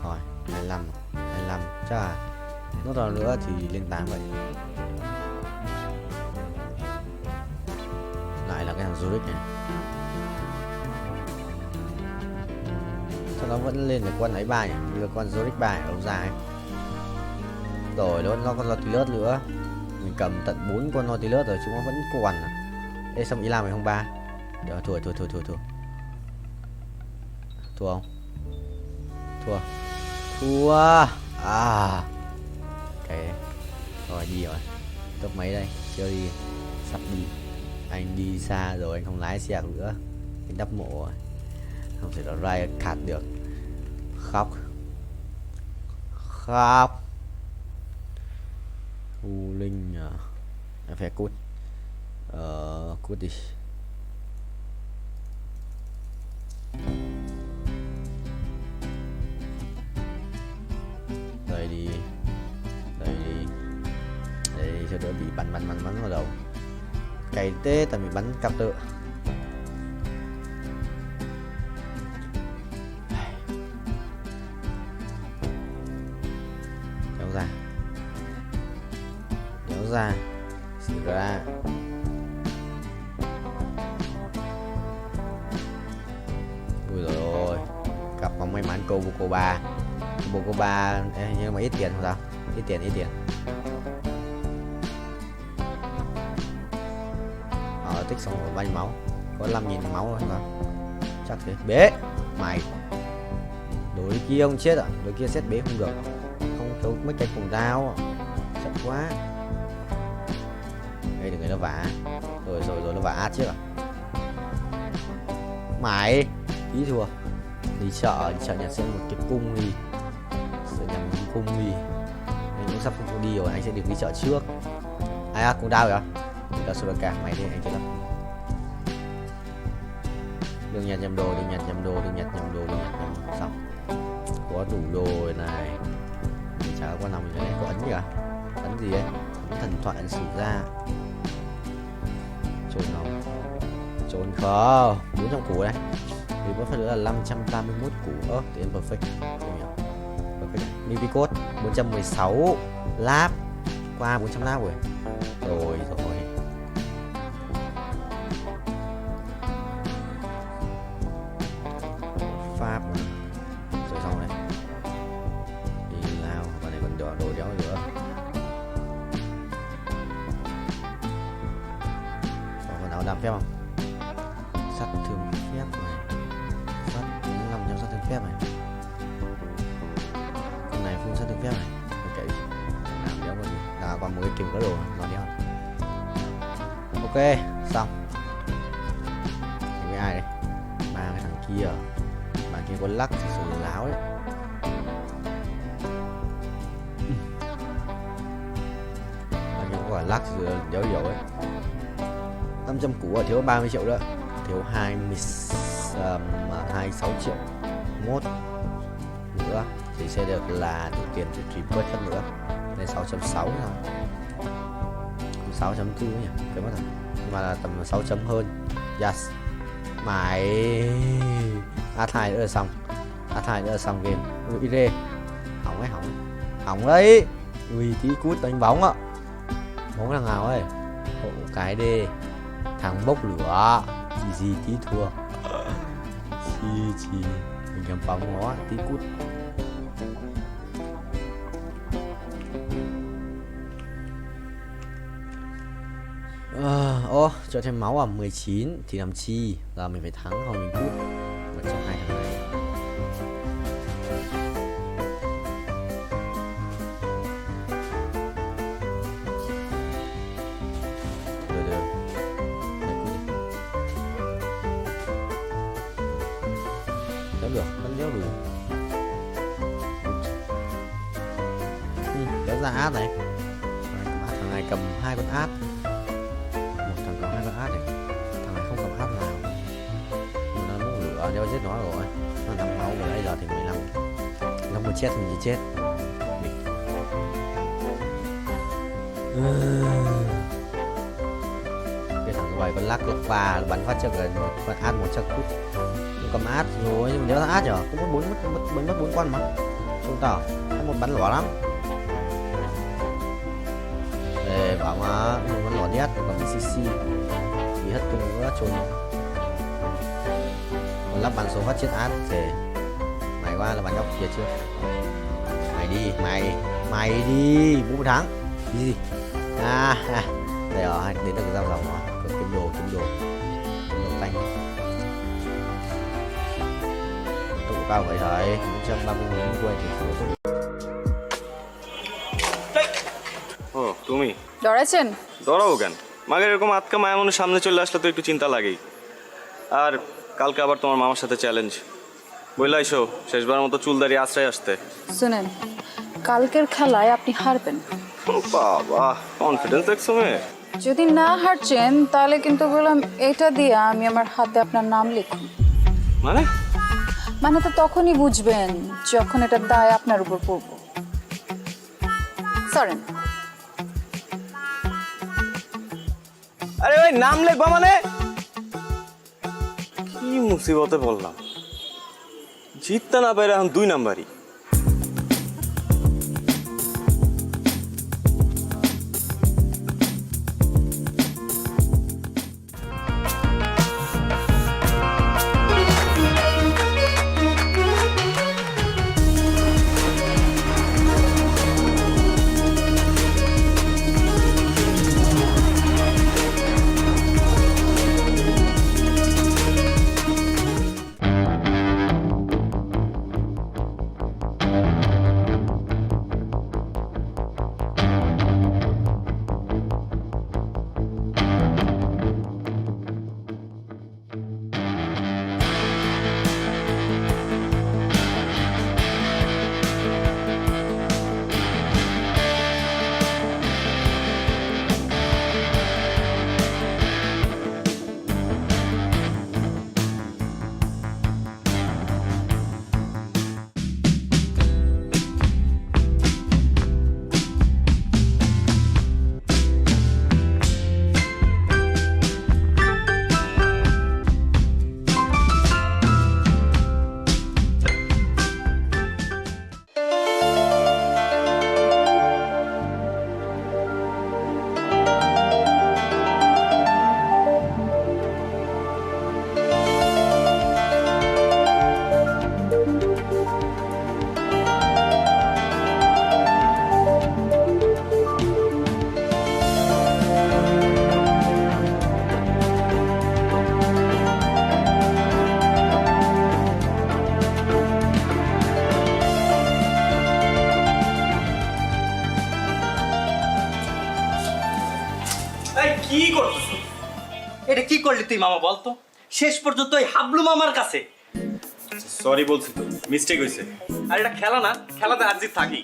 rồi 25 chắc là nốt nào nữa thì lên 8 vậy. Lại là cái thằng Zurich này, sao nó vẫn lên được con ấy bài như là con Zurich bài ở đâu ra ấy. Rồi nó con Nautilus nữa, mình cầm tận 4 con Nautilus rồi chúng nó vẫn còn à. Ê xong ý làm mày không ba được, thua không? Thua à. Ok rồi, đi rồi. Tốc mấy đây? Chưa đi, sắp đi. Anh đi xa rồi, anh không lái xe nữa. Anh đắp mộ rồi, không thể nào Riot Cat được. Khóc U Linh à. Em phải cút. Cút đi. Đây đi cho đỡ bị bắn vào đầu. Cày tê tại vì bắn cặp tự. Kéo ra xì ra. Ui rồi cặp bóng may mắn Bocoba nhưng mà ít tiền không sao, ít tiền. Tích xong rồi bao nhiêu máu, có 5.000 máu rồi sao? Chắc thế. Bế mày, đối kia ông chết à? Đối kia xét bế không được, không thấu mấy cái cùng dao chậm quá. Đây đừng người nó vả rồi nó vả át trước à? Mày tí thua. Đi chợ nhặt xem một cái cung đi, nhặt một cung đi. Anh cũng sắp không đi rồi, anh sẽ được đi chợ trước. Ai à, cũng đau rồi. Là Soraka, mày đi anh chơi lắm. Đừng nhặt nhầm đồ. Xong có đủ đồ rồi này. Mình chả có con nào mình cái này có ấn gì cả. Ấn gì ấy? Ấn thần thoại, ấn sử ra. Trốn không? Trốn không? 400 củ đây. Thì có phải nữa là 581 củ. Tiền perfect. Không hiểu. Perfect. Mipicode 416 lap. Qua 400 lap rồi. Rồi. Pháp rồi xong này. Đi lao, và này còn đồ đéo nữa. Còn áo đam phép không? Sát thương phép này. Sát 500 sát thương phép này. Con này full sát thương phép này. Ok. Làm đéo còn gì. Còn một cái kiểu có đồ nó đéo. Ok, xong. Với ai đây? Ba cái thằng kia. Bạn kia có lắc thì sự láo đấy. Bạn kia có quả lắc thì đéo dầu ấy. 500 củ rồi, thiếu 30 triệu nữa. Thiếu 26 triệu mốt nữa thì sẽ được là đủ tiền từ triple phân nữa. Lên 6.6 rồi. 6.4 nhỉ, cái mất rồi. Nhưng mà là tầm 6 chấm hơn. Yes. Mày A2 nữa là xong. A2 nữa là xong game. Ui rê. Hỏng đấy. Ui tí cút đánh bóng ạ. Bóng thằng nào ấy? Hộ cái đi. Thằng bốc lửa. Gì tí thua. Chi mình cầm bóng nó tí cút. Ô Ủa, cho thêm máu à? 19 thì làm chi? Giờ mình phải thắng hoặc mình cút. Một trong hai thằng này. Được. Mày cút đi. Đéo được, vẫn đéo đủ. Kéo ra át này. Thằng này cầm 2 con át. Một thằng cầm 2 con át này. Thằng này không cầm át nào. Nó muốn lửa đeo giết nó rồi. Nó 5 máu rồi bây giờ thì 15. Nó mà chết thì mình chỉ chết. Cái thằng ngoài con lắc và bắn phát cho gần con át một chắc cút. Nó cầm át rồi nhưng mà đéo ra át nhở. Cũng mất 4 con mà. Không tỏ. Một bắn lỏ lắm. Để bảo mà mình vẫn lỏ đét còn CC thì hết tung nữa trốn còn lắp bắn số phát chết át thì mày qua là bắn nhóc kia chưa mày đi vũ thắng gì đây rồi đến được giao dòng rồi có kiếm đồ tanh tụ cao vậy thôi 130.000 quay thì ও তুমি ডরাইছেন? ধরাবো কেন? মাকে এরকম আটকা মায়া মনে সামনে চলে আসলে তো একটু চিন্তা লাগেই। আর কালকে আবার তোমার মামার সাথে চ্যালেঞ্জ বইলা এসো শেষবার মতো চুলদারি আশ্রয় আসতে। শুনেন, কালকের খেলায় আপনি হারবেন। বাবা কনফিডেন্স দেখছো মেয়ে। যদি না হারছেন তাহলে কিন্তু বললাম এটা দিয়ে আমি আমার হাতে আপনার নাম লিখুন। মানে তো তখনই বুঝবেন যখন এটার দায় আপনার উপর পড়বো। সরেন। আরে ভাই নাম লিখবা মানে কি মুসিবতে বললাম জিততে না পারে এখন 2 নাম্বারই। কি করতেছ? এটা কি করলি তুই মামা বলতো? শেষ পর্যন্ত ওই হাবলু মামার কাছে। সরি বলছি তো মিস্টেক হয়েছে। আর এটা খেলা না, খেলাতে হার জিত থাকি।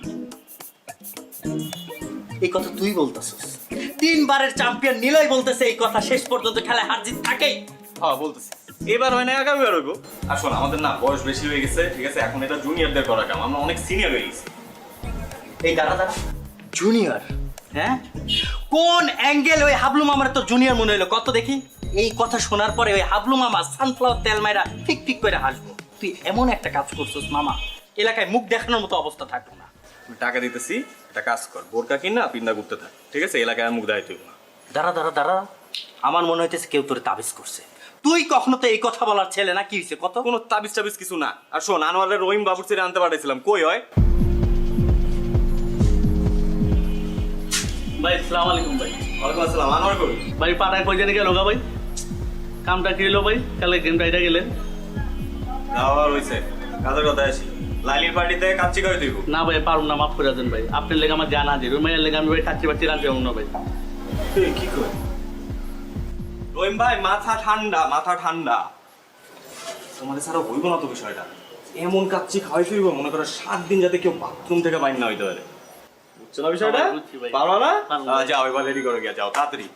এই কথা তুই বলতেছিস? 3 বারের চ্যাম্পিয়ন নিলয় বলতেছে এই কথা, শেষ পর্যন্ত খেলায় হার জিত থাকেই। হ্যাঁ বলতেছি এবার হয় না আগামীবার হইব। আর শোন আমাদের না বয়স বেশি হয়ে গেছে, ঠিক আছে? এখন এটা জুনিয়রদের করা কাম, আমরা অনেক সিনিয়র হয়ে গেছি। এই দাঁড়া জুনিয়র? হ্যাঁ, কোন অ্যাঙ্গেল ওই হাবলু মামার তো জুনিয়র মনে হলো কত দেখি? এই কথা শোনার পরে ওই হাবলু মামা সানফ্লাওয়ার তেল মাইরা ঠিক ঠিক করে হাসবো। তুই এমন একটা কাজ করছিস মামা, এলাকায় মুখ দেখানোর মতো অবস্থা থাকলো না। টাকা দিতেছি, একটা কাজ কর, বোরকা কিনা পিন্দা ঘুরতে থাক, ঠিক আছে? এলাকায় মুখ দেখাইতে হইব না। দাঁড়া, আমার মনে হইতেছে কেউ তোরে তাবিজ করছে। তুই কখনো তো এই কথা বলার ছেলে না, কি হয়েছে কত? কোনো তাবিজ টাবিজ কিছু না। আর শোন আনোয়ারের রহিম বাবুর ছেড়ে আনতে পাঠাইছিলাম, কই হয়? ভাই আসসালামু আলাইকুম। ভাই ওয়ালাইকুম আসসালাম আনোয়ার কই ভাই পাড়ায় কই জানি গেল গা ভাই কামটা কি হলো ভাই কালে গেম রাইডা গেলেন যাওয়া হইছে কাজের কথা আসি লাইলির পার্টিতে কাচ্চি করে দিব না ভাই পারুম না মাফ করে দেন ভাই আপনার লেগে আমার জানা আছে রুমাইয়ের লেগে আমি ভাই কাচ্চি বাচ্চি রাখতে পারবো না ভাই কি কই রহিম ভাই মাথা ঠান্ডা তোমাদের ছাড়া হইব না তো বিষয়টা এমন কাচ্চি খাওয়াই ফিরবো মনে করো 7 দিন যাতে কেউ বাথরুম থেকে বাইর না হইতে পারে বুঝছো না বিষয়টা পারো না যাও এবার রেডি করে গিয়া যাও তাড়াতাড়ি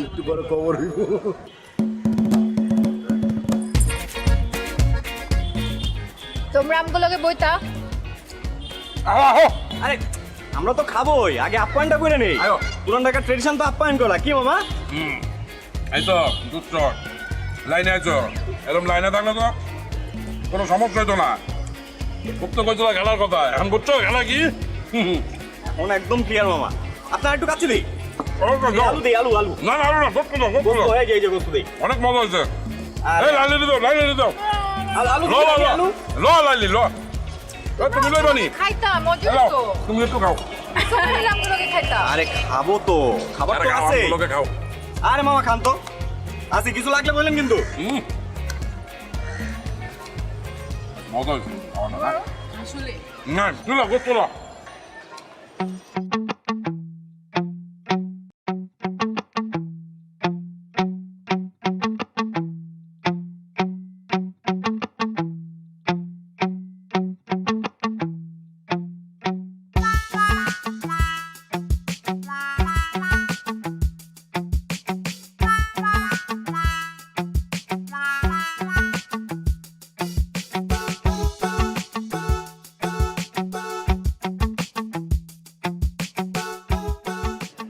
একটু বড় খবর হইব তোমরা আমগুলোকে বইতা আরে আমরা তো খাবোই আগে আপ্যায়নটা করে নেই পুরান ঢাকার ট্রেডিশন তো আপ্যায়ন করা কি মামা এই তো দুধ লাইনে আছো এরকম লাইনে থাকলে তো কোনো সমস্যা হইতো না খুব তো কইতো খেলার কথা এখন বুঝছো খেলা কি এখন একদম ক্লিয়ার মামা আপনার একটু কাছে দিই আলু দেই আলু না না আলু না গোস্ত দাও গোস্ত দাও এই যে গোস্ত দেই অনেক মজা হয়েছে এই লাইনে দাও আলু লো লাইলি লো তুমি লই বানি খাইতাম মজা তো তুমি একটু খাও সবাই আমগুলোকে খাইতাম আরে খাবো তো খাবার তো আছে লোকে খাও আরে মামা খান তো আছে কিছু লাগলে বলেন কিন্তু মজা হয়েছে আসলে না তুলো গোস্ত দাও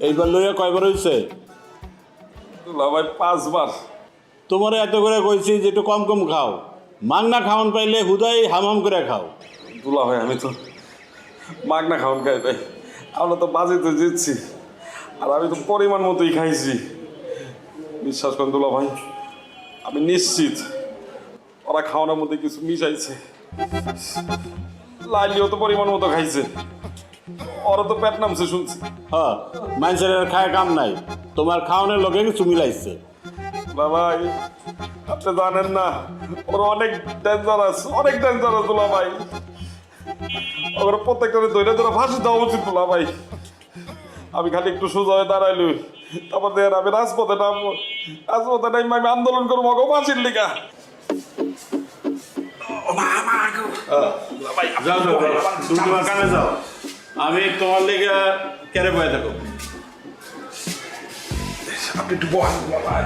এইবার লইয়া কয়বার হয়েছে ভাই 5 বার তোমার এত করে কইছি যে একটু কম কম খাও মাগনা খাওয়ান পাইলে হুদাই হামাম করে খাও দুলা ভাই আমি তো মাগনা খাওয়ান খাই ভাই আমরা তো বাজেতে জিতছি আর আমি তো পরিমাণ মতোই খাইছি বিশ্বাস করেন দুলা ভাই আমি নিশ্চিত ওরা খাওয়ানোর মধ্যে কিছু মিশাইছে লাইলিও তো পরিমাণ মতো খাইছে ওরা তো পেট নামছে শুনছি হ্যাঁ মানুষের খায় কাম নাই তোমার খাওয়ানোর লোকে কিছু মিলাইছে ভাই আপনি জানেন না ওরা অনেক ডেঞ্জারাস দুলা ভাই ওরা প্রত্যেকটা ধরে ধরে ফাঁসি দেওয়া উচিত দুলা ভাই আমি খালি একটু সোজা হয়ে দাঁড়াইলই তারপর দেখেন আমি রাজপথে নামবো আমি আন্দোলন করবো গো ফাঁসির লিগা যাও তুমি তোমার কানে যাও আমি তোমার লেগে কেড়ে বয়ে থাকো আপনি একটু বহান ভাই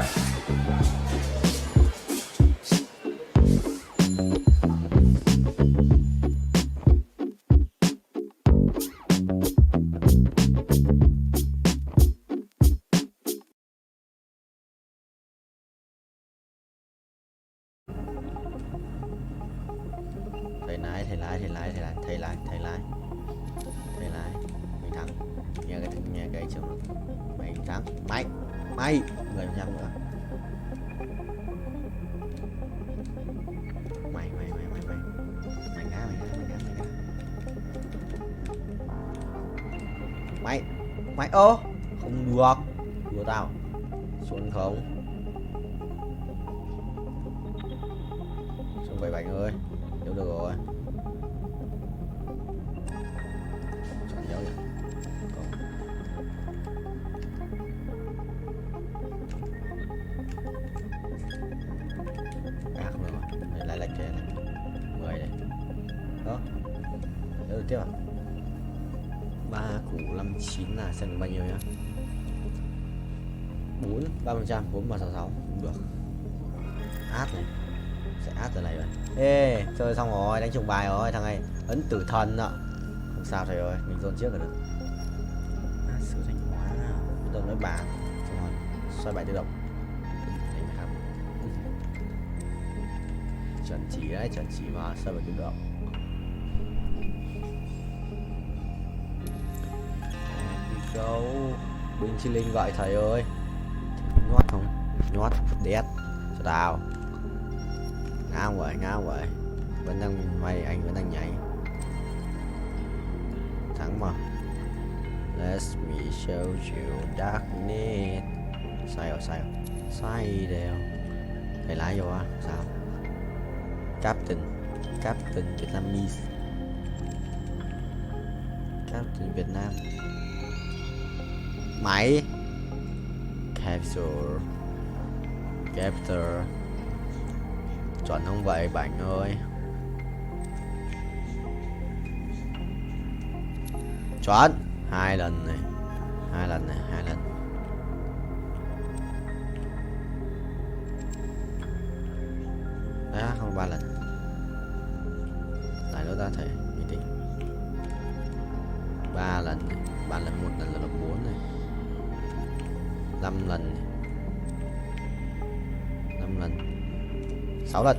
thầy lái mày thắng nghe cái chồng mày thắng mày người nhầm nữa mày ngã mày ô không được đùa tao xuân không xuân 7 bạn ơi hiểu được rồi chọn dấu vậy ác rồi này lại là kẻ này 10 đây đó được tiếp à 3 củ 59 là xem bao nhiêu nhá 4 3% 4 366 cũng được át này sẽ át từ này rồi ê chơi xong rồi đánh trùng bài rồi thằng này ấn tử thần ạ Không sao thầy ơi, mình dồn trước là được. Sự thanh hóa bắt đầu nói bà, xong rồi xoay bài tự động. Đấy mới không. Chuẩn chỉ đấy, chuẩn chỉ mà xoay bài tự động. Go. Binh Chi Linh gọi thầy ơi. Nhót không? Nhót, đét. Cho tao. Ngao vậy. Vẫn đang mày, anh vẫn đang nhảy. Thắng mà. Let me show you darkness. Sai đều. Thầy lái vô á, sao? Captain Vietnamese. Captain Việt Nam. Máy. Capture. Chuẩn không vậy bạn ơi? Chuẩn. Hai lần. Đấy, không 3 lần. Lại nữa ta thể mình tính 3 lần, 1 lần là 4 này. 5 lần. 6 lần.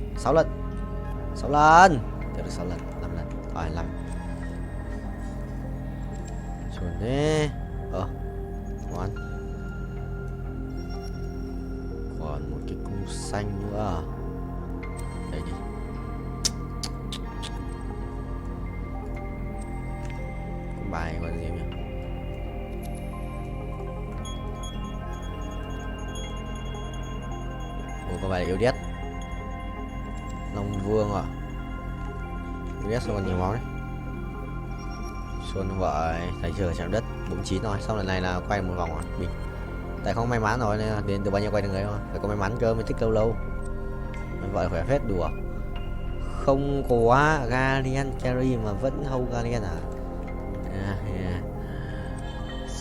Được 6 lần, 5 lần. Rồi 5. Chuẩn đấy. Ngon. Còn một cái cung xanh nữa. Đây đi. Cung bài còn gì nhỉ? Có bài yêu đét. Long Vương à. Yêu đét xong còn nhiều máu đấy. Xuân vậy, thầy chưa chạm đất 49 rồi, xong lần này là quay một vòng rồi, bình. Tại không may mắn rồi nên là đến từ bao nhiêu quay được ấy thôi, phải có may mắn cơ mới thích lâu. Vậy khỏe phết đùa. Không có Guardian carry mà vẫn hold Guardian à?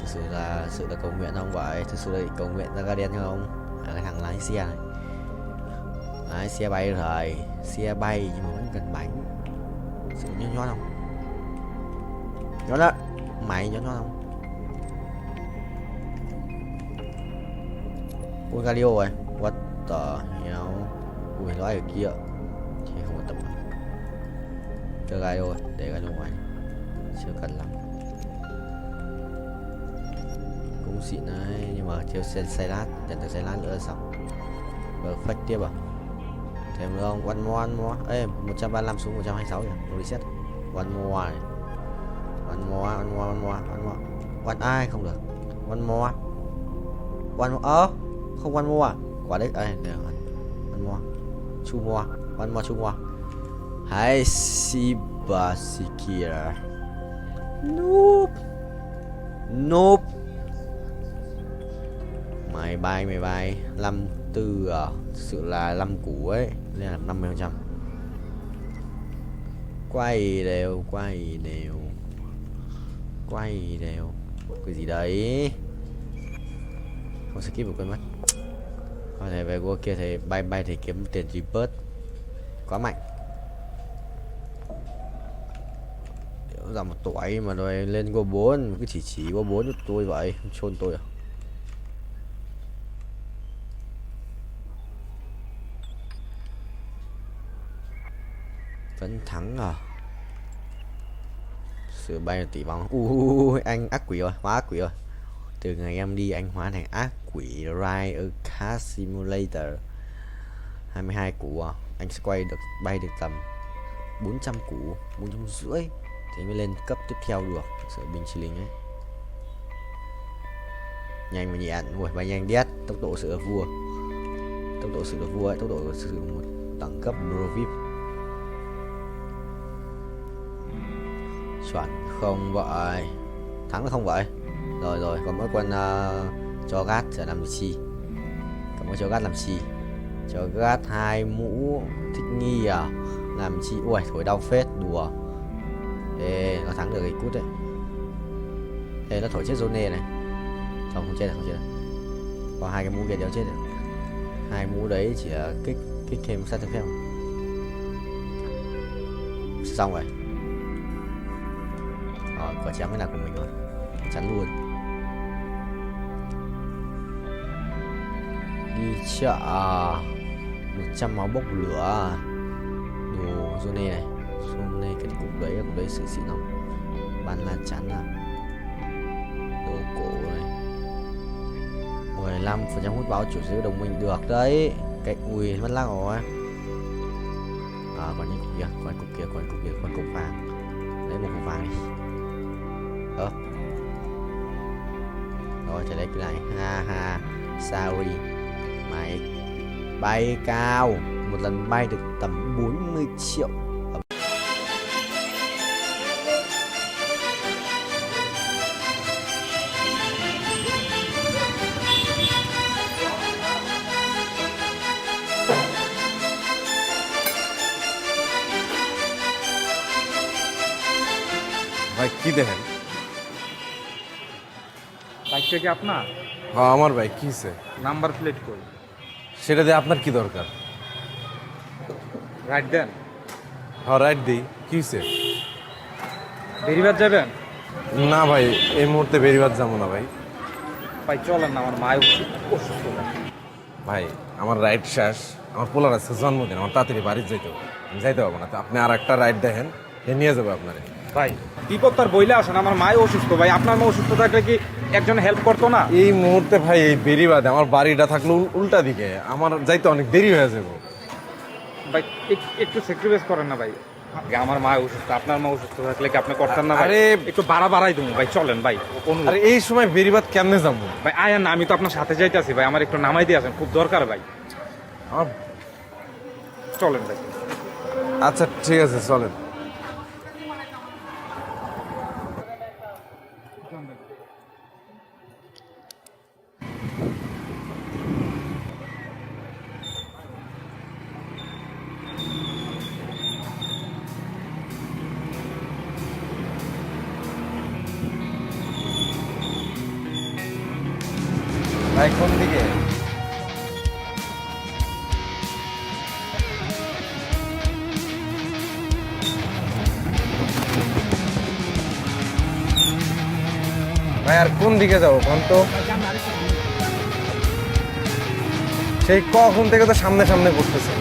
Thực sự là cầu nguyện không vậy? Thực sự là cầu nguyện ra Guardian không? Cái thằng lái xe này. Lái xe bay rồi, xe bay nhưng mà vẫn cần bánh. Sự nhót không? Nhót đó. Mày nhót không? Ui Galio rồi. What the hell? Ui nói ở kia. Thì không có tầm. Chơi Galio rồi, để Galio ngoài. Chưa cần lắm. Cũng xịn đấy, nhưng mà thiếu xe lát, nhận được xe lát nữa là xong. Perfect tiếp à? Thêm nữa không? One more. Ê, 135 xuống 126 rồi. Reset. One more này. One more. One ai không được. One more. Không one more. Quả đấy. Ê, được rồi. One more. Two more. Hãy Sibasikira. Nope. Mày bay 54 à? Thực sự là 5 củ ấy nên là 50%. Quay đều. Cái gì đấy? Không skip một quên mất. Có thể về qua kia thì bay thì kiếm tiền rebirth. Quá mạnh. Ra một tuổi mà rồi lên go 4, cứ chỉ go 4 cho tôi vậy, chôn tôi à? Vẫn thắng à? Sự bay là tỷ vong. Anh ác quỷ rồi, hóa ác quỷ rồi. Từ ngày em đi anh hóa thành ác quỷ. Ride a Car Simulator. 22 củ à? Anh sẽ bay được tầm 400 củ, 450 thì mới lên cấp tiếp theo được. Sợ Binh Chi Linh ấy. Nhanh mà nhẹ. Ui, bay nhanh đét. Tốc độ sự vua. Tốc độ sự một đẳng cấp Pro VIP. Chuẩn không vậy? Thắng là không vậy? Rồi còn mỗi con cho gát sẽ làm chi? Còn mỗi cho gát làm chi? Cho gát 2 mũ thích nghi à? Làm chi? Ui thổi đau phết, đùa. Ê, nó thắng được cái cút đấy. Ê, nó thổi chết Zone này. Không chết được. Có 2 cái mũ kia đéo chết được. 2 mũ đấy chỉ là kích thêm sát thương phép. Xong rồi. quả trắng mới là của mình rồi, chắn luôn. Đi chợ 100 máu bốc lửa, đồ Zone này, Zone cái cục đấy xịn xịn lắm, bàn là chắn à, đồ cổ này, 15% hút báo chủ sở đồng minh được đấy, cái ui mất lăng rồi. Còn những kia, còn cục vàng, lấy một cục vàng đi. Rồi, trở lại cái này, ha, sorry, mày bay cao, một lần bay được tầm 40 triệu. ভাই কি দেখেন? বাইকটা কি আপনার? হ্যাঁ আমার ভাই কি হয়েছে? নাম্বার প্লেট কই? সেটা দিয়ে আপনার কি দরকার? রাইট দেন। হ্যাঁ রাইট দিই, কি হয়েছে? বেরিবাদ যাবেন? না ভাই এই মুহূর্তে বেরিবাদ যাবো না ভাই। ভাই চলেন না, আমার মায়ের অসুস্থ। ভাই আমার রাইড শেষ, আমার পোলার আছে জন্মদিন, আমার তাড়াতাড়ি বাড়ি যাইতে হবে, আমি যাইতে পারবো না। তো আপনি আর একটা রাইড দেখেন, এ নিয়ে যাবো আপনারে। ভাই বিপদ তার বইলে আসেন, আমার মায়ের অসুস্থ। ভাই আপনার মা অসুস্থ থাকলে কি একজন হেল্প করতো না? এই মুহূর্তে ভাই এই বেরিবাদে আমার বাড়িটা থাকলো উল্টা দিকে, আমার যাইতে অনেক দেরি হয়ে যাবো। ভাই একটু স্যাক্রিফাইস করেন না ভাই, আমার মা অসুস্থ, আপনার মা অসুস্থ থাকলে কি আপনি করতেন না? আরে একটু বাড়াই দেবো ভাই, চলেন ভাই। আর এই সময় বেরিবাদ কেমনে যাবো? ভাই আয়ান না, আমি তো আপনার সাথে যাইতেছি ভাই, আমার একটু নামাই দিয়ে আসেন, খুব দরকার ভাই। চলেন ভাই। আচ্ছা ঠিক আছে চলেন। ভাই কোন দিকে? ভাই আর কোন দিকে যাবো কোন তো? সেই কখন থেকে তো সামনে সামনে করতেছে।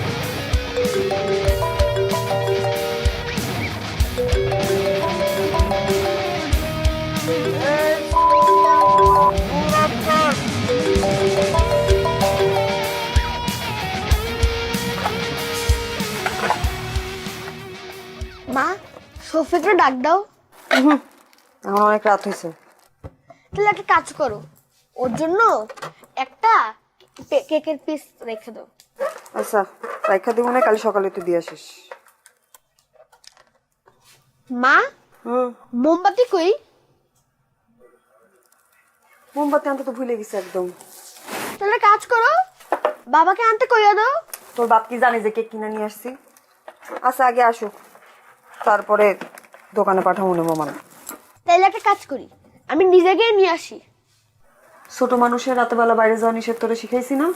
মা, সফিকরে ডাক দাও। আমার অনেক রাত হয়েছে। তাহলে একটা কাজ করো, ওর জন্য একটা কেকের পিস রেখে দাও। আচ্ছা রাইখা দিব না, কাল সকালে তুই দিয়ে আসিস। মা, মোমবাতি কই? মোমবাতি আনতে তো ভুলে গেছি একদম। তাহলে কাজ করো, বাবাকে আনতে কইয়া দাও। তোর বাপ কি জানে যে কেক কিনে নিয়ে আসছি? আচ্ছা আগে আসুক, তারপরে দোকানে পাঠাবো নেবো মানে। তাহলে একটা কাজ করি, আমি নিজে গিয়ে নিয়ে আসি। ছোট মানুষের রাতে বেলা বাইরে যাওয়া নিষেধ তোরে শিখাইছি না?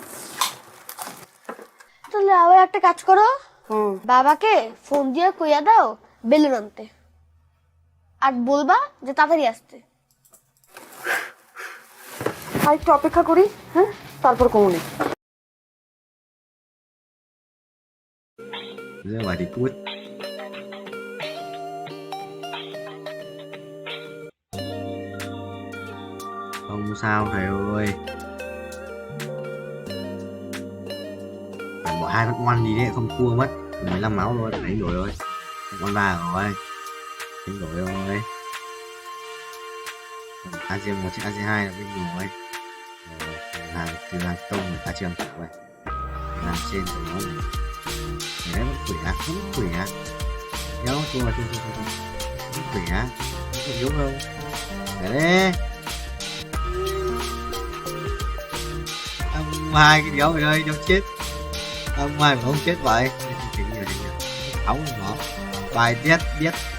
তাহলে আবার একটা কাজ করো, বাবাকে ফোন দিয়ে কইয়া দাও বেলুন আনতে, আর বলবা যে তাড়াতাড়ি আসতে। আর একটু অপেক্ষা করি, হ্যাঁ তারপর কমুনি। Very good. Không sao thầy ơi. Phải bỏ 2 con ngoan gì đấy, không cua mất. 15 máu thôi, đánh đổi rồi. Con 3 rồi. Đánh đổi rồi. AC1 chiếc AC2 là đánh đổi. Hàng từ hàng công người ta chưa ăn rồi. Làm trên của nó này. Đấy vẫn khỏe, vẫn khỏe. Nhớ chua vẫn khỏe. Không yếu đâu. Để đấy. Ông hai cái đéo mày ơi, đéo chết. Ông hai mà không chết vậy. Ống ngọt. Bài biết.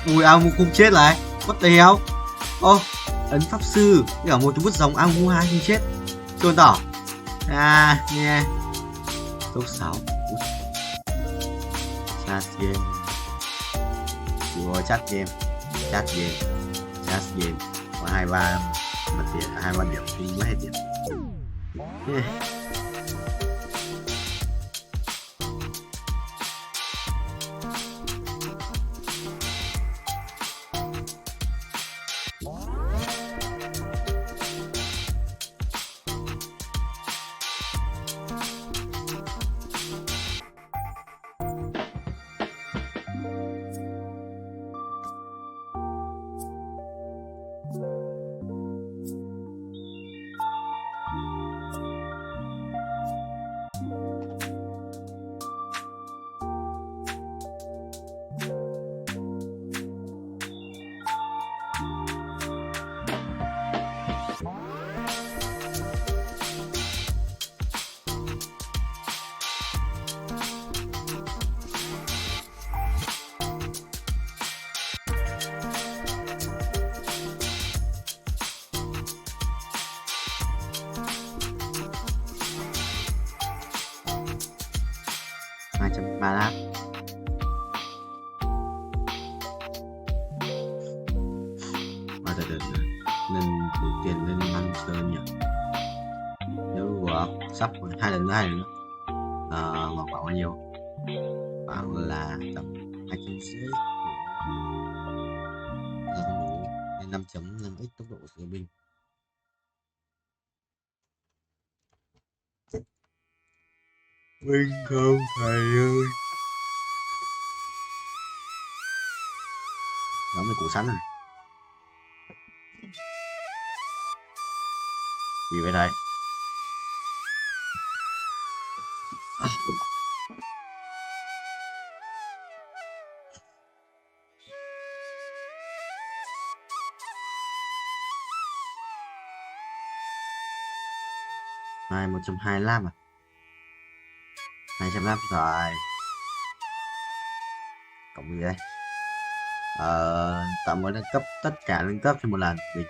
Ui ao không chết lại. What the hell? Ô, ấn pháp sư. Cả một bút dòng ao hai không chết. Trôn tỏ. À, nghe. Số 6. Chat game. Ủa chat game. Last game có 23 mặt tiền, 23 điểm thì mới 2 tiền. $230. Mà từ nên tụi tiền lên ăn sơn nhỉ. Nếu của sắp 2 lần nữa ngọt khoảng bao nhiêu? Khoảng là tầm 250. Là không đủ nên 5.5x tốc độ sử binh. Mình không thầy ơi. Giống như củ sắn này. Gì vậy thầy? Này 125 à? 205 rồi. Cộng gì đây? Tạm mới nâng cấp tất cả nâng cấp cho một lần mình.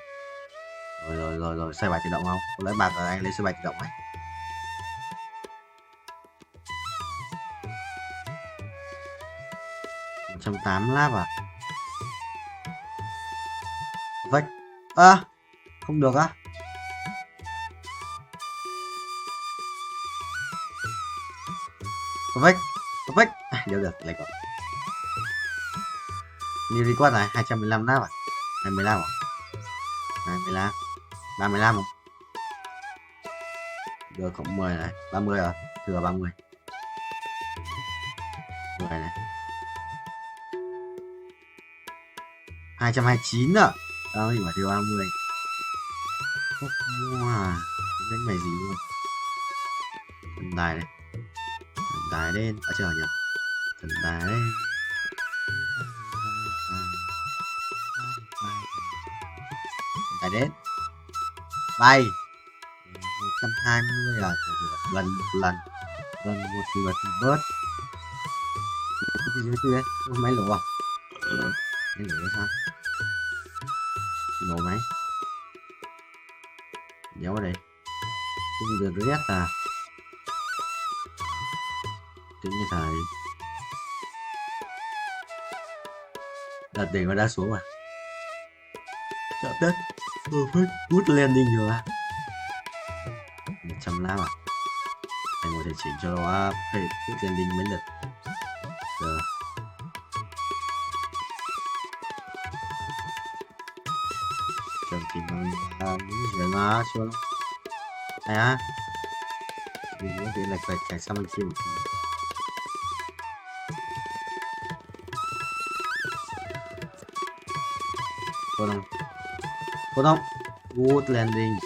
Rồi xoay bài tự động không? Có lẽ bạc là anh lấy xoay bài tự động ấy. $180 à? Vách. Không được á. Perfect. Được, lấy còn. Như đi qua này 215 nắp à? 25 à? 25. 35 không? Được cộng 10 này, 30 rồi, thừa 30. 10 này. 229 ạ. Đó thì mà thiếu 30. Không mua à? Cái này gì luôn. Thần tài này. Thần tài lên, chờ nhỉ. Thần tài lên. Thần tài đến. Bay. 120 rồi. Lần một lần bớt. Cái gì đấy? Máy lỗ à? Máy lỗ sao? Nổ máy. Đéo ở đây. Cái gì được rét à? Tính như thầy. Đặt tiền nó đã xuống à? Chợ Tết. Perfect. Good landing rồi à? 100 à? Thầy có thể chỉnh cho nó good landing mấy lượt. Giờ. Chồng thì bằng những gì mà xuống. Này á. Vì nó bị lệch chạy sang bên kia một tí. Cô đông. Good landing.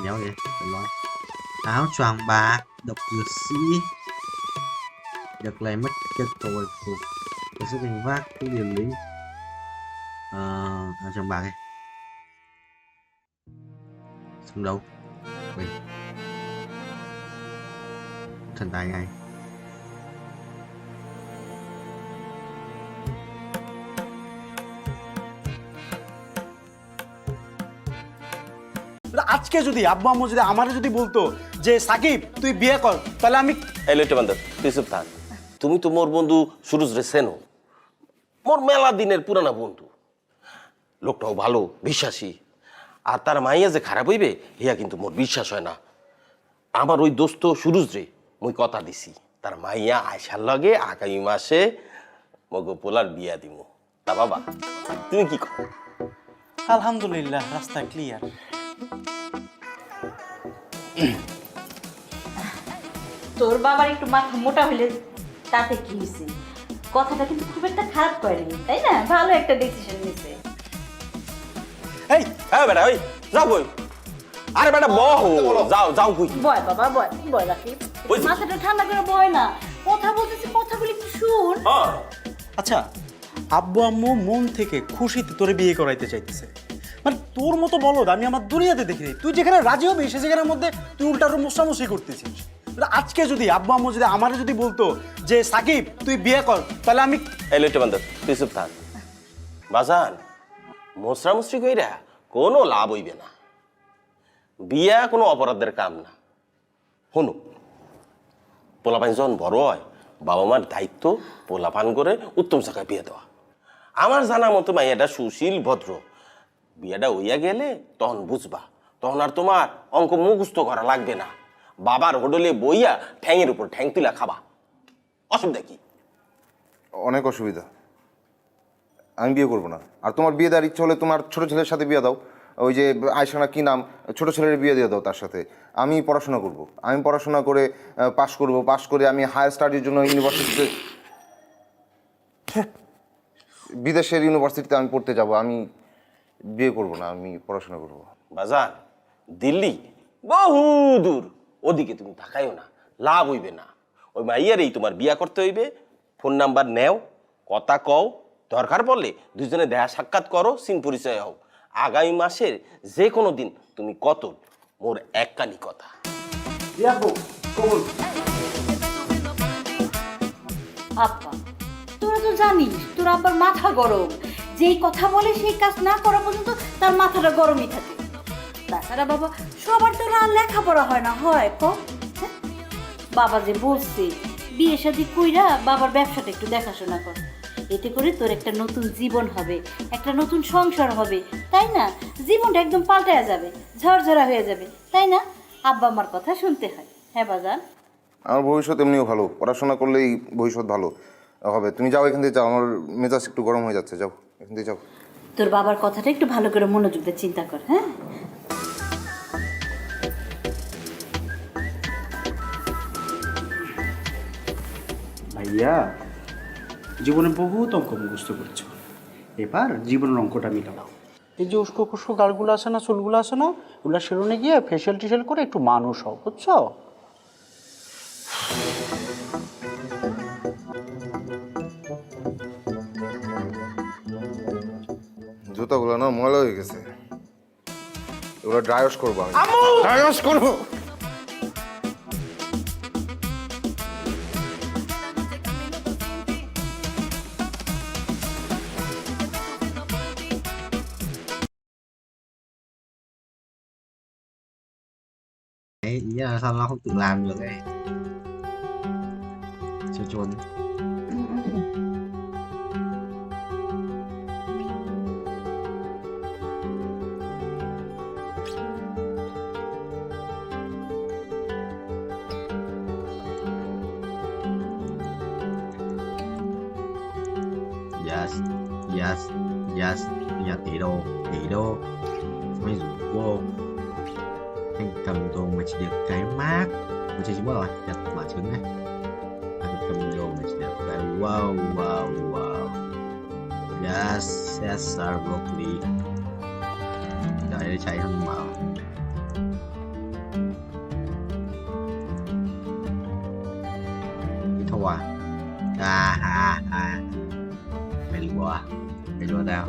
Nhéo vậy, phải nói. Áo choàng bạc, độc dược sĩ. Được này mất chất rồi phục. Có sức hình vác, cái điểm lính. Áo choàng bạc này. Xong đâu? Ui. Thần tài ngay. আজকে যদি আব্বু আম্মু যদি আমারে যদি বলতো যে সাকিব তুই বিয়ে কর তাহলে আমি এই লইটে বান্ধব তুই চুপ থাক তুমি তো মোর বন্ধু সুরজ রে চেনো মোর মেলা দিনের পুরানা বন্ধু লোকটাও ভালো বিশ্বাসী, আর তার মাইয়া যে খারাপ হইবে হিয়া কিন্তু মোর বিশ্বাস হয় না। আমার ওই দোস্ত সুরুজ রে মুই কথা দিছি, তার মাইয়া আয়সার লগে আগামী মাসে মগো পোলার বিয়া দিব। তা বাবা তুমি কি কর? আলহামদুলিল্লাহ, রাস্তা ক্লিয়ার। তোর বাবার একটু মাথা মোটা হইলে তাতে কি হয়েছে? কথাটা কিন্তু খুব একটা খারাপ করেনি, তাই না? ভালো একটা ডিসিশন নিছে। এই হ্যাঁ বেটা, ওই যাও কই? আরে বেটা বহ, যাও যাও কই? বয় বাবা বয়, বয় রাখি। মাথাটা ঠান্ডা করে বয় না, কথা বলতেছি, কথাগুলি একটু শুন। আচ্ছা, আব্বু আম্মু মন থেকে খুশিতে তোরে বিয়ে করাইতে চাইতেছে। মানে তোর মতো বলদ আমি আমার দুনিয়াতে দেখি নাই। তুই যেখানে রাজি হবি সে জায়গার মধ্যে তুই উল্টারও মোসামুসি করতেছিস। আজকে যদি আব্বু আম্মু যদি আমারে যদি বলতো যে সাকিব তুই বিয়ে কর, তাহলে আমি এই লইটে বান্দর তুই চুপ থাক। বাজান মোসরামুসরি কইরা কোনো লাভ হইবে না। বিয়া কোনো অপরাধের কাম না। শুনো, পোলাপান যখন বড় হয় বাবা মার দায়িত্ব পোলাপান করে উত্তম জায়গায় বিয়ে দেওয়া। আমার জানা মতো মাইয়াটা সুশীল ভদ্র, বিয়েটা হইয়া গেলে তখন বুঝবা, তখন আর তোমার অঙ্ক মুখস্থ করা লাগবে না। বাবার হোটেলে বইয়া ঠ্যাংয়ের উপর ঠ্যাং তুলা খাবা। অসুবিধা কি? অনেক অসুবিধা। আমি বিয়ে করবো না। আর তোমার বিয়ে দেওয়ার ইচ্ছা হলে তোমার ছোট ছেলের সাথে বিয়ে দাও। ওই যে আয়সানা কি নাম, ছোট ছেলের বিয়ে দিয়ে দাও তার সাথে। আমি পড়াশোনা করব, আমি পড়াশোনা করে পাশ করব, পাশ করে আমি হায়ার স্টাডির জন্য ইউনিভার্সিটিতে, বিদেশের ইউনিভার্সিটিতে আমি পড়তে যাব। আমি বিয়ে করব না, আমি পড়াশোনা করব। বাজান দিল্লি বহু দূর, ওদিকে তুমি থাকাইও না, লাভ হইবে না। ওই মাইয়ারেই তোমার বিয়া করতে হইবে। ফোন নাম্বার নেও, কথা কও, দরকার পড়লে দুজনে দেখা সাক্ষাৎ করো, সিন পরিচয় হও। আগামী মাসের যে কোনো দিন তুমি কত মোর এককানি কথা। আব্বা তোরা তো জানিস তোর আব্বার মাথা গরম, যেই কথা বলে সেই কাজ না করা পর্যন্ত তার মাথাটা গরমই থাকে। তাছাড়া বাবা সবার তো আর লেখাপড়া হয় না, হয় ক? বাবা যে বলছে বিয়ে শাদী কইরা বাবার ব্যবসাটা একটু দেখাশোনা কর, এতে করে তোর একটা নতুন জীবন হবে, একটা নতুন সংসার হবে, তাই না? জীবনটা একদম পাল্টায়া যাবে, ঝরঝরা হয়ে যাবে, তাই না? আব্বা আমার কথা শুনতে হয়। হ্যাঁ বাজান, আমার ভবিষ্যৎ এমনিও ভালো, পড়াশোনা করলেই ভবিষ্যৎ ভালো হবে। তুমি যাও এখান থেকে, যাও, আমার মেজাজ একটু গরম হয়ে যাচ্ছে, যাও এখান থেকে যাও। তোর বাবার কথাটা একটু ভালো করে মনোযোগ দিয়ে চিন্তা কর। হ্যাঁ ভাইয়া, জীবনে বহুত অঙ্ক মুখস্থ করছো, এবার জীবনের অঙ্কটা মিলাও। এই যে উস্কো খুস্কো গালগুলো আছে না, চুলগুলো আছে না, ওগুলো সেলুনে গিয়ে ফেশিয়াল টিশিয়াল করে একটু মানুষ হও, বুঝছো? জুতাগুলো না ময়লা হয়ে গেছে, এগুলো ড্রাইওয়াশ করবো আমি, ড্রাইওয়াশ করবো। Ý là sao nó không tự làm được ấy. Chưa trốn. Yes, yes, yes, nhà tỷ đô, mấy rủ vô. Anh cầm đồ mà chỉ được cái mát, mình chơi mất rồi, nhặt quả trứng này. Anh cầm đồ mà chỉ được cái wow wow wow. Yes, yes sir, broccoli. Đợi để chạy không mở. Cái thua à? Mày lùa tao.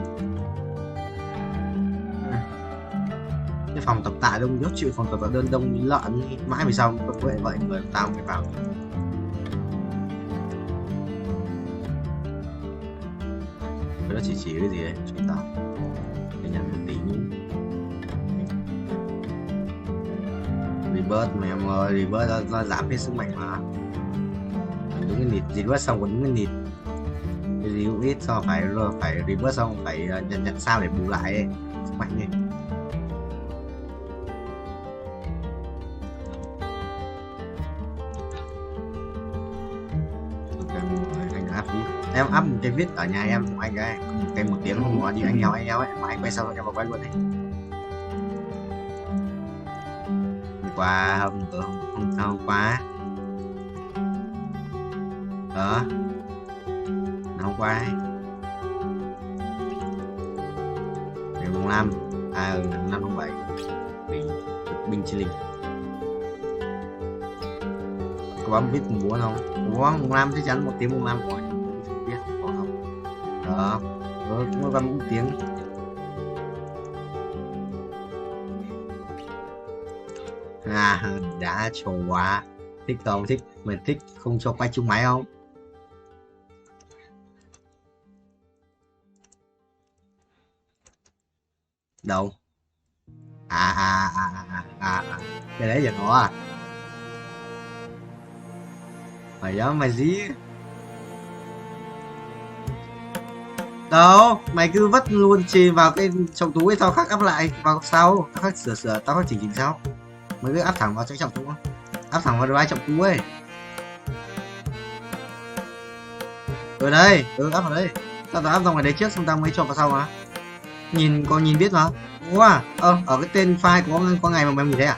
Cái phòng tập tạ đông dốt chịu, phòng tập tạ đơn đông như lợn mãi vì sao vậy vậy người tao phải vào. Cái đó chỉ cái gì đấy chúng tao cái nhận được tí rebirth mà em ơi, rebirth nó giảm cái sức mạnh mà đúng cái nịt rebirth xong còn đúng cái nịt lưu ít xong phải reverse xong phải nhận sao để bù lại ấy. Mạnh đi. Anh áp đi. Em áp một cái viết ở nhà em của anh cái một tiếng không gọi đi anh nhau ấy mà anh quay sau em vào quay luôn đấy. Qua hôm qua đó hôm qua ấy. Ngày mùng 5 ngày 5 tháng 7 binh chi linh có bấm biết mùng 4 không? Mùng 5 chắc chắn 1 tiếng mùng 5 rồi biết có không? Đó có bấm 1 tiếng. Đã trồ quá. Thích không? Thích mình thích không cho quay chung máy không? Đâu? Cái đấy giờ nó à? Mày đó mày gì? Đâu? Mày cứ vất luôn chì vào cái trong túi tao khắc áp lại vào sau, tao khắc sửa tao khắc chỉnh sau. Mày cứ áp thẳng vào trong túi, áp thẳng vào vai trọng túi ấy. Ở đây, áp vào đây. Tao áp vào ngoài đấy trước xong tao mới cho vào sau mà. Nhìn biết mà. Wow, ở cái tên file có ngày mà mày nhìn thấy à?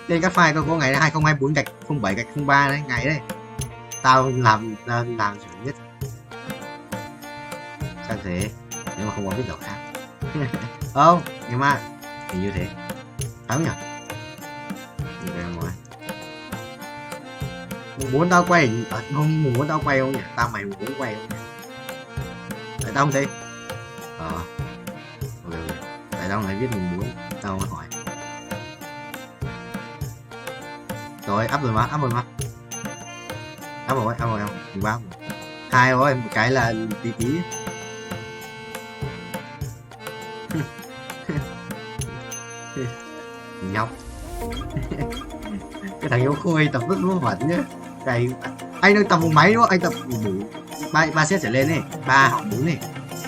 Tên các file có ngày 2024-07-03 đấy, ngày đấy. Tao làm chỉ biết. Chắc thế, nếu mà không có biết đâu khác. Không, nhưng mà thì như thế. Thắng nhỉ? Mùng 4 tao quay không? Mùng 4 tao quay không nhỉ? Tao mày mùng 4 quay không nhỉ? Tại tao không thấy. Tại tao lại viết mùng 4. Tao hỏi. Rồi áp rồi mà. Áp rồi em. Mùng 3. 2 rồi, một cái là tí. Nhóc. Cái thằng yêu khôi tập rất luôn phận nhá. Cái anh đang tập một máy đúng không? Anh tập đủ 3 set trở lên này, 3 hoặc 4 này.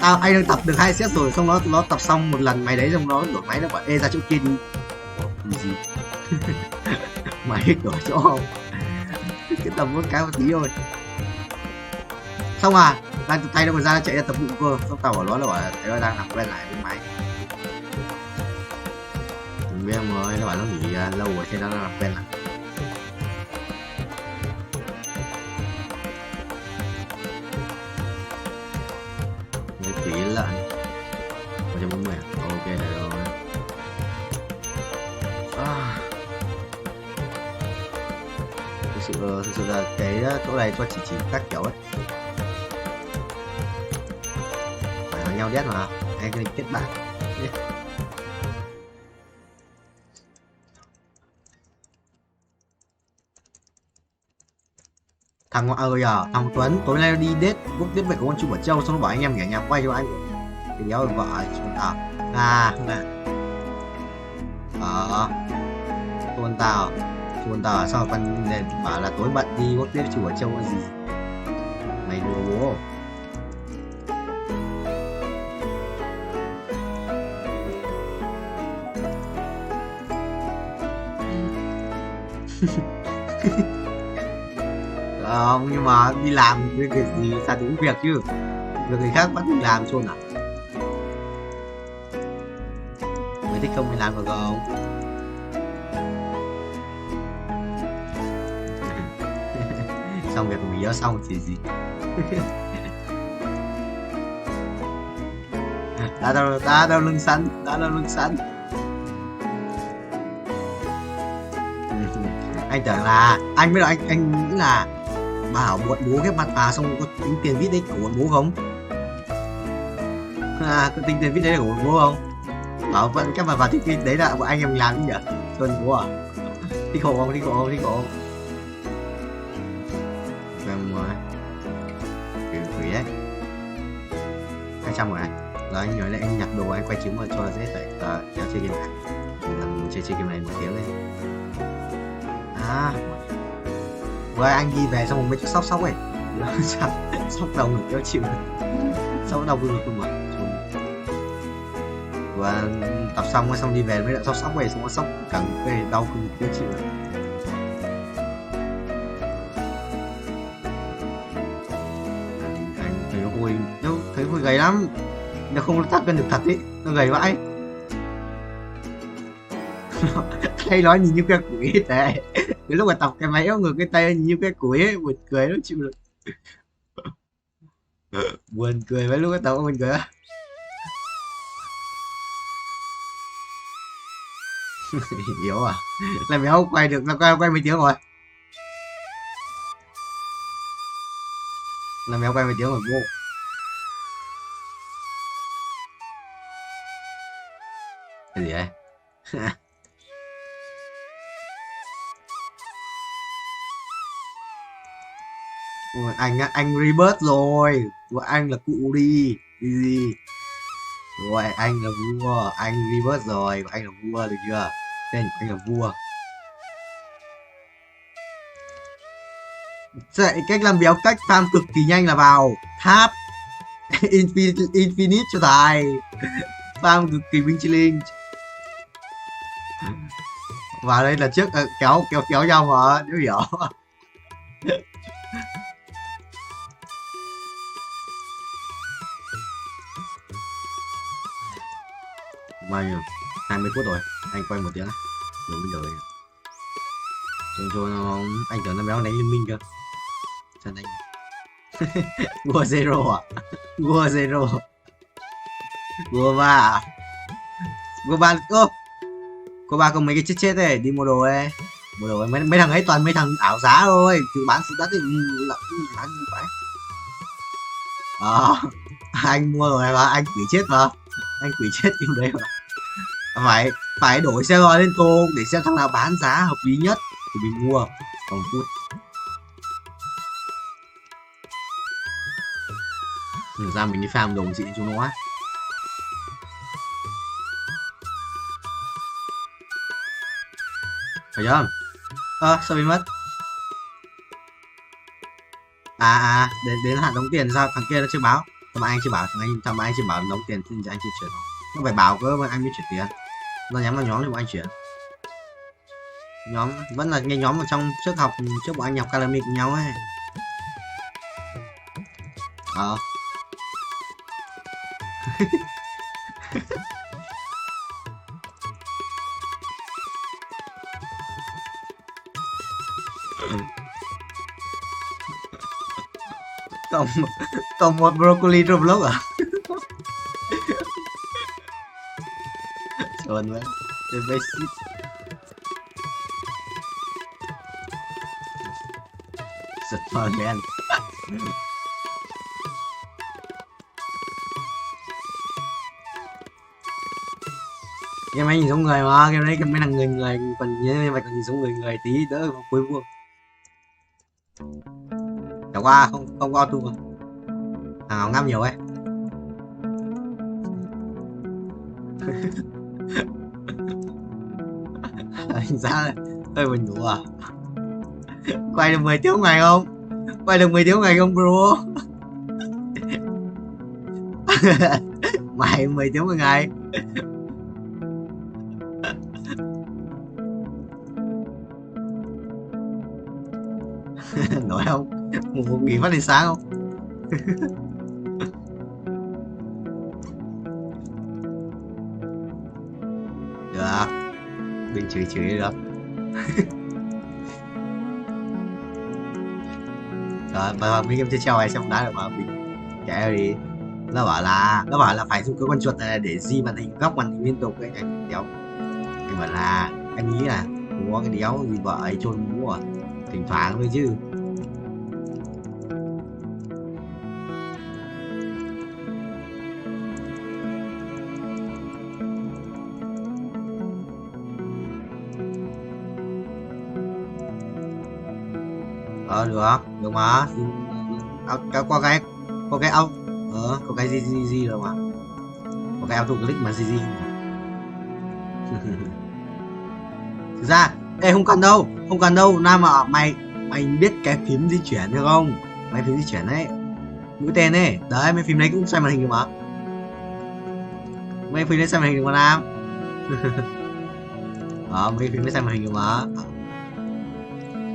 Anh đang tập được 2 set rồi, xong nó tập xong một lần máy đấy xong nó đổi máy nó bảo ê ra chỗ kia đi. Gì? Mày đổi chỗ không? Cái tập một cái một tí thôi. Xong à, đang tập tay đâu mà ra chạy ra tập bụng cơ, xong tao bảo nó là bảo nó đang làm quen lại với máy. Biết không rồi, nó bảo nó nghỉ lâu rồi thế nó làm quen lại. Cái tỷ lận 140 à? Ok để rồi. Thực sự là cái chỗ này cho chỉ các kiểu ấy. Phải nói nhau đét mà, anh cái kết bạn. Thằng Tuấn tối nay đi date quốc tiếp về con Chu Bảo Châu xong nó bảo anh em nghỉ nhà quay cho anh thì đéo vợ chúng tao chuồn tao sao con bảo là tối bận đi quốc tiếp Chu Bảo Châu gì mày đùa bố. Không, nhưng mà đi làm cái việc gì ta đúng việc chứ. Việc người khác bắt mình làm chôn à? Mày thích không mình làm được không? Xong việc của mình xong thì gì? đã đâu lưng sắn. Anh tưởng là anh biết là anh nghĩ là bảo bọn bố ghép mặt xong có tính tiền vít đấy của bọn bố không? Có tính tiền vít đấy là của bọn bố không? Bảo vẫn các bà thích vít đấy là bọn anh em làm chứ nhỉ? Xuân bố à? Thích hộ không? Vâng rồi. Quỷ đấy. 200 rồi này. Rồi anh nhớ lại anh nhặt đồ anh quay trứng vào cho dễ phải kéo chơi game này. Mình chơi game này 1 tiếng đây. Với anh đi về xong một mấy chút sóc ấy. Sóc đầu ngực cho chịu. Sao đau lưng không mà. Và tập xong đi về mới lại sóc về xong nó sóc cẳng về đau không khó chịu. Anh thấy nó hồi đâu thấy hồi gầy lắm, nó không tắt cân được thật ấy, nó gầy vãi. Hay nói nhìn như que củi hết đấy. Cái lúc mà tập cái máy ngược cái tay nhìn như que củi ấy, buồn cười nó chịu được. Buồn cười mấy lúc cái tập buồn cười á. Hiểu à? Là méo quay được, là quay mấy tiếng rồi. Là méo quay mấy tiếng rồi vô. Cái gì đấy? Ôi, anh rebirth rồi. Của anh là cụ đi gì. Rồi anh là vua, anh rebirth rồi, anh là vua được chưa? Tên của anh là vua. Cách làm béo cách farm cực kỳ nhanh là vào tháp infinite cho tài. Farm cực kỳ binh chi linh. Và đây là trước kéo nhau mà, nếu hiểu. Bao nhiêu? 20 phút rồi, anh quay 1 tiếng á. Đủ đời. Cho nó anh tưởng nó béo đánh liên minh cơ. Sao đánh? Vua zero à? Vua zero. Vua ba. Vua ba cô ba có mấy cái chết này đi mua đồ ấy. Mua đồ ấy. Mấy thằng ấy toàn mấy thằng ảo giá thôi, cứ bán sự đất thì bán như vậy. Anh mua rồi mà anh quỷ chết mà. Anh quỷ chết kiểu đấy mà. Phải đổi xe gọi lên tô để xem thằng nào bán giá hợp lý nhất thì mình mua. Còn phút ra mình đi farm đồng chị cho nó. Phải chưa? Sao bị mất? Đến hạn đóng tiền sao thằng kia nó chưa báo? Thằng anh chưa bảo, thằng anh chưa bảo đóng tiền thì anh chưa chuyển nó phải bảo cơ mà anh mới chuyển tiền. Nó nhắm vào nhóm thì bọn anh chuyển. Nhóm vẫn là nghe nhóm ở trong trước bọn anh học Calamic cùng nhau ấy. Tổng một broccoli Roblox à? Chuẩn vậy. The basic. Giật phờ đen. Game này nhìn giống người mà, game đấy mấy thằng người còn nhớ mày còn nhìn giống người tí đỡ cuối vuông. Chẳng qua không có auto mà. Thằng nào ngắm nhiều ấy. Anh giá hơi buồn ngủ à? Quay được 10 tiếng ngày không? Quay được 10 tiếng ngày không bro? Mày 10 tiếng một ngày. Nổi không? Ngủ nghỉ phát đến sáng không? Được. Đừng chửi được. Rồi, mà mấy game chơi treo này xem đá được mà mình kệ đi. Nó bảo là phải dùng cái con chuột này để di màn hình, góc màn hình liên tục ấy, anh đéo. Anh bảo là anh nghĩ là có cái đéo gì vợ ấy trôn mũ à, thỉnh thoảng thôi chứ. Được mà. Có cái gì rồi mà. Có cái auto click mà gì. Thực ra, không cần đâu, Nam mà mày biết cái phím di chuyển được không? Mày phím di chuyển đấy. Mũi tên ấy. Đấy, mấy phim đấy cũng xoay màn hình được mà. Mấy phim đấy xoay màn hình được mà Nam. Mấy phim đấy xoay màn hình được mà.